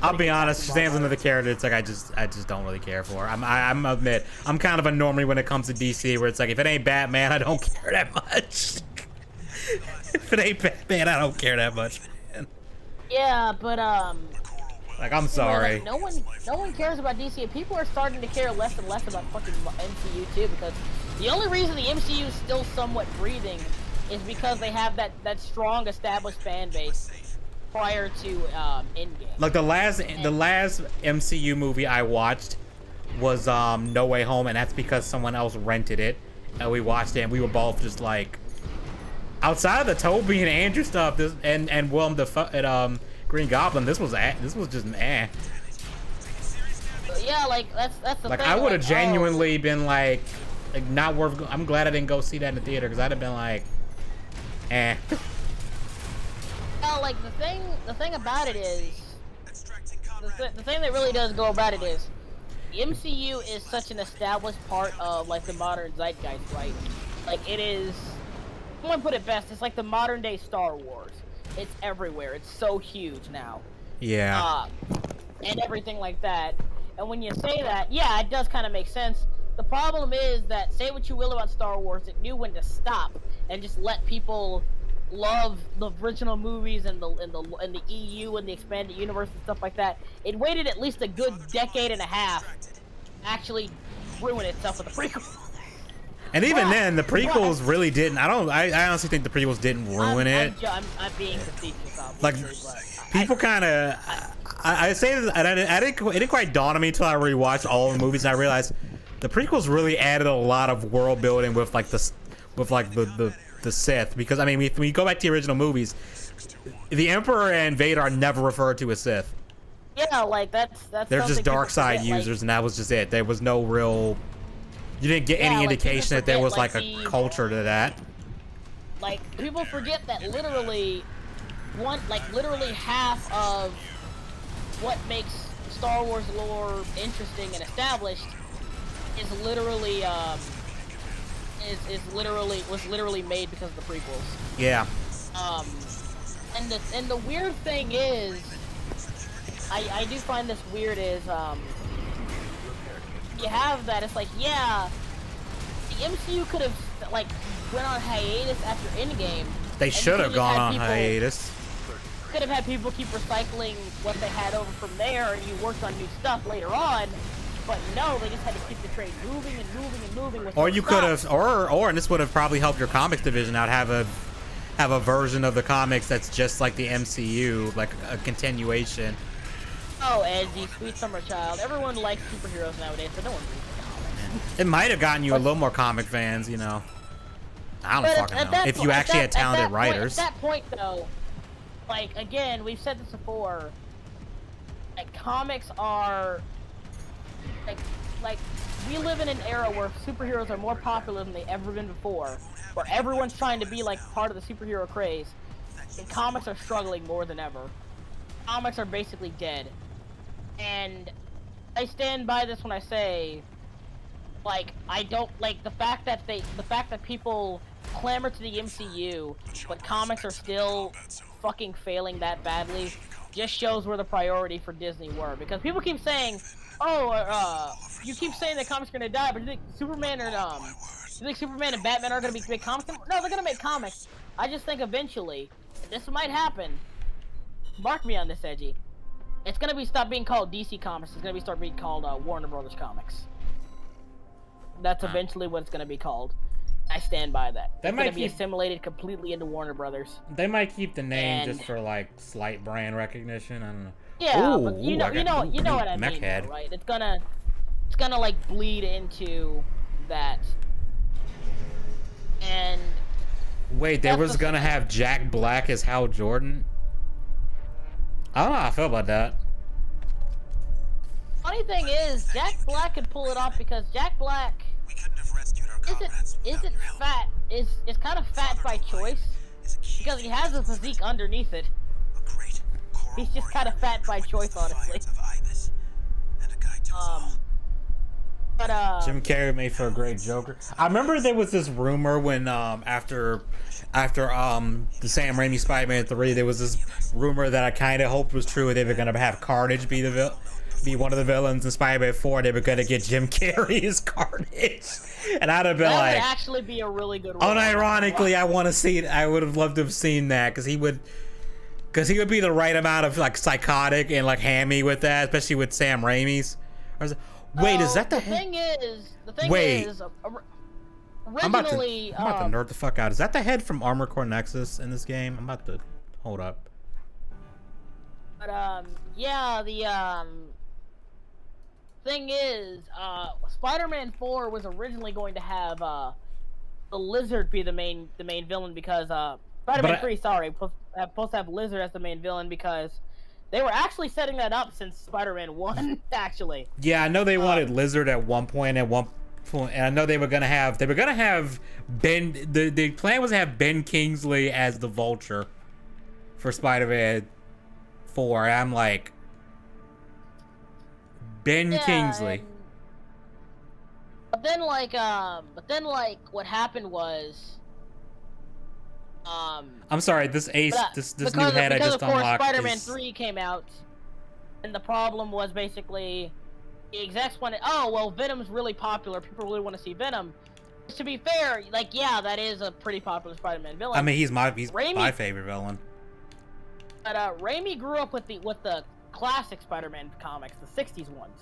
S1: I'll be honest, Shazam's another character. It's like I just don't really care for. I'm admit I'm kind of a normie when it comes to DC, where it's like if it ain't Batman, I don't care that much. If it ain't Batman, I don't care that much, man.
S4: Yeah, but
S1: like I'm sorry.
S4: Like, no one cares about DC. And people are starting to care less and less about fucking MCU too, because the only reason the MCU is still somewhat breathing is because they have that strong established fan base prior to Endgame.
S1: Like the last MCU movie I watched was No Way Home, and that's because someone else rented it and we watched it and we were both just like, outside of the Tobey and Andrew stuff, this and Willem Dafoe Green Goblin, this was just eh.
S4: Yeah, like that's the
S1: like
S4: thing.
S1: I would have genuinely been like not worth. I'm glad I didn't go see that in the theater because I'd have been like, eh.
S4: Well, like the thing about it is, the thing that really does go about it is, the MCU is such an established part of like the modern zeitgeist, right? Like it is. Someone put it best. It's like the modern day Star Wars. It's everywhere. It's so huge now.
S1: Yeah.
S4: And everything like that. And when you say that, yeah, it does kind of make sense. The problem is that, say what you will about Star Wars, it knew when to stop and just let people love the original movies and the EU and the expanded universe and stuff like that. It waited at least a good decade and a half to actually ruin itself with the prequel.
S1: And even then, the prequels really didn't. I honestly think the prequels didn't ruin it.
S4: I'm being facetious, obviously,
S1: Like,
S4: but
S1: people kind of. I say this, and it didn't quite dawn on me until I rewatched all the movies, and I realized the prequels really added a lot of world building with the Sith. Because I mean, when you go back to the original movies, the Emperor and Vader are never referred to as Sith.
S4: yeah, like that's
S1: They're just
S4: something
S1: dark
S4: people
S1: side
S4: forget,
S1: users, and that was just it. There was no real. You didn't get any
S4: like,
S1: indication that there
S4: people
S1: was
S4: forget,
S1: like a culture to that.
S4: Like, people forget that literally literally half of what makes Star Wars lore interesting and established is literally was literally made because of the prequels.
S1: Yeah.
S4: And the weird thing is, I do find this weird is you have that, it's like, yeah, the MCU could have like went on hiatus after Endgame.
S1: They should have gone on
S4: people,
S1: hiatus.
S4: Could have had people keep recycling what they had over from there, and you worked on new stuff later on. But no, they just had to keep the train moving and moving and moving. With
S1: Or you could have, and this would have probably helped your comics division out. Have a version of the comics that's just like the MCU, like a continuation.
S4: Oh, Edgy, sweet summer child. Everyone likes superheroes nowadays, but no one reads comics.
S1: It might have gotten you a little more comic fans, you know. I don't fucking know. If you actually had talented writers.
S4: At that point, though, like, again, we've said this before, like, comics are, like, we live in an era where superheroes are more popular than they've ever been before, where everyone's trying to be, like, part of the superhero craze, and comics are struggling more than ever. Comics are basically dead. And I stand by this when I say, like, I don't like the fact that people clamor to the MCU, but comics are still fucking failing that badly, just shows where the priority for Disney were. Because people keep saying, you keep saying that comics are gonna die, but you think Superman and Batman are gonna make comics? No, they're gonna make comics. I just think eventually, this might happen. Mark me on this, Edgy. It's gonna stop being called DC Comics. It's gonna start being called Warner Brothers Comics. That's eventually what it's gonna be called. I stand by that. It's gonna be assimilated completely into Warner Brothers.
S1: They might keep the name just for like slight brand recognition. I don't know.
S4: Yeah, but you know what I mean, though, right? It's gonna like bleed into that. And
S1: wait, they was gonna have Jack Black as Hal Jordan. I don't know how I feel about that.
S4: Funny thing is, Jack Black could pull it off because Jack Black is kind of fat by choice because he has a physique underneath it. He's just kind of fat by choice, honestly.
S1: Jim Carrey made for a great Joker. I remember there was this rumor when after the Sam Raimi Spider-Man 3, there was this rumor that I kind of hoped was true. They were gonna have Carnage be one of the villains in Spider-Man 4. They were gonna get Jim Carrey as Carnage, and I'd have been
S4: that
S1: like,
S4: would actually be a really good.
S1: Unironically, I want to see it. I would have loved to have seen that because he would be the right amount of like psychotic and like hammy with that, especially with Sam Raimi's. Wait, is that the
S4: thing is,
S1: originally, I'm about to nerd the fuck out. Is that the head from Armored Core Nexus in this game? I'm about to hold up.
S4: But yeah, the thing is, Spider-Man 4 was originally going to have the Lizard be the main villain because Spider-Man 3, sorry, supposed to have Lizard as the main villain because they were actually setting that up since Spider-Man 1, actually.
S1: Yeah, I know they wanted Lizard at one point, and I know they were gonna have Ben. The plan was to have Ben Kingsley as the Vulture for Spider-Man 4. I'm like, Ben Kingsley.
S4: But then what happened was.
S1: I'm sorry, this new head I just unlocked.
S4: Spider-Man 3 came out, and the problem was basically the execs wanted, oh, well, Venom's really popular. People really want to see Venom. To be fair, like, yeah, that is a pretty popular Spider-Man villain.
S1: I mean, he's my
S4: Raimi,
S1: favorite villain.
S4: But Raimi grew up with the classic Spider-Man comics, the 60s ones.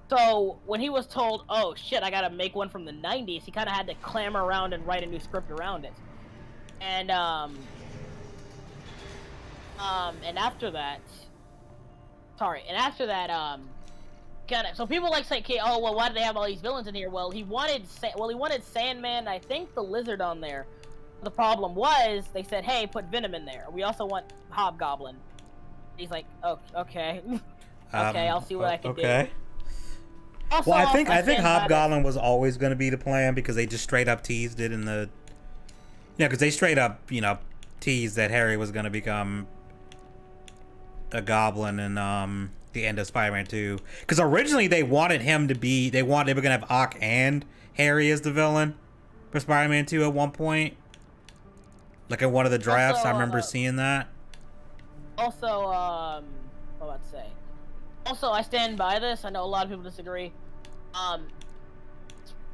S4: So when he was told, oh shit, I gotta make one from the 90s, he kind of had to clamor around and write a new script around it. And after that, so people like say, okay, oh well, why do they have all these villains in here? Well, he wanted Sandman, I think the Lizard on there. The problem was they said, hey, put Venom in there. We also want Hobgoblin. He's like, oh, okay, okay, I'll see what I can do. Also,
S1: well, I think Hobgoblin was always going to be the plan because they just straight up teased it in the, because they straight up, teased that Harry was going to become a goblin in the end of Spider-Man 2. Because originally they wanted him to be, they were going to have Ock and Harry as the villain for Spider-Man 2 at one point. Like in one of the drafts,
S4: also,
S1: I remember seeing that.
S4: Also, what was I about to say? Also, I stand by this. I know a lot of people disagree.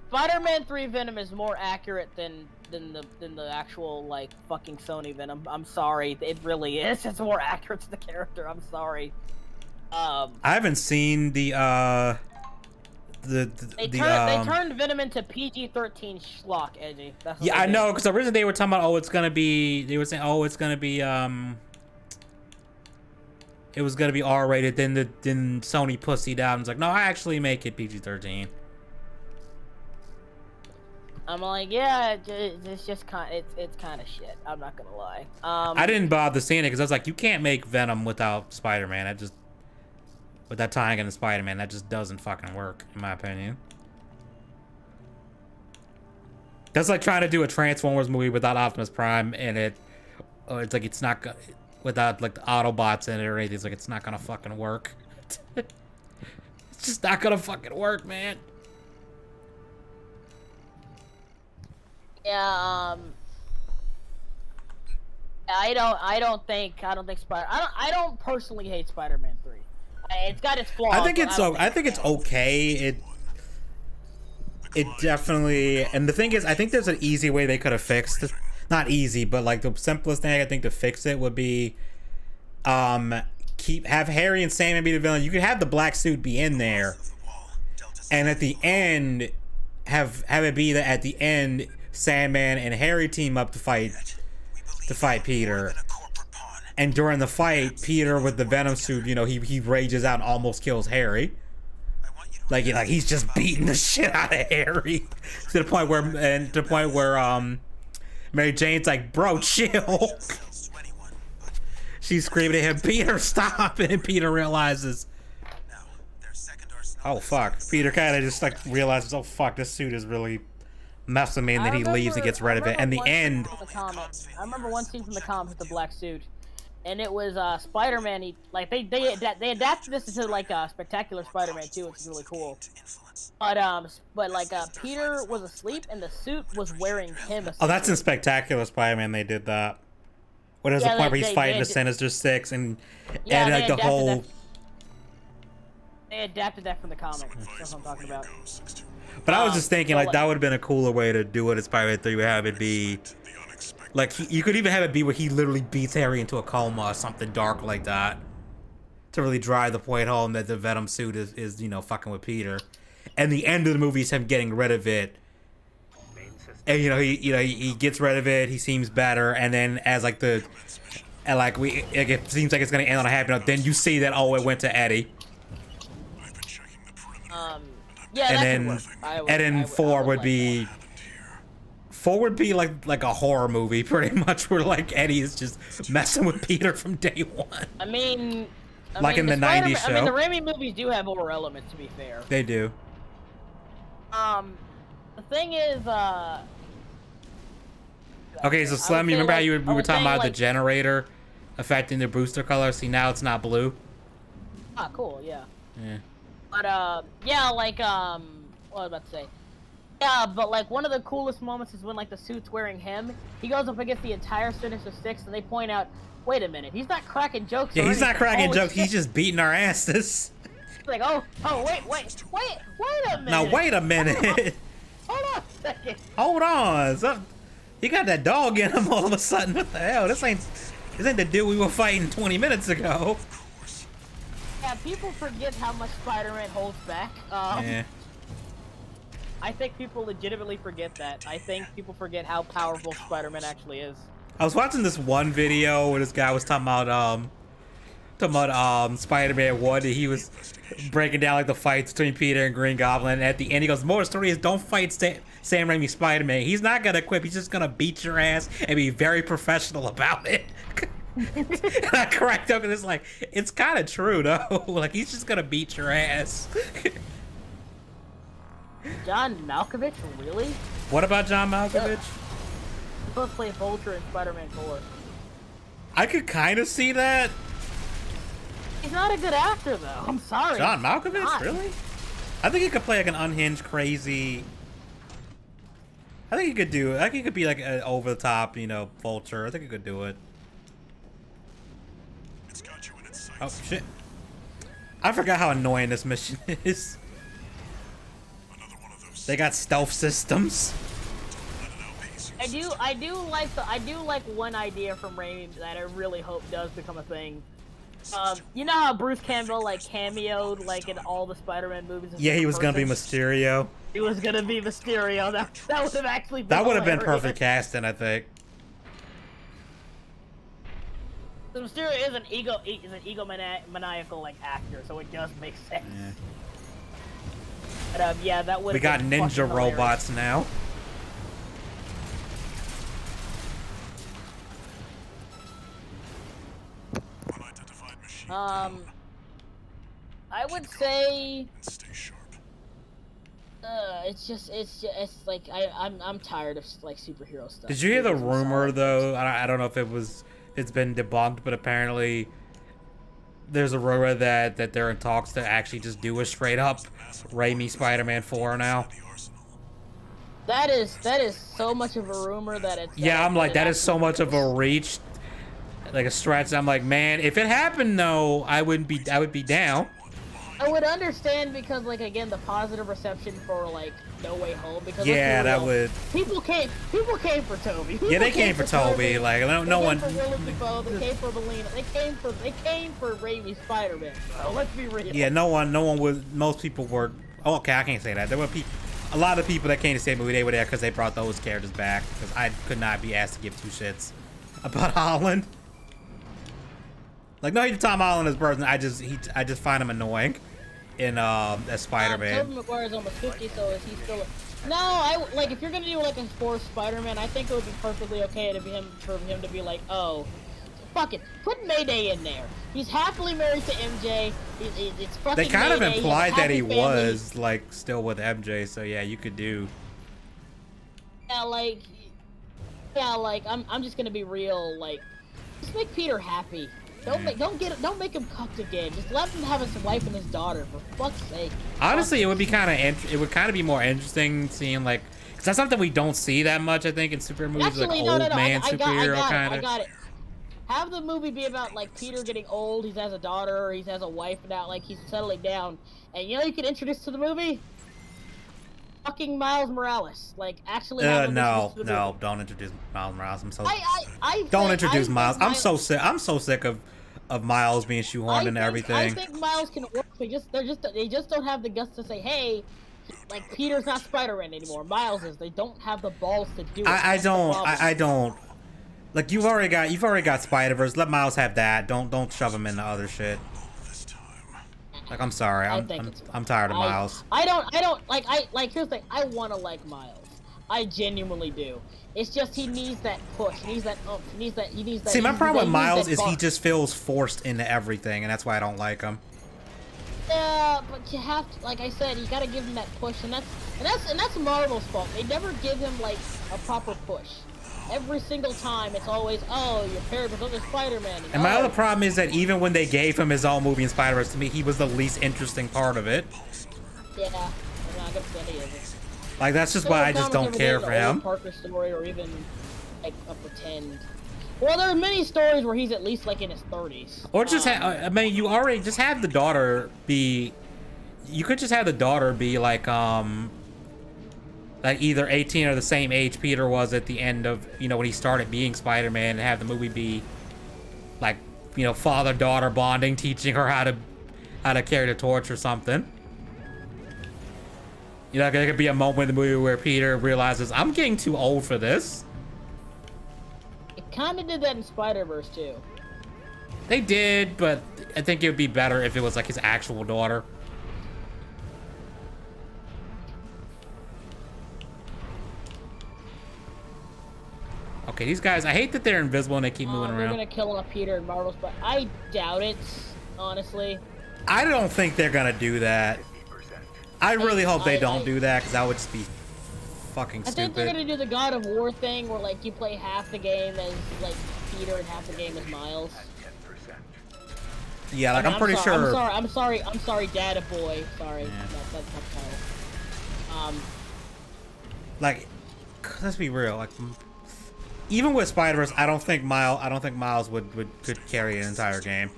S4: Spider-Man 3 Venom is more accurate than the actual, like, fucking Sony Venom. I'm sorry, it really is. It's more accurate to the character. I'm sorry.
S1: I haven't seen they
S4: turned Venom into PG-13 schlock, Edgy. That's what
S1: I know, because originally they were talking about, they were saying, it's gonna be it was gonna be R-rated. Then Sony pussied out and was like, no, I actually make it PG-13.
S4: I'm like, yeah, it's just it's kind of shit. I'm not gonna lie.
S1: I didn't bother seeing it because I was like, you can't make Venom without Spider-Man. Without tying into Spider-Man, that just doesn't fucking work, in my opinion. That's like trying to do a Transformers movie without Optimus Prime in it. Or it's like it's not without like the Autobots in it or anything. It's like it's not gonna fucking work. It's just not gonna fucking work, man.
S4: Yeah, I don't think I don't personally hate Spider-Man 3. It's got its flaws.
S1: I think it's okay. It definitely, and the thing is, I think there's an easy way they could have fixed it. Not easy, but like the simplest thing I think to fix it would be have Harry and Sandman be the villain. You could have the black suit be in there, and at the end have it be that at the end Sandman and Harry team up to fight Peter. And during the fight, Peter with the Venom suit, he rages out and almost kills Harry. Like he's just beating the shit out of Harry to the point where Mary Jane's like, bro, chill. She's screaming at him, Peter, stop! And Peter realizes, oh fuck. Peter kind of just like realizes, oh fuck, this suit is really messing me, and then he leaves and gets rid of it. And the end.
S4: I remember one scene from the comics with the black suit. And it was Spider-Man. They adapted this into like Spectacular Spider-Man 2, which is really cool. But like Peter was asleep and the suit was wearing him asleep.
S1: Oh, that's in Spectacular Spider-Man. They did that. When there's a point where he's fighting the Sinister Six and like the whole.
S4: They adapted that from the comics. That's what I'm talking about.
S1: But I was just thinking like that would have been a cooler way to do it in Spider-Man 3. Would have it be. Like, you could even have it be where he literally beats Harry into a coma or something dark like that. To really drive the point home that the Venom suit is fucking with Peter. And the end of the movie is him getting rid of it. And, he gets rid of it, he seems better, and then as, like, it seems like it's gonna end on a happy note, then you see that, oh, it went to Eddie.
S4: Yeah,
S1: and then 4 would be... 4 would be like a horror movie, pretty much, where like Eddie is just messing with Peter from day one.
S4: I mean
S1: in the 90s show.
S4: I mean, the Raimi movies do have horror elements, to be fair.
S1: They do.
S4: The thing is,
S1: okay, so Slim, you remember how we were talking about the generator affecting the booster color? See, now it's not blue.
S4: Ah, cool, yeah.
S1: Yeah.
S4: But yeah, like what was I about to say? Yeah, but like one of the coolest moments is when like the suit's wearing him. He goes up against the entire Sinister Six, and they point out, wait a minute, he's not cracking jokes.
S1: Yeah, he's not cracking jokes. He's just beating our asses.
S4: Like, oh, wait a minute.
S1: Now wait a minute.
S4: Hold on a second.
S1: Hold on. He got that dog in him all of a sudden. What the hell? This ain't the dude we were fighting 20 minutes ago.
S4: Yeah, people forget how much Spider-Man holds back.
S1: Yeah.
S4: I think people legitimately forget that. I think people forget how powerful Spider-Man actually is.
S1: I was watching this one video where this guy was talking about Spider-Man 1, and he was breaking down like the fights between Peter and Green Goblin, and at the end he goes, more story is don't fight Sam Raimi Spider-Man. He's not gonna quit, he's just gonna beat your ass and be very professional about it. And I cracked up and it's like, it's kind of true though. Like, he's just gonna beat your ass.
S4: John Malkovich, really?
S1: What about John Malkovich?
S4: He's supposed to play Vulture in Spider-Man 4.
S1: I could kind of see that.
S4: He's not a good actor, though. I'm sorry.
S1: John Malkovich? Really? I think he could play like an unhinged, crazy... I think he could be like an over-the-top, you know, Vulture. I think he could do it.
S3: It's got you in its sights.
S1: Oh, shit. I forgot how annoying this mission is.
S3: Another one of those.
S1: They got stealth systems.
S3: Let it outpace you.
S4: I do like one idea from Raimi that I really hope does become a thing. You know how Bruce Campbell like cameoed like in all the Spider-Man movies?
S1: Yeah, he was gonna be Mysterio.
S4: He was gonna be Mysterio. That would have actually been
S1: That would have been
S4: hilarious.
S1: perfect casting, I think.
S4: The Mysterio is an egomaniacal like actor, so it does make sense.
S1: Yeah.
S4: But yeah, that would.
S1: We got ninja robots now.
S3: Unidentified machine.
S4: I would say.
S3: Stay sharp.
S4: It's like I'm tired of like superhero stuff.
S1: Did you hear the rumor though? I don't know if it's been debunked, but apparently there's a rumor that they're in talks to actually just do a straight up Raimi Spider-Man 4 now.
S4: That is so much of a rumor that it's.
S1: Yeah, I'm like, that is so much of a reach, like a stretch. I'm like, man, if it happened though, I would be down.
S4: I would understand because, like, again, the positive reception for like No Way Home. Because
S1: Yeah, that would.
S4: People came for Toby.
S1: Yeah, they came for Toby. Like, no one.
S4: They came for Melina. They came for Raimi Spider-Man. So let's be real.
S1: Yeah, no one would. Most people were. Oh, okay, I can't say that. There were a lot of people that came to see the movie. They were there because they brought those characters back. Because I could not be asked to give two shits about Holland. Like, no hate to Tom Holland as a person. I just find him annoying in as Spider-Man.
S4: Tobey Maguire's almost 50, so is he still? No, if you're gonna do like a sports Spider-Man, I think it would be perfectly okay for him to be like, oh, fuck it, put Mayday in there. He's happily married to MJ. It's fucking.
S1: They kind
S4: Mayday.
S1: of implied that he
S4: family.
S1: was like still with MJ, so yeah, you could do.
S4: Yeah, I'm just gonna be real. Like, just make Peter happy. Don't make him cucked again. Just let him have his wife and his daughter, for fuck's sake.
S1: Honestly, it would be it would kind of be more interesting seeing like, cause that's something we don't see that much. I think in super movies,
S4: Actually,
S1: like
S4: no,
S1: old man superhero kind
S4: I
S1: of.
S4: got it. Have the movie be about like Peter getting old. He has a daughter. He has a wife now. Like he's settling down. And you know you can introduce to the movie. Fucking Miles Morales. Like actually.
S1: No, don't introduce Miles Morales. I'm so. Don't introduce Miles. I'm so sick of Miles being shoehorned into everything.
S4: I think Miles can work. They just don't have the guts to say, hey, like Peter's not Spider-Man anymore. Miles is. They don't have the balls to do it.
S1: I don't. Like you've already got Spider-Verse. Let Miles have that. Don't shove him into other shit. Like I'm sorry. I'm tired of Miles.
S4: I don't here's the thing. I want to like Miles. I genuinely do. It's just he needs that push. He needs that oomph. He needs that.
S1: See, my problem with Miles is he just feels forced into everything, and that's why I don't like him.
S4: Yeah, but you have to, like I said, you gotta give him that push, and that's Marvel's fault. They never give him like a proper push. Every single time, it's always, oh, you're paired with other Spider-Man.
S1: And my other problem is that even when they gave him his own movie in Spider-Verse, to me, he was the least interesting part of it.
S4: Yeah, I'm not gonna say he isn't.
S1: Like, that's just why I just don't care for him.
S4: Parker story, or even like a pretend. Well, there are many stories where he's at least like in his 30s.
S1: Or just, I mean, you already just have the daughter be you could just have the daughter be like either 18 or the same age Peter was at the end of, you know, when he started being Spider-Man, and have the movie be like, you know, father-daughter bonding, teaching her how to carry the torch or something. You know, there could be a moment in the movie where Peter realizes, I'm getting too old for this.
S4: It kind of did that in Spider-Verse too.
S1: They did, but I think it would be better if it was like his actual daughter. Okay, these guys, I hate that they're invisible and they keep moving
S4: They're
S1: around.
S4: gonna kill off Peter and Marvel's, but I doubt it, honestly.
S1: I don't think they're gonna do that. I really hope they don't do that, because that would just be fucking stupid.
S4: I think they're gonna do the God of War thing, where like you play half the game as like Peter and half the game as Miles.
S1: Yeah, like I'm pretty sure.
S4: I'm sorry, Data Boy. Sorry,
S1: Yeah.
S4: that's the title.
S1: Like, let's be real. Like, even with Spider-Verse, I don't think Miles could carry an entire game.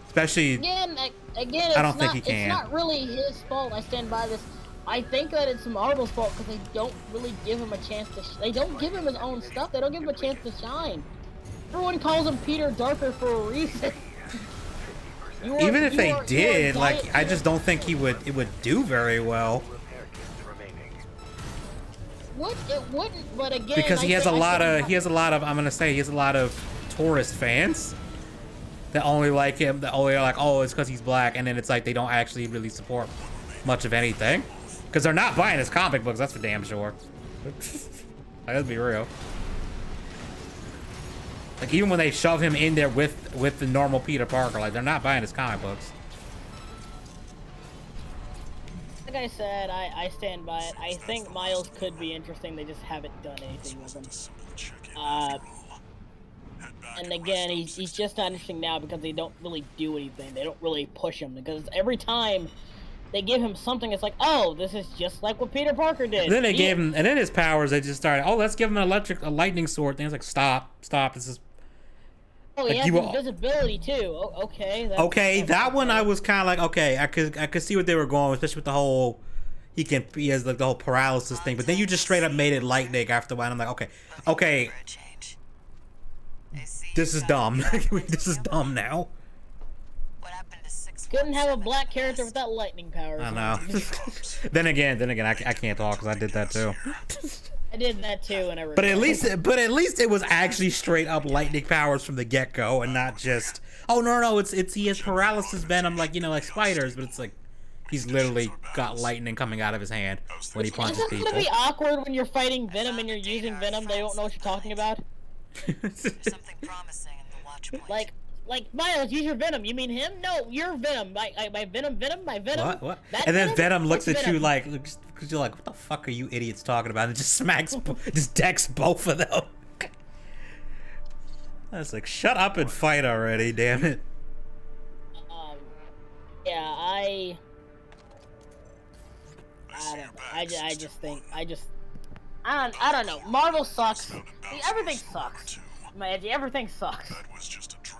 S1: Especially.
S4: Again,
S1: I don't think he can.
S4: It's not really his fault. I stand by this. I think that it's Marvel's fault because they don't really give him a chance to. They don't give him his own stuff. They don't give him a chance to shine. Everyone calls him Peter Darker for a reason.
S1: Even if they did, like, I just don't think it would do very well.
S4: It wouldn't, but again,
S1: Because he has a lot of I'm gonna say he has a lot of tourist fans that only like him, that only are like, oh, it's because he's black, and then it's like they don't actually really support much of anything, because they're not buying his comic books. That's for damn sure. Like, let's be real. Like, even when they shove him in there with the normal Peter Parker, like, they're not buying his comic books.
S4: Like I said, I stand by it. I think Miles could be interesting. They just haven't done anything with him. And again, he's just not interesting now because they don't really do anything. They don't really push him, because every time they give him something, it's like, oh, this is just like what Peter Parker did.
S1: And then they gave him, and then his powers, they just started, oh, let's give him a lightning sword thing. It's like, stop, this is.
S4: Oh,
S1: like,
S4: he has invisibility too. Oh, okay.
S1: Okay, that one I was kind of like, okay, I could see what they were going with, especially with the whole he has like the whole paralysis thing. But then you just straight up made it lightning after a while. And I'm like, okay, this is dumb. This is dumb now.
S4: Couldn't have a black character without lightning powers.
S1: I know. then again, I can't talk because I did that too.
S4: I did that too, and I.
S1: But at least it was actually straight up lightning powers from the get go, and not just, oh no, it's he has paralysis venom like, you know, like spiders, but it's like he's literally got lightning coming out of his hand when he punches people.
S4: Isn't it gonna be awkward when you're fighting Venom and you're using Venom? They don't know what you're talking about.
S6: Something promising in the watch point.
S4: Like, Miles, use your Venom. You mean him? No, you're Venom. My Venom? My Venom?
S1: What? And then Venom looks at you like, because you're like, what the fuck are you idiots talking about? And just just decks both of them. I was like, shut up and fight already, damn it.
S4: Yeah, I don't know. I don't know. Marvel sucks. Everything sucks. Everything sucks.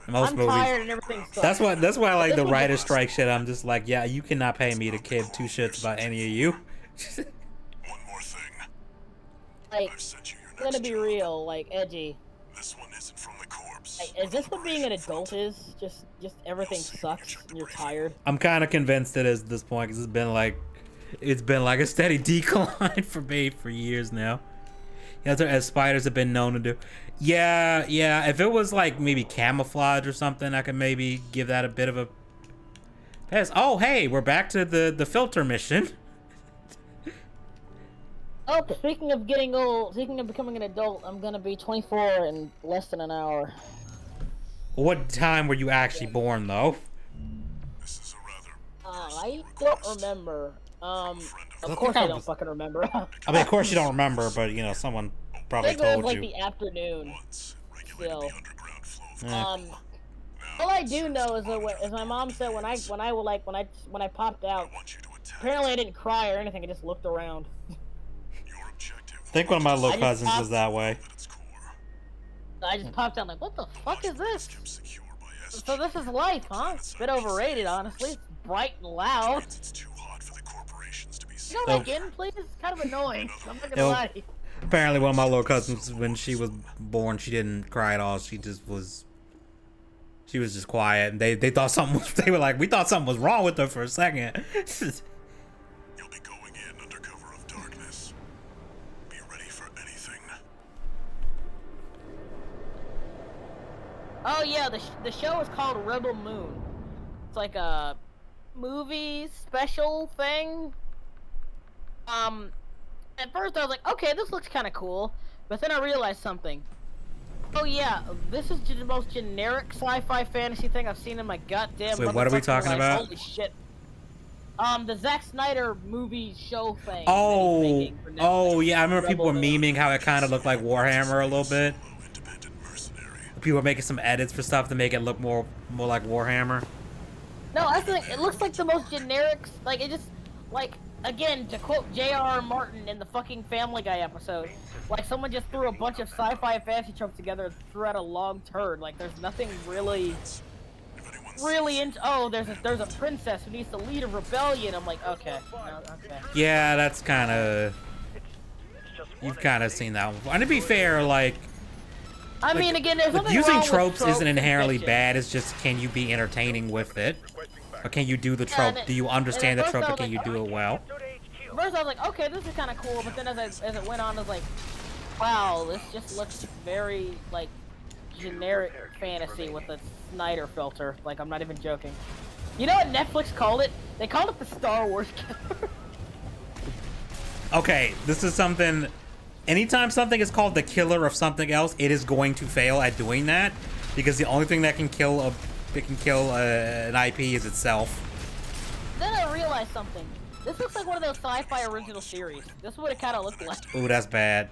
S1: Most
S4: I'm
S1: movies.
S4: Tired and everything sucks.
S1: That's why I like the writer's strike shit. I'm just like, yeah, you cannot pay me to give two shits about any of you.
S3: One more thing.
S4: Like,
S3: I've sent you your
S4: I'm
S3: next
S4: gonna be
S3: job.
S4: real, like, edgy.
S3: This one isn't from the corpse.
S4: Like, is this what being an adult is? Just everything sucks and you're tired?
S1: I'm kind of convinced it is at this point, because it's been like a steady decline for me for years now. As spiders have been known to do. Yeah. If it was like maybe camouflage or something, I could maybe give that a bit of a pass. Oh, hey, we're back to the filter mission.
S4: Oh, speaking of getting old, speaking of becoming an adult, I'm gonna be 24 in less than an hour.
S1: What time were you actually born, though?
S3: This is a rather
S4: I don't remember. Of course I don't fucking remember.
S1: I mean, of course you don't remember, but you know, someone probably
S4: I think it was
S1: told
S4: like
S1: you.
S4: the afternoon. Still.
S3: underground flow of
S4: All I do know is that as my mom said, when I popped out, apparently I didn't cry or anything. I just looked around.
S3: your objective.
S1: I think one of my little
S4: I just
S1: cousins
S4: popped-
S1: was that way.
S3: At its core,
S4: I just popped out like, what the fuck is this?
S3: kept secure by
S4: So this is life, huh? It's a bit overrated, honestly. It's bright and loud.
S3: It's too
S4: Go back in, please. It's kind of annoying. I'm not gonna
S1: Nope.
S4: lie.
S1: Apparently, one of my little cousins, when she was born, she didn't cry at all. She was just quiet. And they thought something was. They were like, we thought something was wrong with her for a second.
S3: You'll be going in under cover of darkness. Be ready for anything.
S4: Oh yeah, the show is called Rebel Moon. It's like a movie special thing. At first I was like, okay, this looks kind of cool, but then I realized something. Oh yeah, this is the most generic sci-fi fantasy thing I've seen in my goddamn.
S1: Wait, what are we
S4: motherfucking
S1: talking
S4: life.
S1: about?
S4: Holy shit. The Zack Snyder movie show thing.
S1: Oh,
S4: that he's making for Netflix.
S1: oh yeah, I remember people were
S4: Rebel Moon.
S1: memeing how it kind of looked like Warhammer a little bit.
S3: Independent mercenary.
S1: People were making some edits for stuff to make it look more like Warhammer.
S4: No, I think it looks like the most generic. Like it just, like again, to quote J.R.R. Martin in the fucking Family Guy episode, like someone just threw a bunch of sci-fi fantasy tropes together and threw out a long turd. Like there's nothing really into. Oh, there's a princess who needs to lead a rebellion. I'm like, okay, no, okay.
S1: Yeah, that's kind of. You've kind of seen that one before. And to be fair, like.
S4: I mean, again, there's nothing
S1: Using
S4: wrong with
S1: tropes isn't inherently
S4: fiction.
S1: bad. It's just, can you be entertaining with it, or can you do the trope?
S4: and
S1: Do you understand the
S4: at first
S1: trope,
S4: I
S1: or can
S4: was
S1: you do it well?
S4: First, I was like, okay, this is kind of cool, but then as it went on, I was like, wow, this just looks very like generic fantasy with a Snyder filter. Like, I'm not even joking. You know what Netflix called it? They called it the Star Wars killer.
S1: Okay, this is something. Anytime something is called the killer of something else, it is going to fail at doing that, because the only thing that can kill an IP is itself.
S4: Then I realized something. This looks like one of those sci-fi original series. This is what it kind of looked like.
S1: Ooh, that's bad.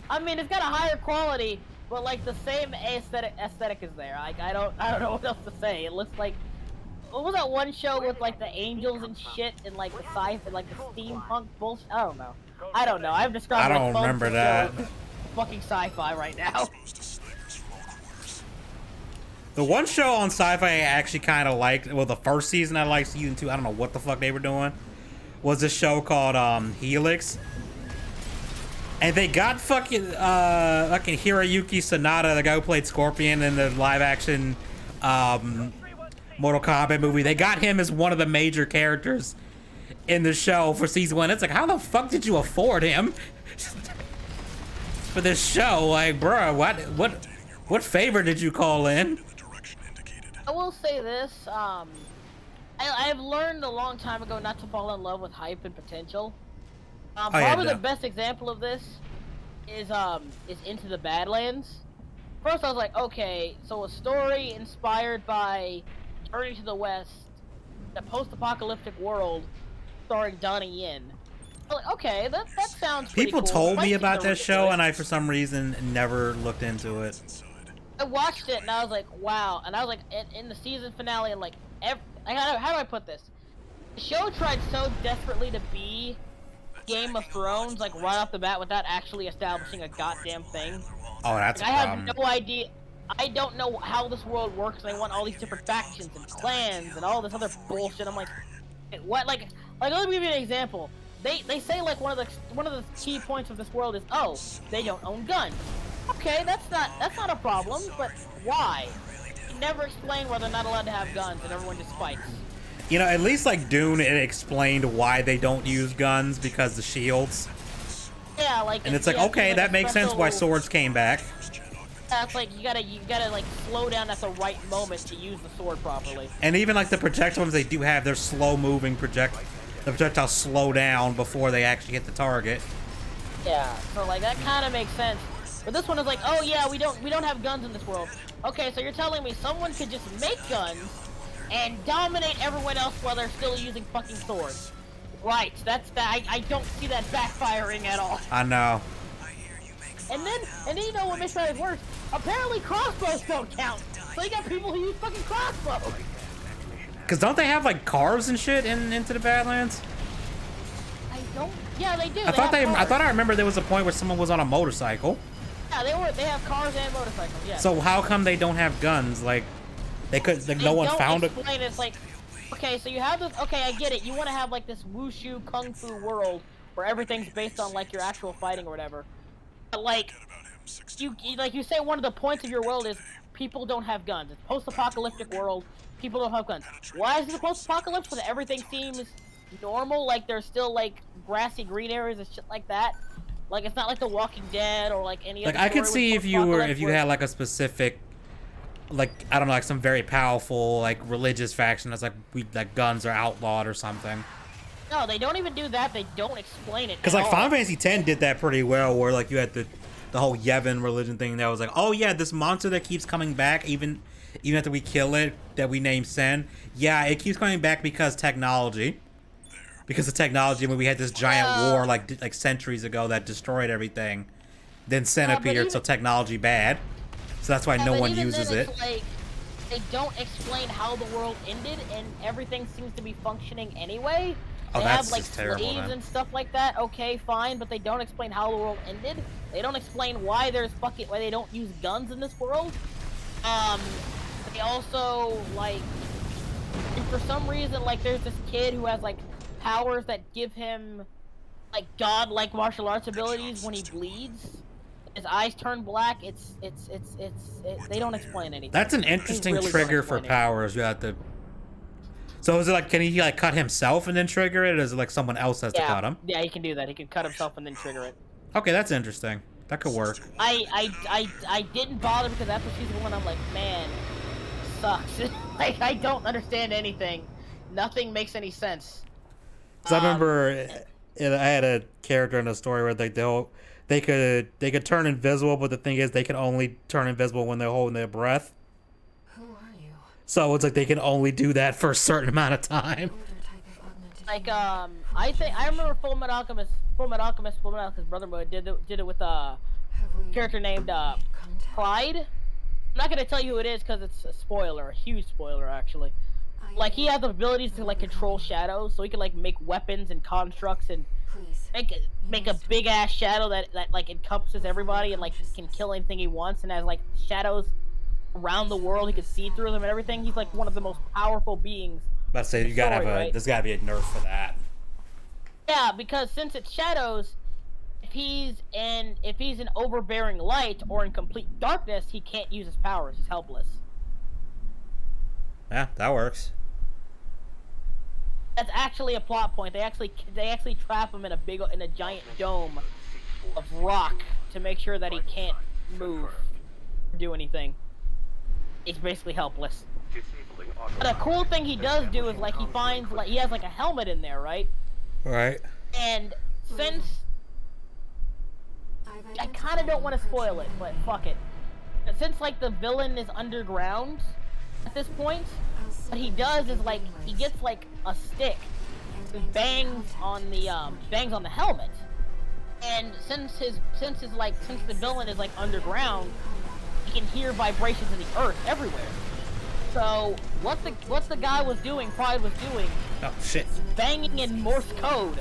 S4: I mean, it's got a higher quality, but like the same aesthetic is there. Like I don't know what else to say. It looks like, what was that one show with like the angels and shit and like the sci-fi, like the steampunk bullshit? I don't know. I've described.
S1: I don't
S4: like,
S1: remember
S4: shows
S1: that.
S4: as fucking sci-fi right now.
S1: The one show on Sci-Fi I actually kind of liked, well, the first season I liked, season 2, I don't know what the fuck they were doing, was a show called Helix. And they got fucking Hiroyuki Sanada, the guy who played Scorpion in the live-action Mortal Kombat movie. They got him as one of the major characters in the show for season 1. It's like, how the fuck did you afford him for this show? Like, bruh, what favor did you call in?
S4: I will say this, I have learned a long time ago not to fall in love with hype and potential. Probably the best example of this is Into the Badlands. First I was like, okay, so a story inspired by Journey to the West, a post-apocalyptic world starring Donnie Yen. I'm like, okay, that sounds pretty
S1: People
S4: cool.
S1: told me
S4: Might
S1: about
S4: take a
S1: that show,
S4: look
S1: and
S4: at it.
S1: I, for some reason, never looked into it.
S4: I watched it and I was like, wow. And I was like, in the season finale, and like, how do I put this? The show tried so desperately to be Game of Thrones, like right off the bat, without actually establishing a goddamn thing.
S1: Oh, that's
S4: Like,
S1: a
S4: I
S1: problem.
S4: have no idea. I don't know how this world works. And they want all these different factions and clans and all this other bullshit. I'm like, what? Like let me give you an example. They say like one of the key points of this world is, oh, they don't own guns. Okay, that's not a problem, but why? You never explain why they're not allowed to have guns and everyone just fights.
S1: You know, at least like Dune, it explained why they don't use guns, because the shields.
S4: Yeah, like.
S1: And it's like, okay, that makes sense why swords came back.
S4: Yeah, it's like you gotta like slow down at the right moment to use the sword properly.
S1: And even like the projectiles they do have, they're slow moving the projectiles slow down before they actually hit the target.
S4: Yeah, so like that kind of makes sense. But this one is like, oh yeah, we don't have guns in this world. Okay, so you're telling me someone could just make guns and dominate everyone else while they're still using fucking swords? Right, that's that. I don't see that backfiring at all.
S1: I know.
S4: And then you know what makes matters worse? Apparently crossbows don't count. So you got people who use fucking crossbows.
S1: Cause don't they have like cars and shit in Into the Badlands?
S4: I don't. Yeah, they do.
S1: I thought
S4: have cars.
S1: I remember there was a point where someone was on a motorcycle.
S4: Yeah, they have cars and motorcycles. Yeah.
S1: So how come they don't have guns? Like, they could. Like, no one found it.
S4: It's like, okay, so you have this. Okay, I get it. You want to have like this wushu kung fu world where everything's based on like your actual fighting or whatever. But like, you say one of the points of your world is people don't have guns. It's post-apocalyptic world. People don't have guns. Why is it post-apocalyptic? Because everything seems normal. Like there's still like grassy green areas and shit like that. Like it's not like The Walking Dead or like any other.
S1: Like I could
S4: story
S1: see
S4: with
S1: if you
S4: where-
S1: had like a specific, like I don't know, like some very powerful like religious faction that's like guns are outlawed or something.
S4: No, they don't even do that. They don't explain it.
S1: Because
S4: at
S1: like
S4: all.
S1: Final Fantasy X did that pretty well, where like you had the whole Yevon religion thing that was like, oh yeah, this monster that keeps coming back even after we kill it, that we name Sen. Yeah, it keeps coming back because technology. Because of technology, when we had this giant war like centuries ago that destroyed everything, then Sen appeared, so technology bad. So that's why no one uses it.
S4: Like, they don't explain how the world ended, and everything seems to be functioning anyway.
S1: Oh,
S4: They
S1: that's
S4: have like
S1: just terrible,
S4: slaves
S1: man.
S4: and stuff like that. Okay, fine, but they don't explain how the world ended. They don't explain why why they don't use guns in this world. They also like, and for some reason, like there's this kid who has like powers that give him like god-like martial arts abilities when he bleeds. His eyes turn black. They don't explain anything.
S1: That's an
S4: They
S1: interesting
S4: really don't
S1: trigger for
S4: explain it.
S1: powers. You have to. So is it like, can he like cut himself and then trigger it, or is it like someone else has to cut him?
S4: Yeah, he can do that. He can cut himself and then trigger it.
S1: Okay, that's interesting. That could work.
S4: I didn't bother because after season 1, I'm like, man, sucks. Like I don't understand anything. Nothing makes any sense.
S1: Because I remember I had a character in the story where they could turn invisible, but the thing is they can only turn invisible when they're holding their breath.
S6: Who are you?
S1: So it's like they can only do that for a certain amount of time.
S6: Older type of augmented
S4: Like
S6: human.
S4: I remember Full Metal Alchemist Brotherhood did it with a
S6: Have we
S4: character named
S6: made contact?
S4: Pride. I'm not gonna tell you who it is because it's a spoiler, a huge spoiler actually.
S6: I
S4: Like he has the abilities to like control shadows, so he can like make weapons and constructs and
S6: Please.
S4: make a big ass shadow that like encompasses everybody and like can kill anything he wants and has like shadows around the world. He can see through them and everything. He's like one of the most powerful beings.
S1: Let's say you gotta have
S4: Sorry, right?
S1: there's gotta be a nerf for that.
S4: Yeah, because since it's shadows, if he's in overbearing light or in complete darkness, he can't use his powers. He's helpless.
S1: Yeah, that works.
S4: That's actually a plot point. They actually trap him in a giant dome of rock to make sure that he can't move or do anything. He's basically helpless.
S2: Disabling
S4: But a cool thing he does do is like he finds like he has like a helmet in there, right?
S1: Right.
S4: And since I kind of don't want to spoil it, but fuck it. But since like the villain is underground at this point, what he does is like he gets like a stick and bangs on the helmet. And since the villain is like underground, he can hear vibrations in the earth everywhere. So what the guy was doing, Pride was doing,
S1: Oh shit.
S4: banging in Morse code.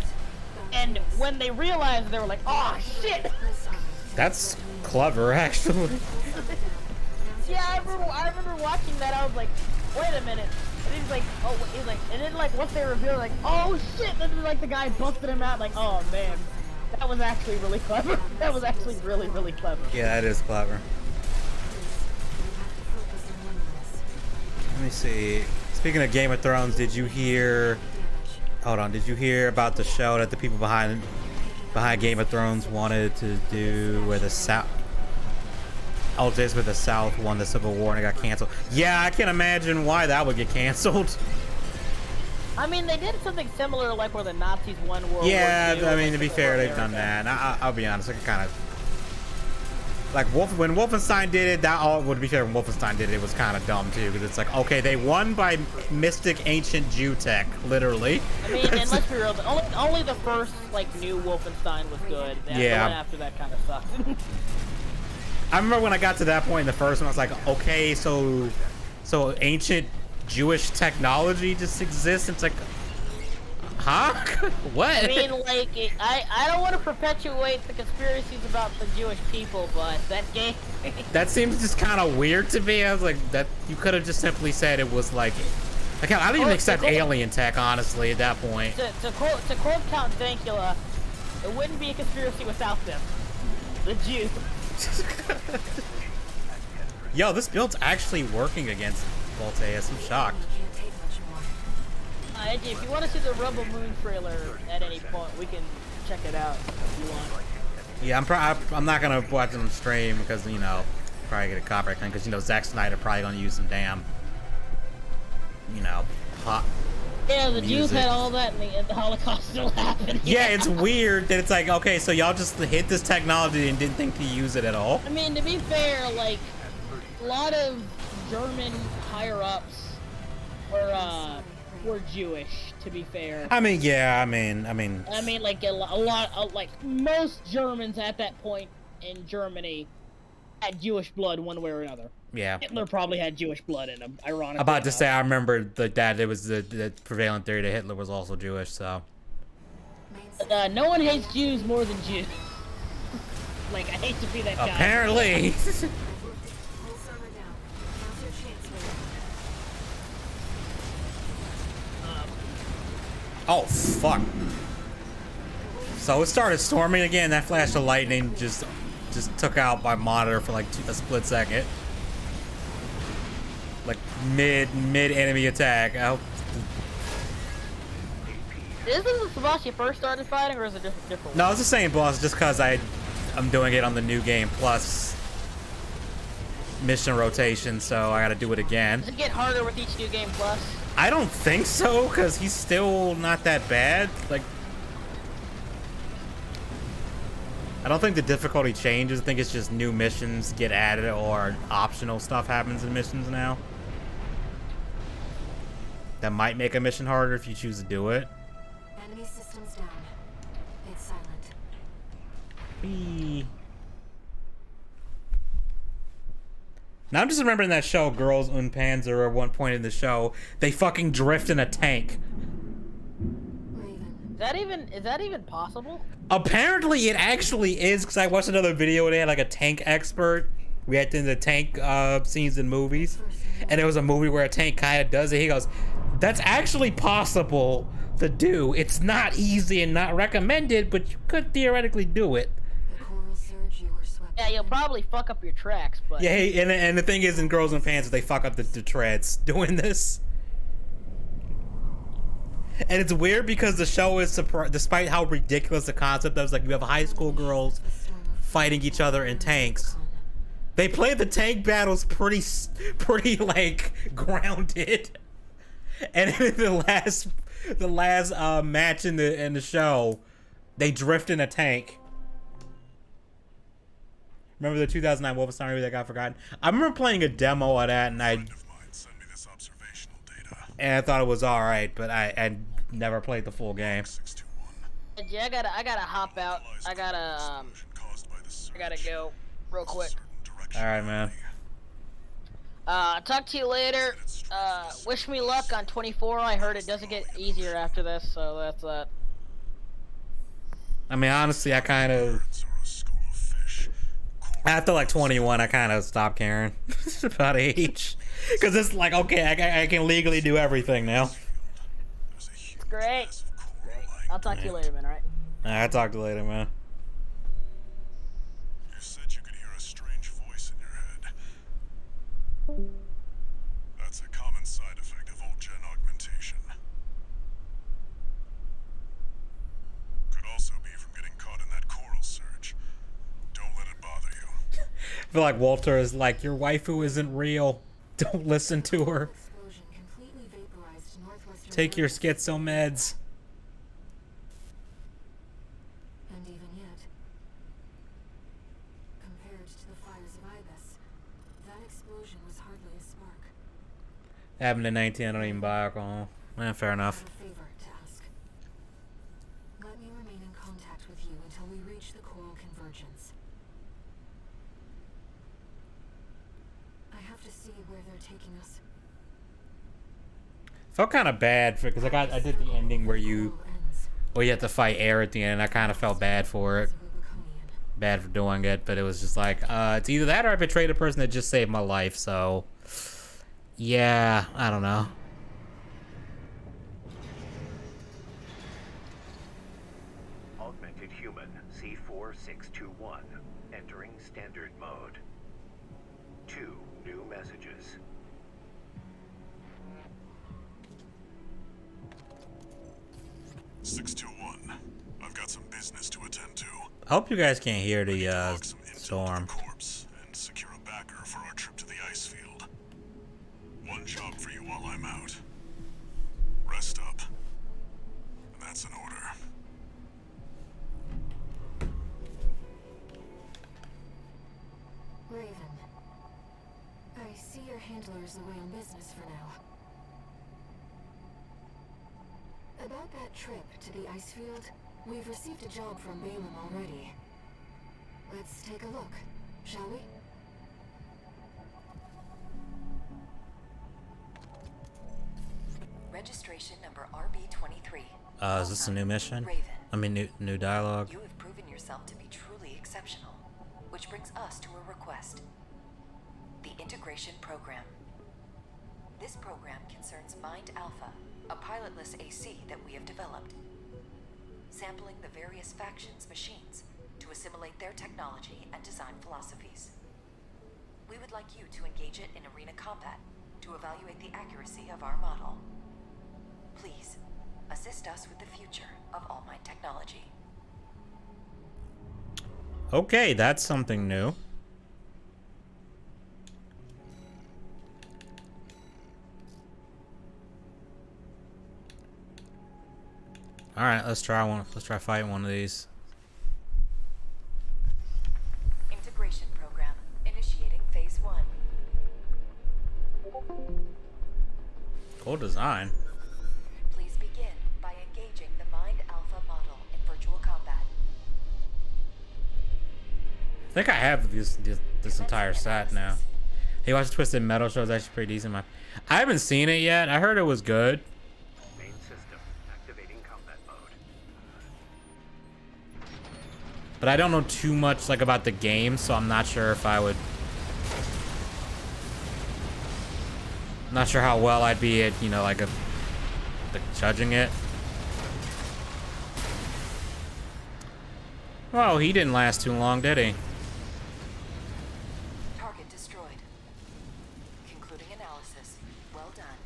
S4: And when they realized, they were like, "Oh shit!"
S1: That's clever, actually.
S4: Yeah, I remember watching that. I was like, "Wait a minute!" And he's like, and then like once they revealed, like, "Oh shit!" Then like the guy busted him out. Like, "Oh man, that was actually really clever. That was actually really really clever."
S1: Yeah, that is clever. Let me see. Speaking of Game of Thrones, did you hear? Hold on. Did you hear about the show that the people behind Game of Thrones wanted to do, where the South? Oh, this where the South won the Civil War and it got canceled. Yeah, I can imagine why that would get canceled.
S4: I mean, they did something similar, like where the Nazis won World War II.
S1: Yeah, I mean,
S4: like
S1: to be
S4: Civil
S1: fair,
S4: War
S1: they've
S4: era
S1: done
S4: thing.
S1: that. And I'll be honest, I kind of like when Wolfenstein did it. That all would be fair. When Wolfenstein did it, it was kind of dumb too, because it's like, okay, they won by mystic ancient Jew tech, literally.
S4: I mean, and let's be real, only the first, like, new Wolfenstein was good.
S1: Yeah.
S4: The one after that kind of sucked.
S1: I remember when I got to that point in the first one, I was like, okay, so ancient Jewish technology just exists. It's like, huh? What?
S4: I mean, like, I don't want to perpetuate the conspiracies about the Jewish people, but that game...
S1: That seems just kind of weird to me. I was like, that you could have just simply said it was like I don't even accept alien tech, honestly, at that point.
S4: To quote Count Dankula, it wouldn't be a conspiracy without them. The Jews.
S1: Yo, this build's actually working against Voltaeus. I'm shocked.
S4: If you want to see the Rebel Moon trailer at any point, we can check it out if you want.
S1: Yeah, I'm not gonna watch it on stream because, you know, probably get a copyright claim because, you know, Zack Snyder probably gonna use some damn, you know, hot.
S4: Yeah, the
S1: music.
S4: Jews had all that and the Holocaust still happened.
S1: Yeah, it's weird that it's like, okay, so y'all just hit this technology and didn't think to use it at all.
S4: I mean, to be fair, like, a lot of German higher-ups were Jewish, to be fair.
S1: I mean, yeah, I mean,
S4: like, a lot of, like, most Germans at that point in Germany had Jewish blood one way or another.
S1: yeah.
S4: Hitler probably had Jewish blood in him, ironically.
S1: About to say, I remember that it was the prevalent theory that Hitler was also Jewish, so.
S4: No one hates Jews more than Jews. Like, I hate to be that guy.
S1: Apparently. Oh, fuck. So it started storming again. That flash of lightning just took out my monitor for like a split second. Like mid enemy attack.
S4: Is this the boss you first started fighting, or is it just a different one?
S1: No, it's the same boss, just because I'm doing it on the new game plus mission rotation, so I gotta do it again.
S4: Does it get harder with each new game plus?
S1: I don't think so, because he's still not that bad. Like, I don't think the difficulty changes. I think it's just new missions get added or optional stuff happens in missions now. That might make a mission harder if you choose to do it.
S6: Enemy systems down. It's silent.
S1: Whee. Now I'm just remembering that show, Girls und Panzer, at one point in the show, they fucking drift in a tank.
S4: Is that even possible?
S1: Apparently it actually is, because I watched another video where they had like a tank expert reacting to tank scenes in movies. And it was a movie where a tank kind of does it. He goes, that's actually possible to do. It's not easy and not recommended, but you could theoretically do it.
S4: Yeah, you'll probably fuck up your tracks, but...
S1: Yeah, and the thing is, in Girls and Pants, they fuck up the treads doing this. And it's weird because the show is, despite how ridiculous the concept is, like you have high school girls fighting each other in tanks. They play the tank battles pretty like grounded. And in the last match in the show, they drift in a tank. Remember the 2009 Wolfenstein movie that got forgotten? I remember playing a demo of that, and I thought it was all right, but I never played the full game.
S4: Yeah, I gotta hop out. I gotta go real quick.
S1: All right, man.
S4: Talk to you later. Wish me luck on 24. I heard it doesn't get easier after this, so that's that.
S1: I mean, honestly, I kind of. After like 21, I kind of stopped caring about age. Because it's like, okay, I can legally do everything now.
S4: It's great. I'll talk to you later, man, alright?
S1: Alright, I'll talk to you later, man.
S3: You said you could hear a strange voice in your head. That's a common side effect of old gen augmentation. Could also be from getting caught in that coral surge. Don't let it bother you.
S1: I feel like Walter is like, your waifu isn't real. Don't listen to her. Take your schizo meds.
S6: And even yet, compared to the fires of Ibis, that explosion was hardly a spark.
S1: Happened in 19, I don't even buy alcohol. Fair enough.
S6: A favor to ask. Let me remain in contact with you until we reach the coral convergence. I have to see where they're taking us.
S1: Felt kind of bad because I did the ending where you have to fight air at the end, and I kind of felt bad for it. Bad for doing it, but it was just like, it's either that or I betrayed a person that just saved my life, so yeah, I don't know.
S2: changes.
S3: I've got some business to attend to.
S1: I hope you guys can't hear the
S3: Log some intel to
S1: storm.
S3: the corpse and secure a backer for our trip to the ice field. One job for you while I'm out. Rest up. And that's an order.
S6: Raven, I see your handler is away on business for now. About that trip to the ice field, we've received a job from Balaam already. Let's take a look, shall we?
S10: Registration number RB23.
S1: Is this a new mission?
S10: Raven.
S1: I mean, new dialogue.
S10: You have proven yourself to be truly exceptional, which brings us to a request. The Integration Program. This program concerns Mind Alpha, a pilotless AC that we have developed. Sampling the various factions' machines to assimilate their technology and design philosophies. We would like you to engage it in arena combat to evaluate the accuracy of our model. Please, assist us with the future of All Might technology.
S1: Okay, that's something new. All right, let's try one. Let's try fighting one of these.
S10: Integration program initiating phase 1.
S1: Cool design.
S10: Please begin by engaging the Mind Alpha model in virtual combat.
S1: I think I have this entire set now. Hey, watch Twisted Metal show. It's actually pretty decent. I haven't seen it yet. I heard it was good.
S2: Main system activating combat mode.
S1: But I don't know too much like about the game, so I'm not sure if I would. Not sure how well I'd be at, like judging it. Oh, he didn't last too long, did he?
S10: Target destroyed. Concluding analysis. Well done.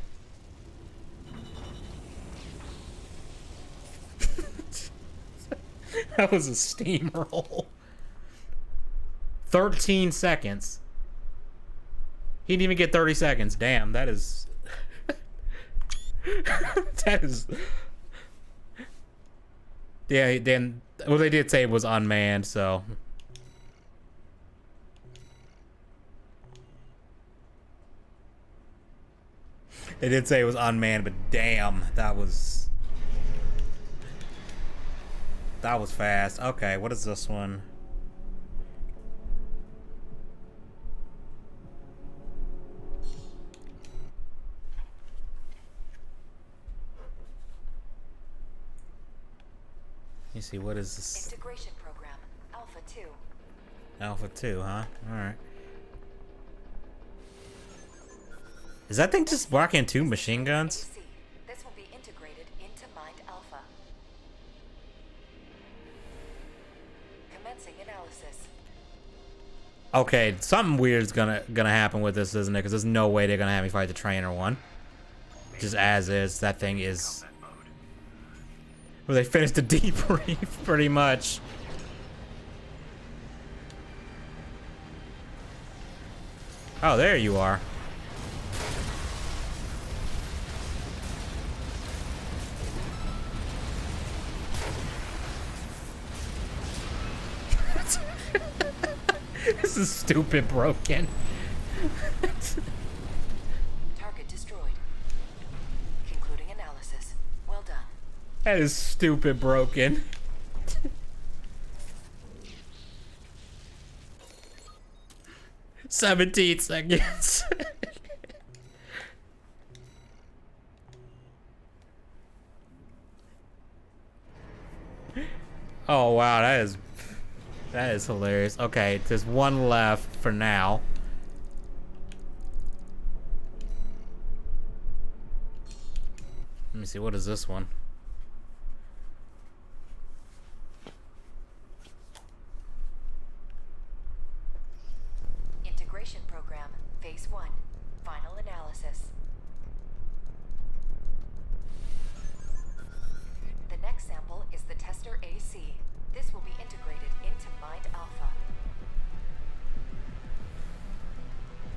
S1: That was a steamroll. 13 seconds. He didn't even get 30 seconds. Damn, that is... that is... Yeah, then... Well, they did say it was unmanned, so... They did say it was unmanned, but damn, that was... That was fast. Okay, what is this one? You see, what is this?
S10: Integration program Alpha 2.
S1: Alpha 2, huh? Alright. Is that thing just rocking 2 machine guns?
S10: This will be integrated into Mind Alpha. Commencing analysis.
S1: Okay, something weird's gonna happen with this, isn't it? Because there's no way they're gonna have me fight the trainer one. Just as is, that thing is. Well, they finished the debrief, pretty much. Oh, there you are. This is stupid broken.
S10: Target destroyed. Concluding analysis. Well done.
S1: That is stupid broken. "17 seconds." Oh wow, that is hilarious. Okay, there's one left for now. Let me see, what is this one?
S10: Integration program phase 1. analysis. The next sample is the tester AC. This will be integrated into Mind Alpha.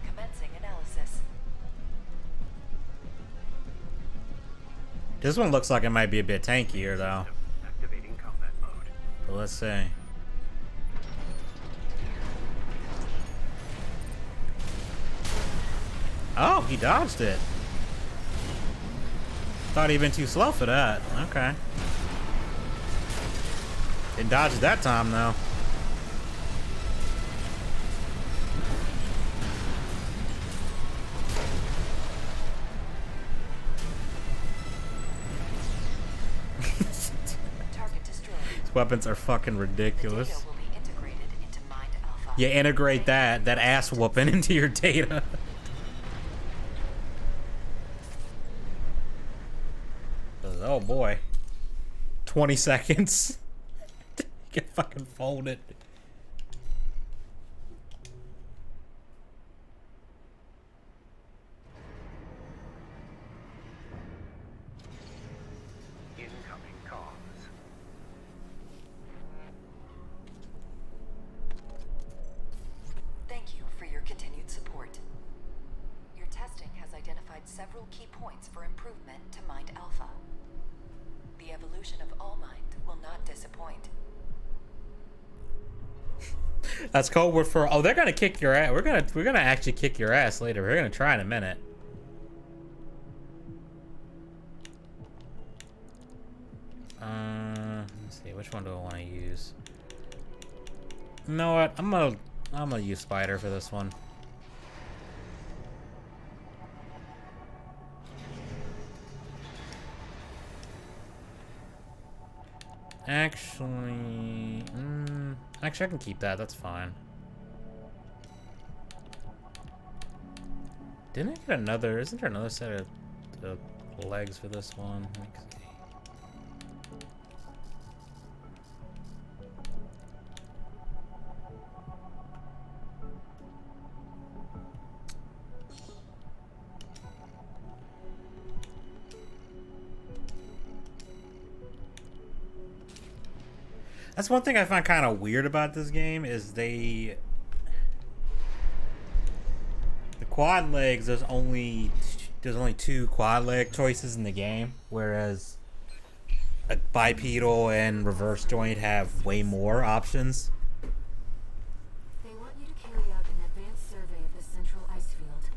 S10: Commencing analysis.
S1: This one looks like it might be a bit tankier though.
S2: Activating combat mode.
S1: But let's see. Oh, he dodged it. Thought he'd been too slow for that. Okay. Didn't dodge it that time though.
S10: Target destroyed.
S1: These weapons are fucking ridiculous.
S10: Data will be integrated into Mind Alpha.
S1: You integrate that ass whooping into your data. Oh boy. 20 seconds. Get fucking folded.
S2: Incoming comms.
S10: Thank you for your continued support. Your testing has identified several key points for improvement to Mind Alpha. The evolution of All Mind will not disappoint.
S1: That's code word for, oh, they're gonna kick your ass. We're gonna actually kick your ass later. We're gonna try in a minute. Let's see, which one do I want to use? You know what? I'm gonna use Spider for this one. Actually, I can keep that. That's fine. Didn't I get another? Isn't there another set of legs for this one? Let me see. That's one thing I find kind of weird about this game is the quad legs. There's only 2 quad leg choices in the game, whereas a bipedal and reverse joint have way more options.
S6: They want you to carry out an advanced survey of the central ice field.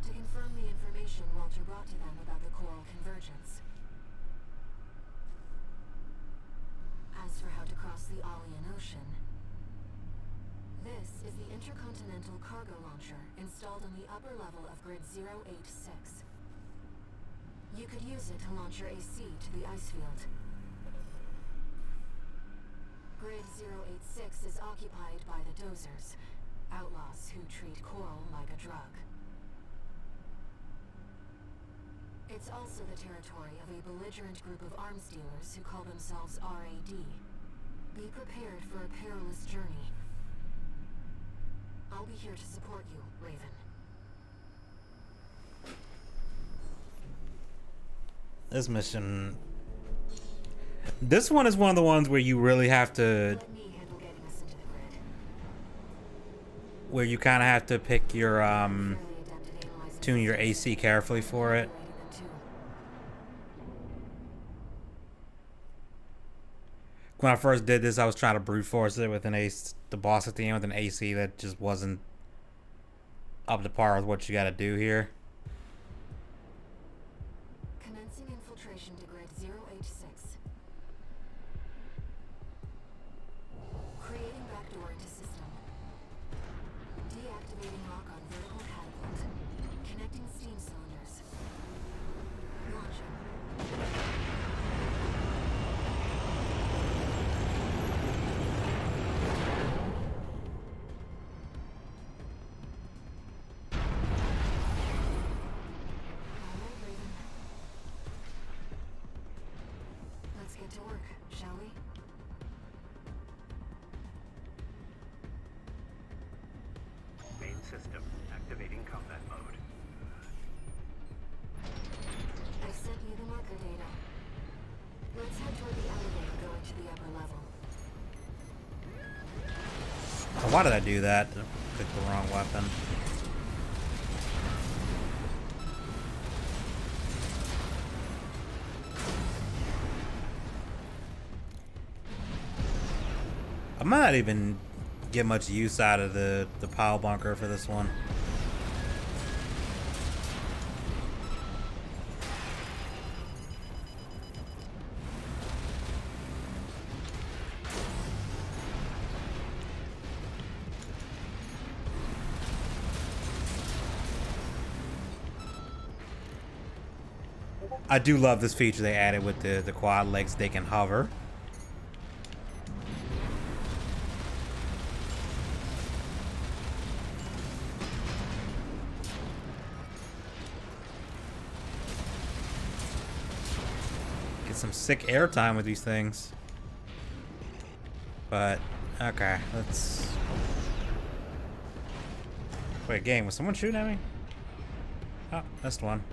S6: To confirm the information Walter brought to them about the coral convergence. As for how to cross the Alian Ocean, this is the intercontinental cargo launcher installed on the upper level of Grid 086. You could use it to launch your AC to the ice field. Grid 086 is occupied by the Dozers, outlaws who treat coral like a drug. It's also the territory of a belligerent group of arms dealers who call themselves RAD. Be prepared for a perilous journey. I'll be here to support you, Raven.
S1: This mission, this one is one of the ones where you really have to,
S6: Let me handle getting us into the grid.
S1: where you kind of have to pick your
S6: Fairly adept at analyzing
S1: tune your AC carefully for it.
S6: them too.
S1: When I first did this, I was trying to brute force it with the boss at the end with an AC that just wasn't up to par with what you got to do here.
S6: Commencing infiltration to Grid 086. Creating backdoor into system. Deactivating lock on vertical catapult. Connecting steam cylinders. Launching. All right, Raven. Let's get to work, shall we?
S2: Main system activated. Activating combat mode.
S6: I sent you the marker data. Let's head toward the elevator going to the upper level.
S1: Oh, why did I do that? Picked the wrong weapon. I might not even get much use out of the pile bunker for this one. I do love this feature they added with the quad legs. They can hover. Get some sick airtime with these things. But, okay, let's... Wait, game, was someone shooting at me? Oh, that's the one.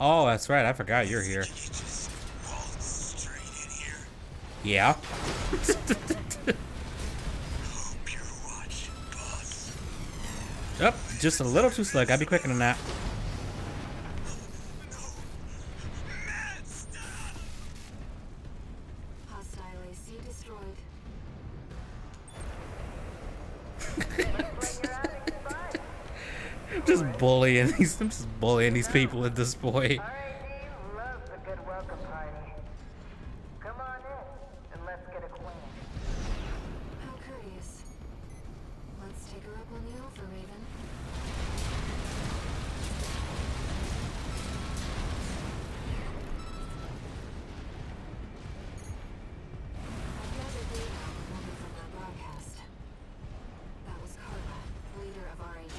S1: Oh, that's right. I forgot you're here. Yeah. Yep, just a little too slick. I'd be quicker than that.
S6: Hostile AC destroyed.
S1: Just bullying these. I'm just bullying these people at this point.
S5: R.A.D. loves a good welcome party. Come on in, and let's get acquainted.
S6: How curious. Let's take her up on the offer, Raven. I've gathered data on the woman from that broadcast. That was Carla, leader of R.A.D.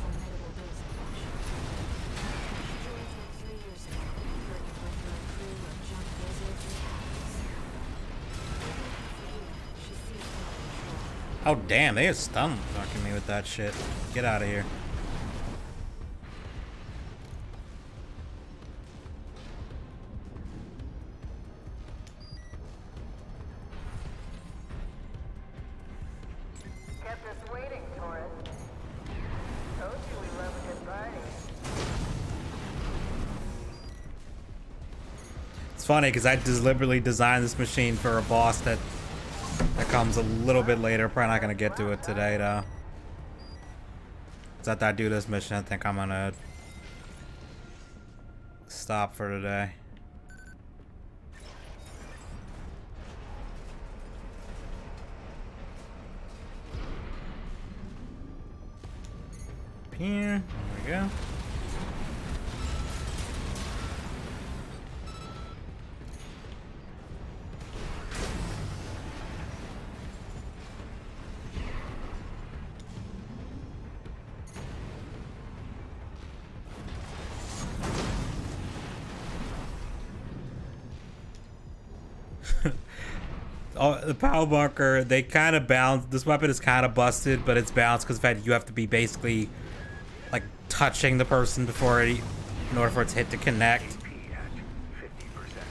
S6: Formidable Booze Collection. She joined me 3 years ago, working with her crew of junk wizards and hackers. She seems well controlled.
S1: Oh damn, they just stun fucking me with that shit. Get out of here.
S5: Kept us waiting, tourist. Told you we love a good party.
S1: It's funny because I deliberately designed this machine for a boss that comes a little bit later. Probably not gonna get to it today though. 'Cause after I do this mission, I think I'm gonna stop for today. Here, there we go. Oh, the power bunker, they kind of bounce. This weapon is kind of busted, but it's balanced because of the fact you have to be basically like touching the person before it, in order for its hit to connect.
S2: AP at 50%.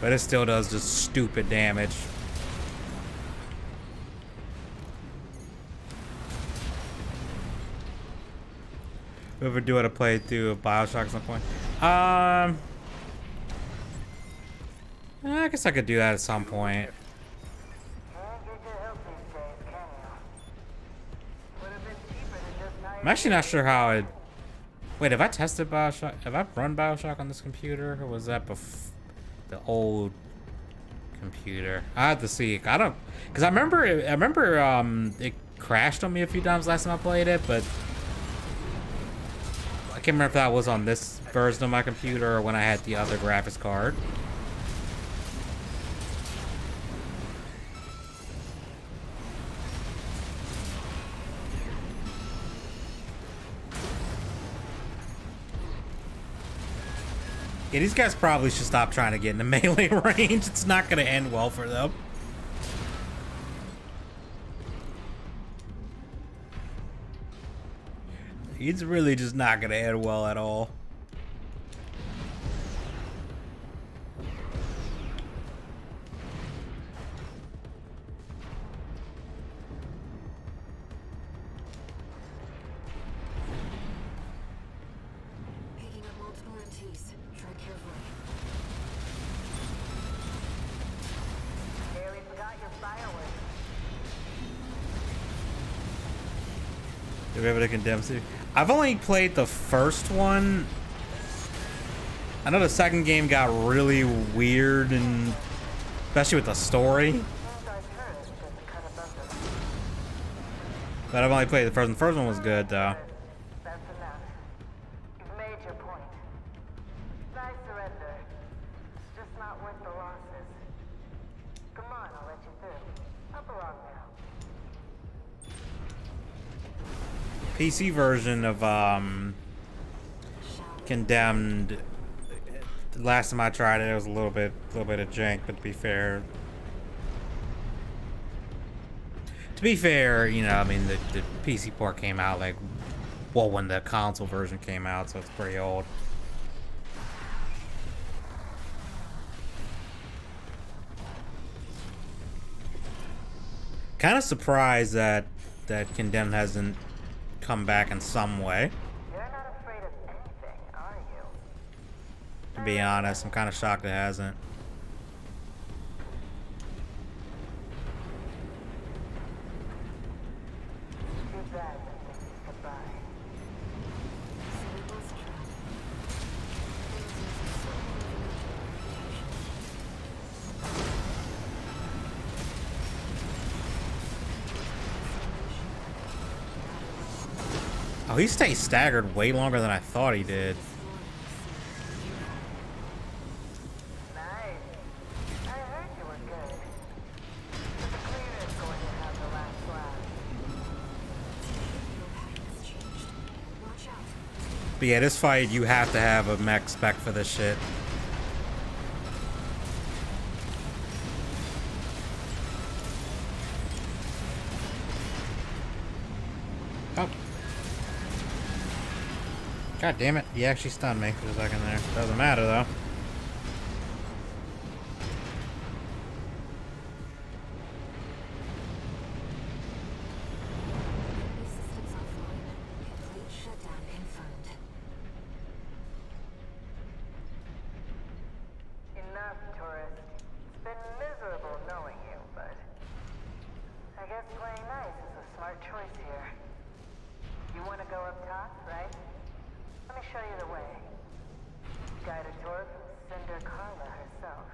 S1: But it still does just stupid damage. We ever do it a playthrough of Bioshock at some point? I guess I could do that at some point.
S5: Can't get your help these days, can you? Would have been cheaper than just hiring
S1: I'm actually not sure how it... Wait, have I tested Bioshock? Have I run Bioshock on this computer? Or was that the old computer? I have to see. I don't... Because I remember it crashed on me a few times last time I played it, but... I can't remember if that was on this version of my computer or when I had the other graphics card. Yeah, these guys probably should stop trying to get into melee range. It's not going to end well for them. It's really just not going to end well at all.
S6: Picking up multiple MTs. Tread carefully.
S5: Nearly forgot your fireworks.
S1: Did we have a condemn series? I've only played the first one. I know the second game got really weird, and especially with the story.
S5: Seems our turret just cut above them.
S1: But I've only played the first one. The first one was good, though.
S5: That's enough. You've made your point. Nice surrender. It's just not worth the losses. Come on, I'll let you through. Up along now.
S1: PC version of Condemned. The last time I tried it, it was a little bit of jank. But to be fair, you know, I mean, the PC port came out like, well, when the console version came out, so it's pretty old. Kind of surprised that Condemned hasn't come back in some way.
S5: You're not afraid of anything, are you?
S1: To be honest, I'm kind of shocked it hasn't.
S5: Too bad that this is goodbye.
S6: So we lost track.
S1: Oh, he stays staggered way longer than I thought he did.
S5: Nice. I heard you were good. But the cleaner is going to have the last laugh.
S6: Has changed. Watch out.
S1: But yeah, this fight, you have to have a mech spec for this shit. Oh. God damn it. He actually stunned me for a second there. Doesn't matter, though.
S6: New systems offline. Complete shutdown confirmed.
S5: Enough, tourist. It's been miserable knowing you, but I guess playing nice is a smart choice here. You want to go up top, right? Let me show you the way. Guided tour from Cinder Carla herself.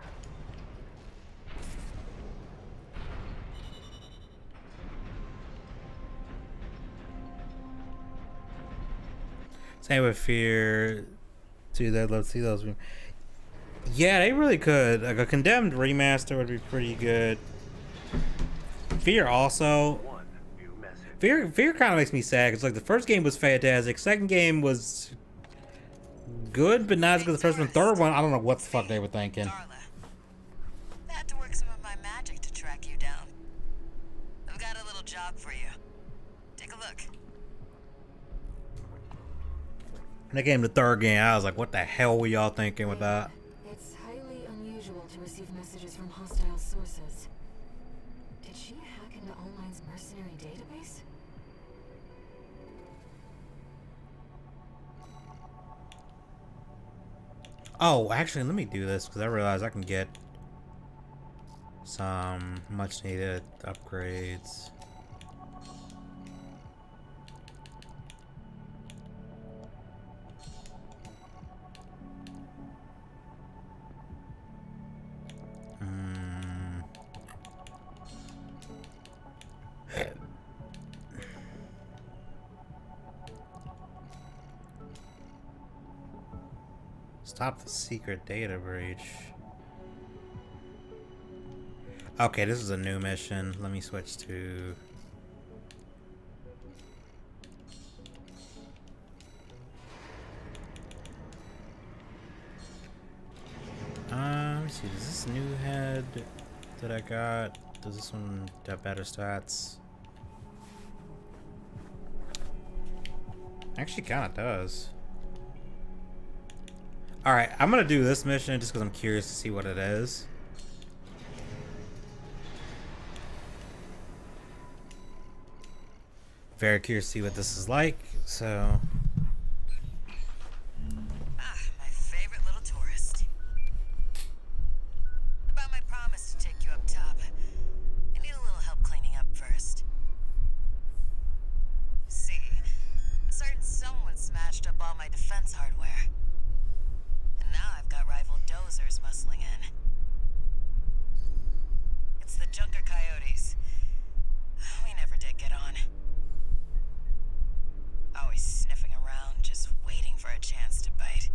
S1: Same with Fear. Dude, I'd love to see those. Yeah, they really could. Like a Condemned remaster would be pretty good. Fear also.
S2: One new message.
S1: Fear kind of makes me sad because like the first game was fantastic. Second game was good, but not as good as the first one. Third one, I don't know what the fuck they were thinking.
S10: Darla. I had to work some of my magic to track you down. I've got a little job for you. Take a look.
S1: When I came to the third game, I was like, what the hell were y'all thinking with that?
S6: It's highly unusual to receive messages from hostile sources. Did she hack into Online's mercenary database?
S1: Oh, actually, let me do this because I realized I can get some much needed upgrades. Stop the secret data breach. Okay, this is a new mission. Let me switch to... see, does this new head that I got, does this one have better stats? Actually, kind of does. Alright, I'm gonna do this mission just because I'm curious to see what it is. Very curious to see what this is like, so...
S10: Ah, my favorite little tourist. About my promise to take you up top. I need a little help cleaning up first. See, a certain someone smashed up all my defense hardware. And now I've got rival dozers muscling in. It's the Junker Coyotes. We never did get on. Always sniffing around, just waiting for a chance to bite.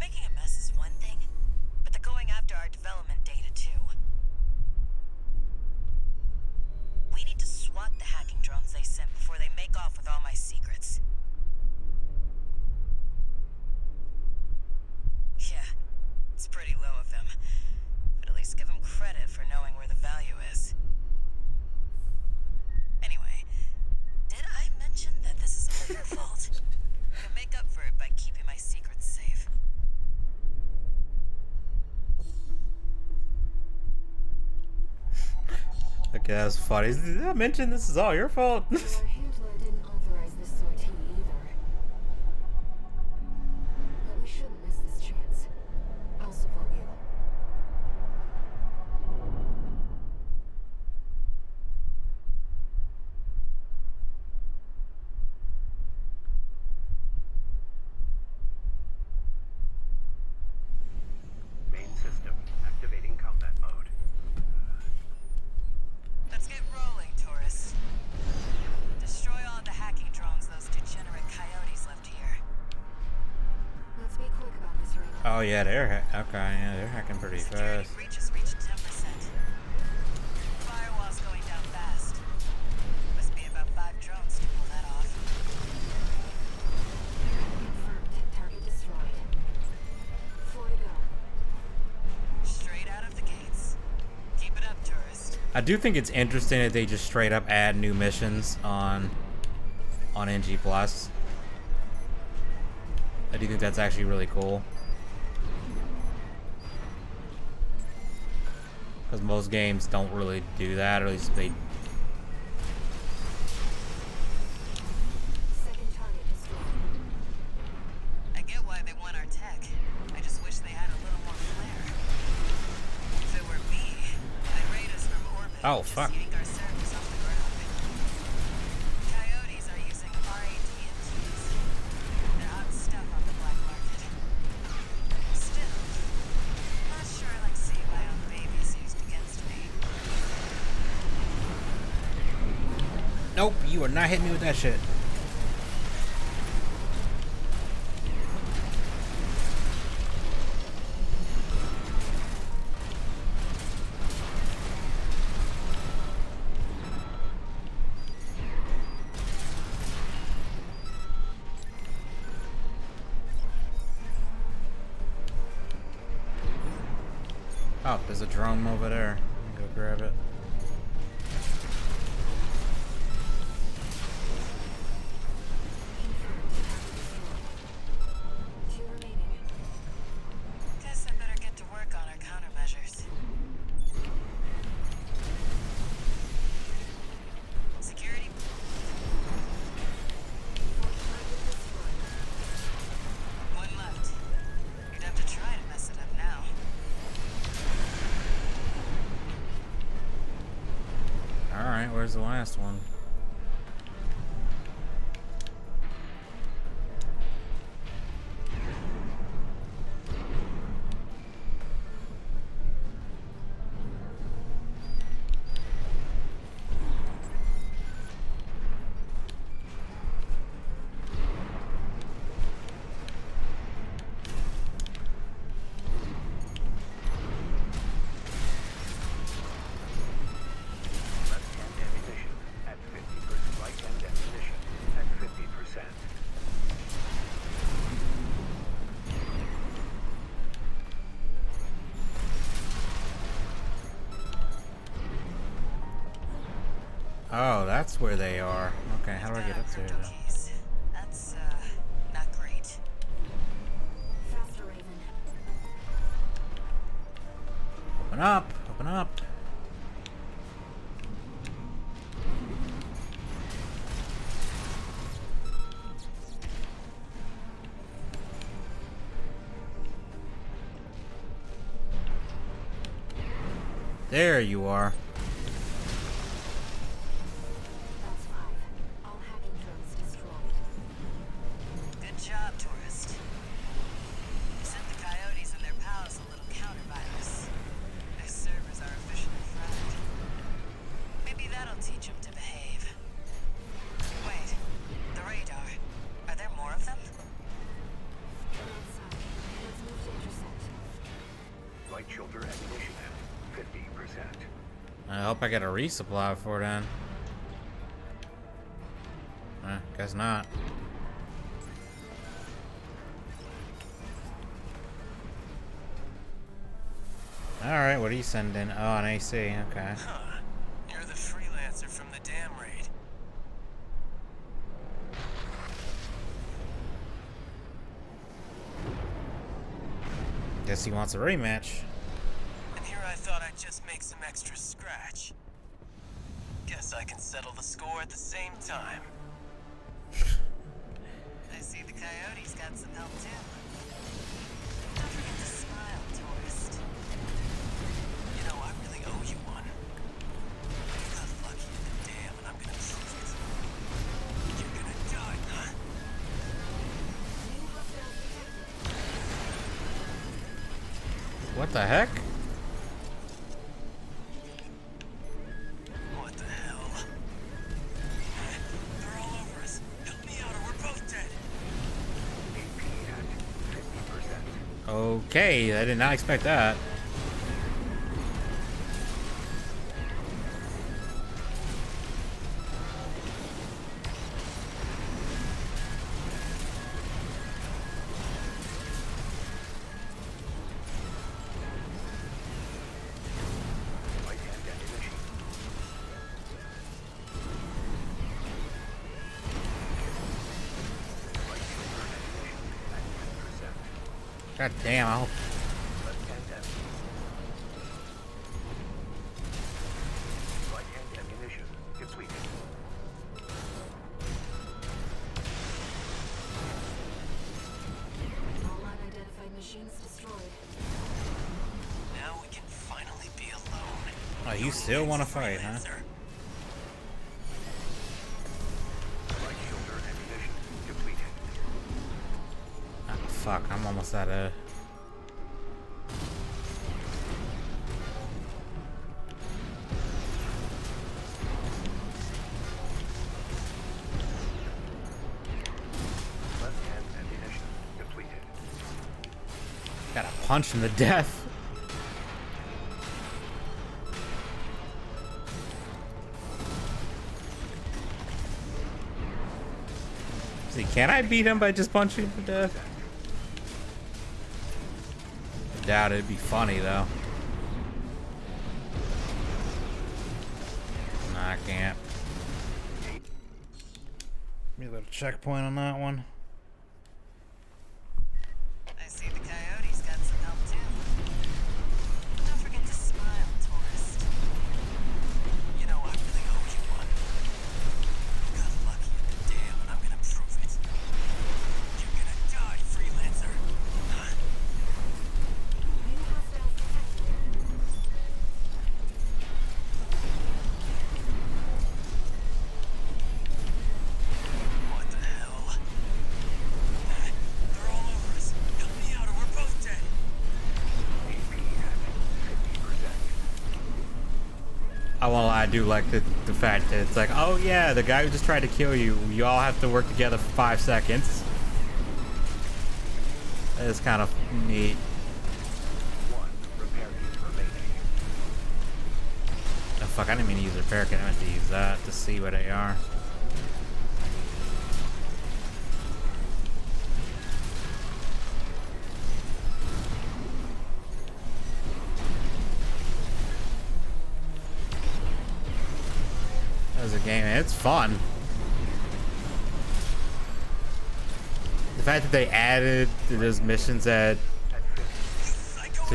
S10: Making a mess is one thing, but they're going after our development data too. We need to swat the hacking drones they sent before they make off with all my secrets. Yeah, it's pretty low of them, but at least give them credit for knowing where the value is. Anyway, did I mention that this is all your fault? You can make up for it by keeping my secrets safe.
S1: Okay, that was funny. Did I mention this is all your fault?
S6: Your handler didn't authorize this sortie either. But we shouldn't miss this chance. I'll support you.
S2: Main system activating combat mode.
S10: Let's get rolling, tourists. Destroy all the hacking drones those degenerate coyotes left here.
S6: Let's be quick about this right now.
S1: Oh yeah, they're hacking pretty
S10: Security
S1: fast.
S10: breaches reached 10%. Firewall's going down fast. Must be about 5 drones to pull that off.
S6: Confirmed. Target destroyed. 4 to go.
S10: Straight out of the gates. Keep it up, tourist.
S1: I do think it's interesting that they just straight up add new missions on NG Plus. I do think that's actually really cool. Because most games don't really do that, or at least they...
S6: Second target destroyed.
S10: I get why they want our tech. I just wish they had a little more flair. If it were me, I'd raid us from orbit.
S1: Oh,
S10: and just
S1: fuck.
S10: yank our servers off the ground. Coyotes are using RADMGs. They're hot stuff on the black market. Still, not sure I like seeing my own babies used against me.
S1: Nope, you are not hitting me with that shit. Oh, there's a drone over there. Go grab it.
S6: Two remaining.
S10: Guess I better get to work on our countermeasures. Security. One left. You'd have to try to mess it up now.
S1: Alright, where's the last one?
S2: Left-hand ammunition at
S1: Oh, that's where they are. Okay, how do I get up there? Then?
S10: That's, not great.
S6: Faster, Raven.
S1: Open up! Open up! There you are.
S6: That's 5. All hacking drones destroyed.
S10: Good job, tourist. You sent the coyotes and their pals a little counter-virus. Their servers are officially fried. Maybe that'll teach them to behave. Wait, the radar. Are there more of them?
S6: They're outside. Let's move to intercept.
S2: Light shoulder ammunition at 50%.
S1: I hope I get a resupply for then. Guess not. Alright, what are you sending? Oh, an AC, okay.
S7: Huh. You're the freelancer from the dam raid.
S1: Guess he wants a rematch.
S7: And here I thought I'd just make some extra scratch. Guess I can settle the score at the same time.
S10: I see the coyotes got some help too. Don't forget to smile, tourist.
S7: You know, I really owe you one. You got lucky in the dam, and I'm gonna prove it. You're gonna die, huh?
S1: What the heck?
S7: What the hell? They're all over us. Help me out or we're both dead.
S2: AP at 50%.
S1: Okay, I did not expect that.
S2: Light hand ammunition. Light shoulder ammunition at 10%.
S1: God damn, I hope.
S2: Left hand ammunition. Right hand ammunition depleted.
S6: All unidentified machines destroyed.
S7: Now we can finally be alone.
S1: Oh, you still want to fight, huh?
S7: Freelancer.
S2: Right shoulder ammunition depleted.
S1: Ah, fuck, I'm almost out of.
S2: Left hand ammunition depleted.
S1: Gotta punch him to death. See, can I beat him by just punching him to death? I doubt it'd be funny though. Nah, I can't. Maybe a little checkpoint on that one.
S10: I see the coyotes got some help too. Don't forget to smile, tourist.
S7: You know, I really owe you one. You got lucky in the dam, and I'm gonna prove it. You're gonna die, freelancer. Huh?
S6: New hostiles detected.
S7: What the hell? They're all over us. Help me out or we're both dead.
S2: AP at 50%.
S1: I won't lie, I do like the fact that it's like, oh yeah, the guy who just tried to kill you, you all have to work together for 5 seconds. That is kind of neat.
S2: 1 repair kit remaining.
S1: Oh fuck, I didn't mean to use repair kit, I meant to use that to see where they are. That was a it's fun. The fact that they added those missions to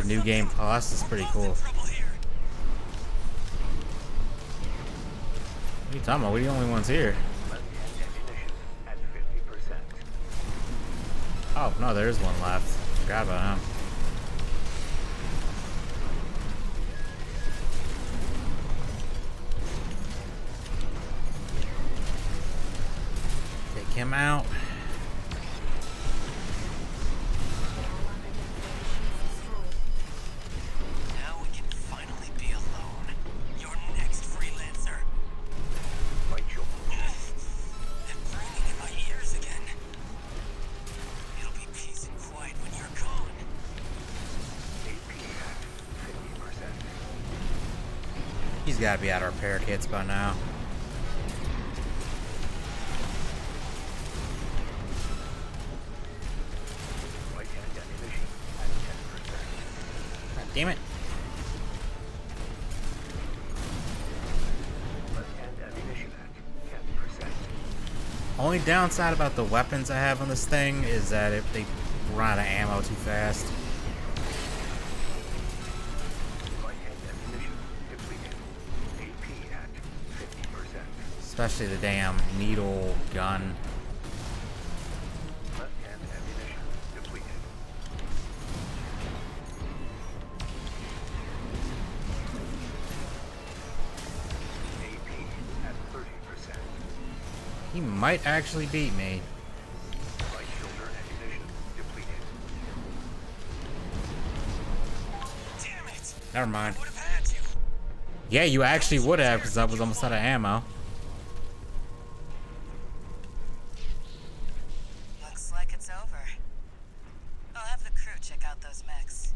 S1: New Game Plus is pretty cool. What are you talking about? We're the only ones here. Oh, no, there's one left. Forgot about him. Take him out.
S7: Now we can finally be alone. Your next freelancer. They're ringing in my ears again. It'll be peace and quiet when you're gone.
S1: He's gotta be out of repair kits by now. God damn it. Only downside about the weapons I have on this thing is that if they run out of ammo too fast. Especially the damn needle gun. He might actually beat me.
S7: Damn it!
S1: Never mind.
S7: Would have had you.
S1: Yeah, you actually would have, because I was almost out of ammo.
S11: Looks like it's over. I'll have the crew check out those mechs.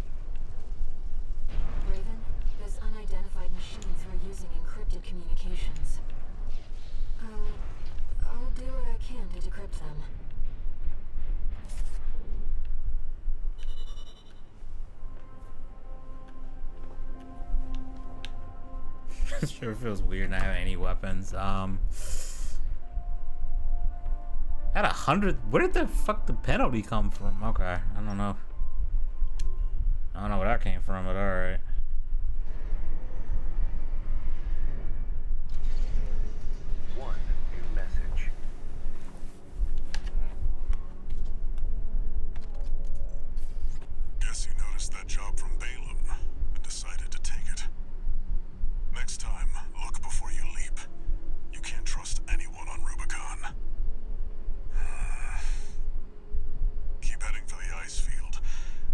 S6: Raven, those unidentified machines were using encrypted communications. I'll do what I can to decrypt them.
S1: It sure feels weird not having any weapons. At 100, where did the fuck the penalty come from? Okay, I don't know. I don't know where that came from, but alright.
S2: One new message.
S3: Guess you noticed that job from Balaam and decided to take it. Next time, look before you leap. You can't trust anyone on Rubicon. Keep heading for the ice field.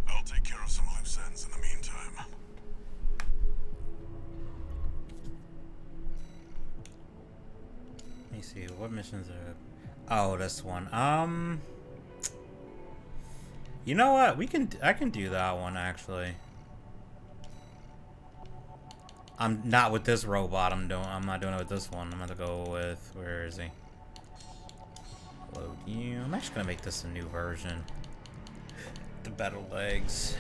S3: I'll take care of some loose ends in the meantime.
S1: Let me see, what missions are... Oh, this one. You know what? I can do that one, actually. I'm not with this robot. I'm not doing it with this one. I'm gonna go with, where is he? Load you. I'm actually gonna make this a new version. The better legs.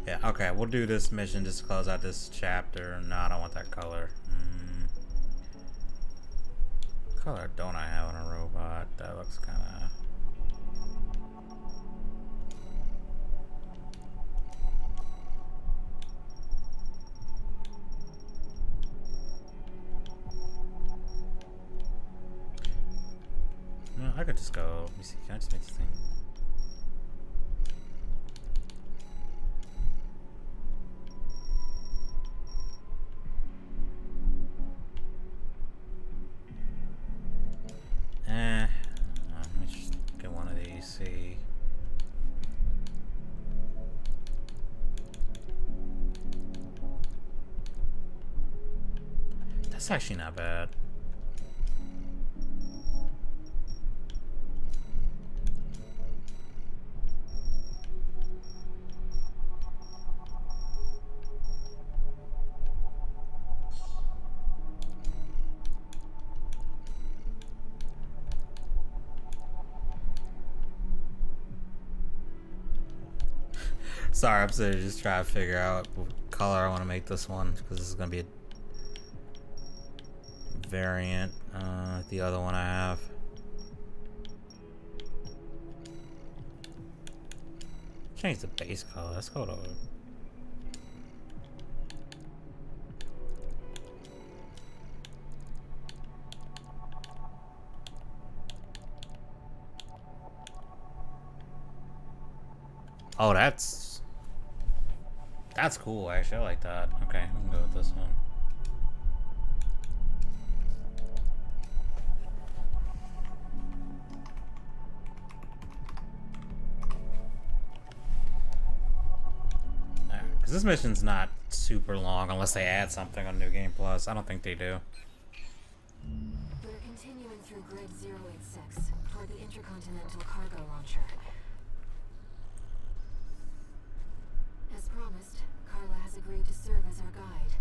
S1: Yeah, okay, we'll do this mission just to close out this chapter. No, I don't want that color. Color don't I have on a robot? That looks kind of... No, I could just go... Let me see, can I just make this thing... let me just get one of these, see. That's actually not bad. Sorry, I'm sitting just trying to figure out what color I want to make this one because this is gonna be a variant. The other one I have. Change the base color. Let's go to. Oh, that's cool. Actually, I like that. Okay, we can go with this one. Because this mission's not super long unless they add something on New Game Plus. I don't think they do.
S6: We're continuing through Grid 086 toward the intercontinental cargo launcher. As promised, Carla has agreed to serve as our guide.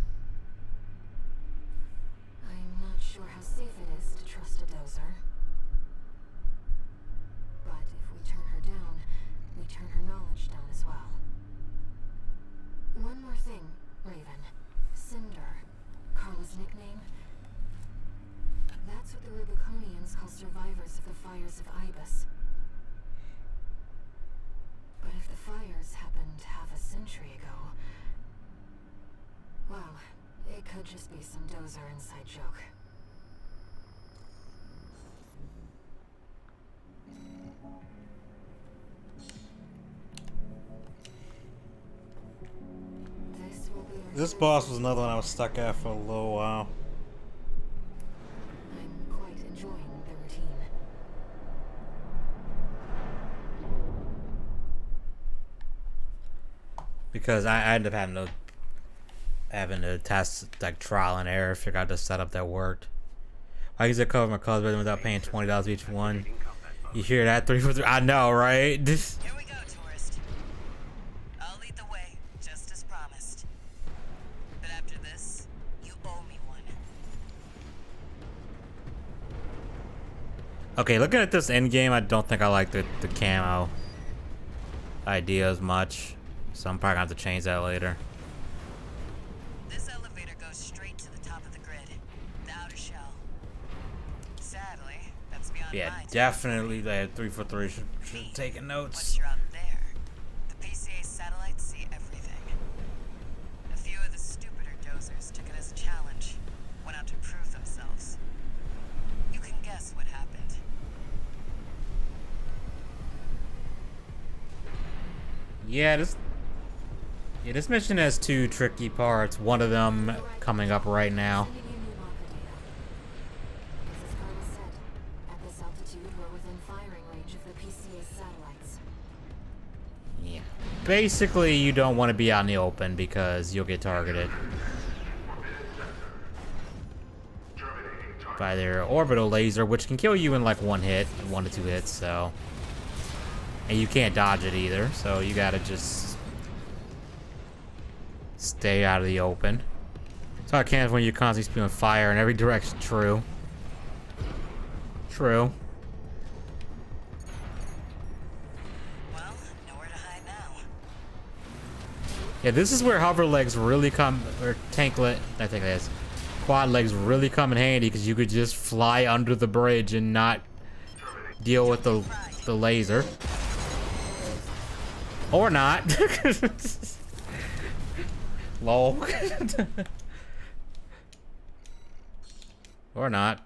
S6: I'm not sure how safe it is to trust a dozer. But if we turn her down, we turn her knowledge down as well. One more thing, Raven. Cinder, Carla's nickname. That's what the Rubiconians call survivors of the fires of Ibis. But if the fires happened half a century ago, well, it could just be some dozer inside joke.
S1: This boss was another one I was stuck at for a little while.
S6: I'm quite enjoying the routine.
S1: Because I ended up having to test like trial and error, figure out the setup that worked. I use it cover my colors without paying $20 each one. You hear that? 3 for 3. I know, right?
S11: Here we go, tourist. I'll lead the way, just as promised. But after this, you owe me one.
S1: Okay, looking at this end game, I don't think I like the camo idea as much. So I'm probably gonna have to change that later.
S11: This elevator goes straight to the top of the grid, the outer shell. Sadly, that's beyond
S1: Yeah,
S11: my
S1: definitely that 3 for 3 should have taken notes.
S11: Once you're out there, the PCA satellites see everything. A few of the stupider dozers took it as a challenge, went out to prove themselves. You can guess what happened.
S1: Yeah, this mission has 2 tricky parts. One of them coming up right now.
S6: Sending you new marker data. As Carla said, at this altitude, we're within firing range of the PCA satellites.
S1: Yeah. Basically, you don't want to be out in the open because you'll get targeted by their orbital laser, which can kill you in like 1 hit, 1 to 2 hits, so. And you can't dodge it either, so you gotta just stay out of the open. So I can't when you're constantly spewing fire in every direction. True. True.
S11: Well, nowhere to hide now.
S1: Yeah, this is where hover legs really come, or tanklet, I think it is. Quad legs really come in handy because you could just fly under the bridge and not deal with the laser. Or not. Lol. Or not.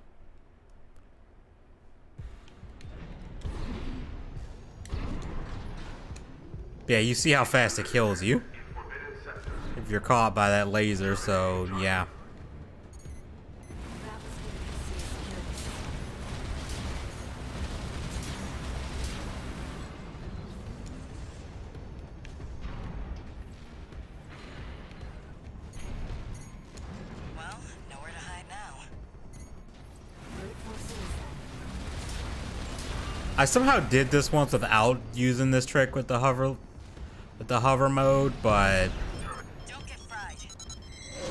S1: Yeah, you see how fast it kills you if you're caught by that laser, so yeah.
S6: That was for the PCA security system.
S11: Well, nowhere to hide now.
S6: Brute force it is then.
S1: I somehow did this once without using this trick with the hover mode, but
S11: Don't get fried.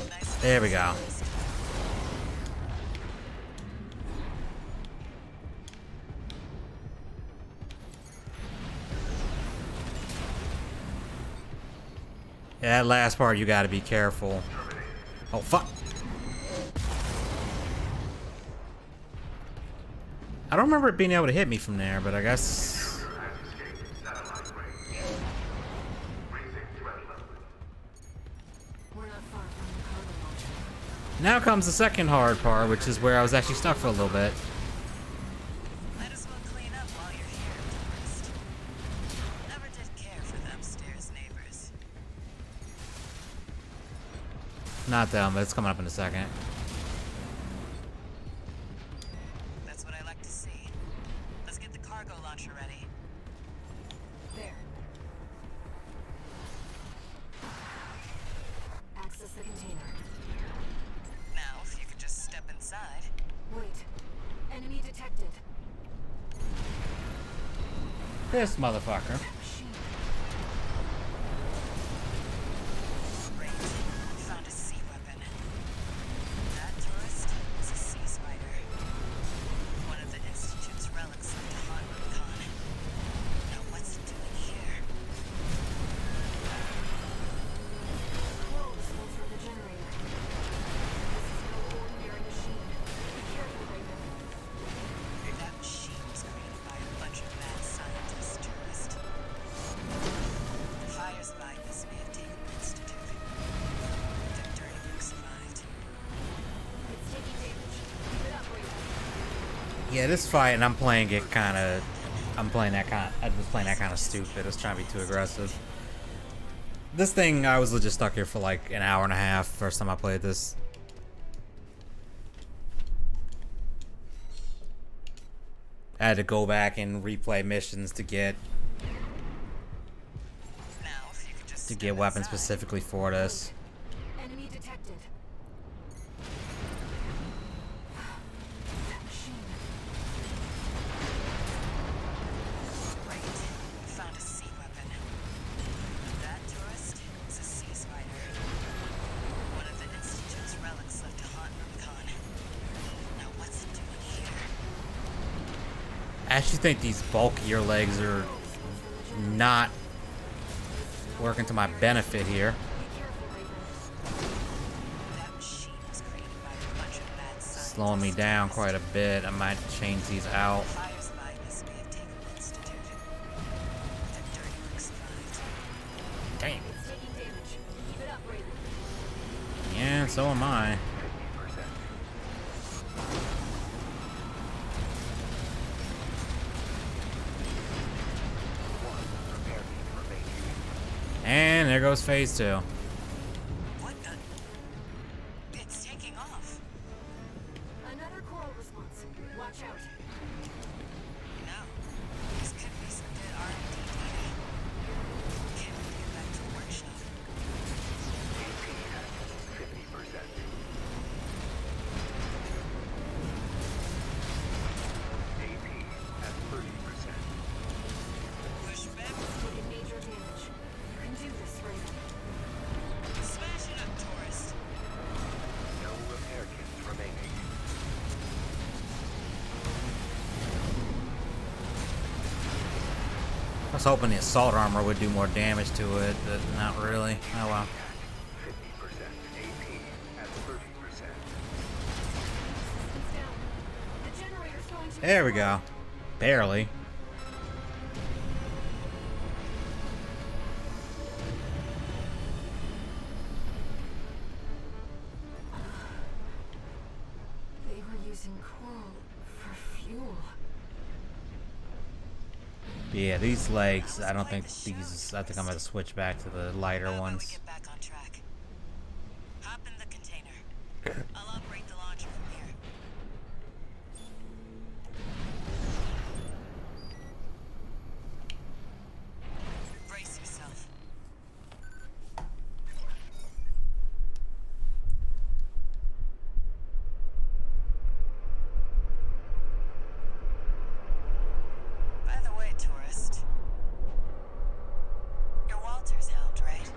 S11: Nice
S1: there we go. Yeah, that last part you gotta be careful. Oh, fuck. I don't remember it being able to hit me from there, but I guess...
S6: We're not far from the cargo launcher.
S1: Now comes the second hard part, which is where I was actually stuck for a little bit.
S11: Might as well clean up while you're here, tourist. Never did care for the upstairs neighbors.
S1: Not them, but it's coming up in a second.
S11: That's what I like to see. Let's get the cargo launcher ready.
S6: There. Access the container.
S11: Now, if you could just step inside.
S6: Wait. Enemy detected.
S1: This motherfucker.
S6: Machine.
S11: Great. Found a sea weapon. That tourist is a sea spider. One of the Institute's relics left to haunt Rubicon. Now what's it doing here?
S6: Close goes for the generator. This is no ordinary machine. Be careful, Raven.
S11: That machine was created by a bunch of mad scientists, tourist. The fires by this may have taken the Institute. The dirty work survived.
S6: It's taking damage. Keep it up, Raven.
S1: Yeah, this fight, and I'm playing it kind of... I was playing that kind of stupid. I was trying to be too aggressive. This thing, I was legit stuck here for like an hour and a half first time I played this. I had to go back and replay missions to get
S11: Now, if you could just
S1: to
S11: step
S1: get weapons
S11: inside.
S1: specifically for this.
S6: Enemy detected. That machine.
S11: Great. Found a sea weapon. That tourist is a sea spider. One of the Institute's relics left to haunt Rubicon. Now what's it doing here?
S1: I actually think these bulkier legs are not working to my benefit here.
S6: Be careful, Raven.
S11: That machine was created by a bunch of mad scientists.
S1: Slowing me down quite a bit. I might change these out.
S11: Fires by this may have taken the Institute. The dirty work survived.
S1: Damn.
S6: It's taking damage. Keep it up, Raven.
S1: Yeah, so am I. And there goes phase 2.
S11: What the? It's taking off.
S6: Another coral response. Watch out.
S11: No. This could be some good R&D data. Can't wait to get back to the workshop. Push back.
S6: Taking major damage. You can do this, Raven.
S11: Smash it up, tourist.
S2: No repair kits remaining.
S1: I was hoping the assault armor would do more damage to it, but not really. Oh well.
S2: 50%. AP at 30%.
S6: Systems down. The generator's going to
S1: There we go. Barely.
S6: They were using coral for fuel.
S1: But yeah, these legs, I don't think these... I think I'm going to switch back to the lighter
S11: How about we
S1: ones.
S11: get back on track? Hop in the container. I'll operate the launcher from here. Brace yourself. By the way, tourist, you're Walter's hound, right?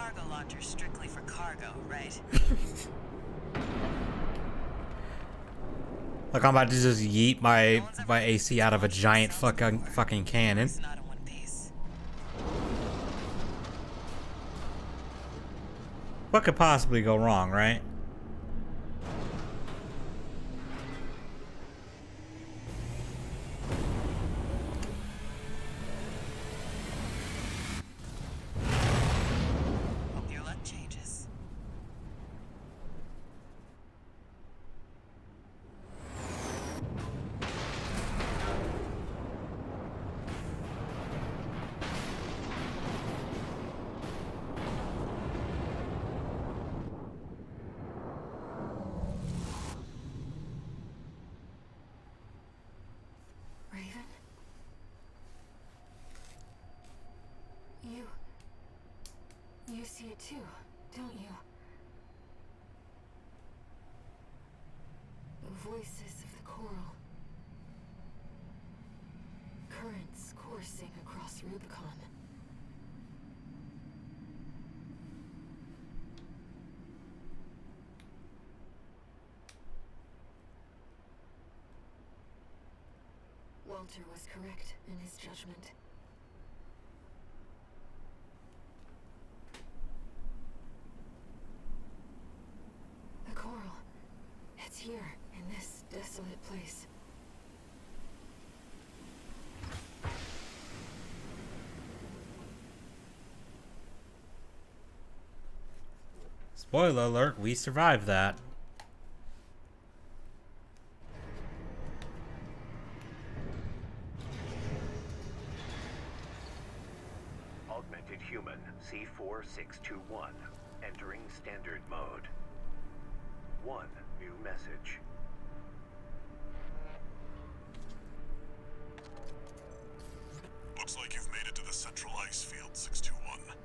S11: cargo launcher strictly for cargo, right?
S1: Like I'm about to just yeet my AC out of a giant fucking cannon.
S11: It's not in one piece.
S1: What could possibly go wrong, right?
S11: Hope your luck changes.
S6: Raven? You see it too, don't you? The voices of the coral. Currents coursing across Rubicon. Walter was correct in his judgment. The coral. It's here, in this desolate place.
S1: Spoiler alert, we survived that.
S2: Augmented human C4621. Entering standard mode. One new message.
S3: Looks like you've made it to the central ice field, 621.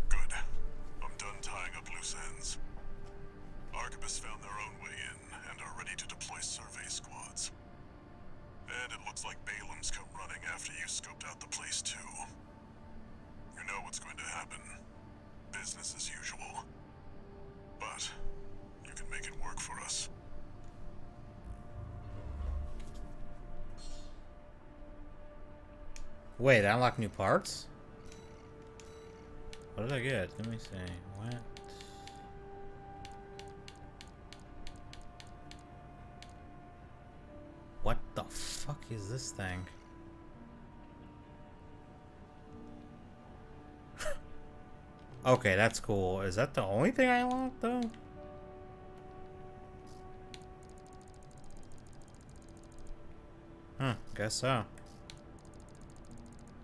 S3: Good. I'm done tying up loose ends. Arquebus found their own way in and are ready to deploy survey squads. And it looks like Balaam's come running after you scoped out the place too. You know what's going to happen. Business as usual. But you can make it work for us.
S1: Wait, I unlock new parts? What did I get? Let me see. What? What the fuck is this thing? Okay, that's cool. Is that the only thing I unlocked though? Huh, guess so.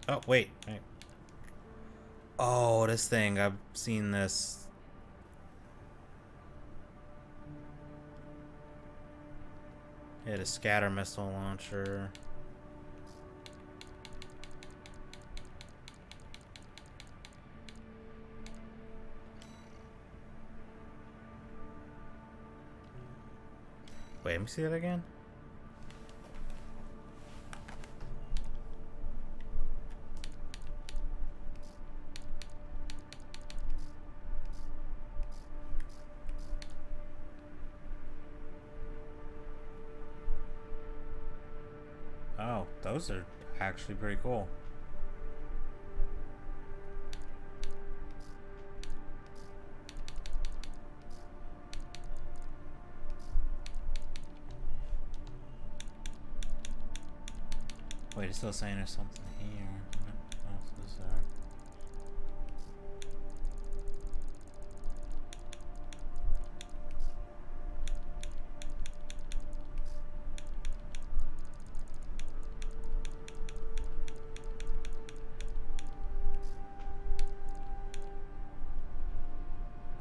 S1: Oh, wait. Oh, this thing. I've seen this. Yeah, the scatter missile launcher. Wait, let me see that again. Oh, those are actually pretty cool. Wait, it's still saying there's something here. What else is there?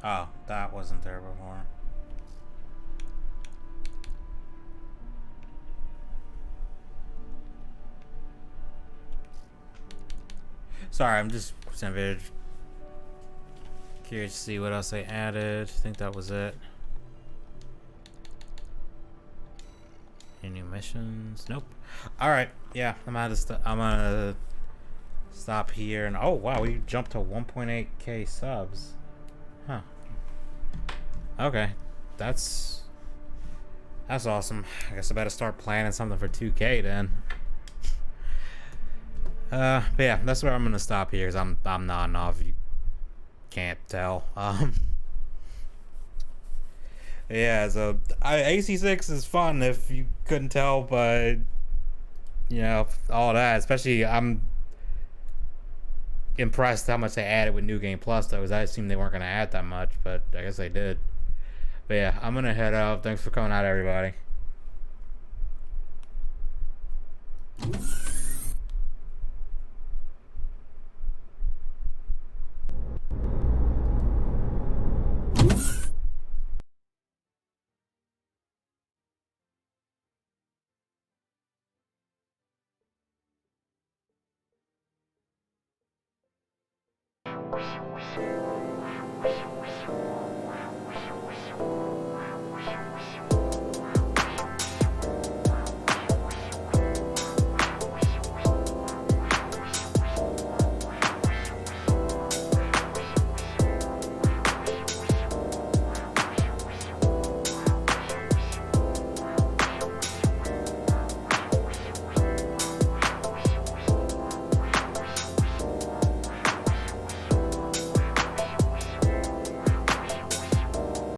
S1: Oh, that wasn't there before. Sorry, I'm just curious to see what else they added. I think that was it. Any new missions? Nope. All right, yeah, I'm out of stuff. I'm gonna stop here. And oh wow, we jumped to 1.8k subs. Huh. Okay, that's awesome. I guess I better start planning something for 2k then. But yeah, that's where I'm gonna stop here. Cause I'm nodding off. If you can't tell. Yeah. So AC6 is fun if you couldn't tell, but you know all that. Especially I'm impressed how much they added with New Game Plus though. Cause I assumed they weren't gonna add that much, but I guess they did. But yeah, I'm gonna head out. Thanks for coming out, everybody.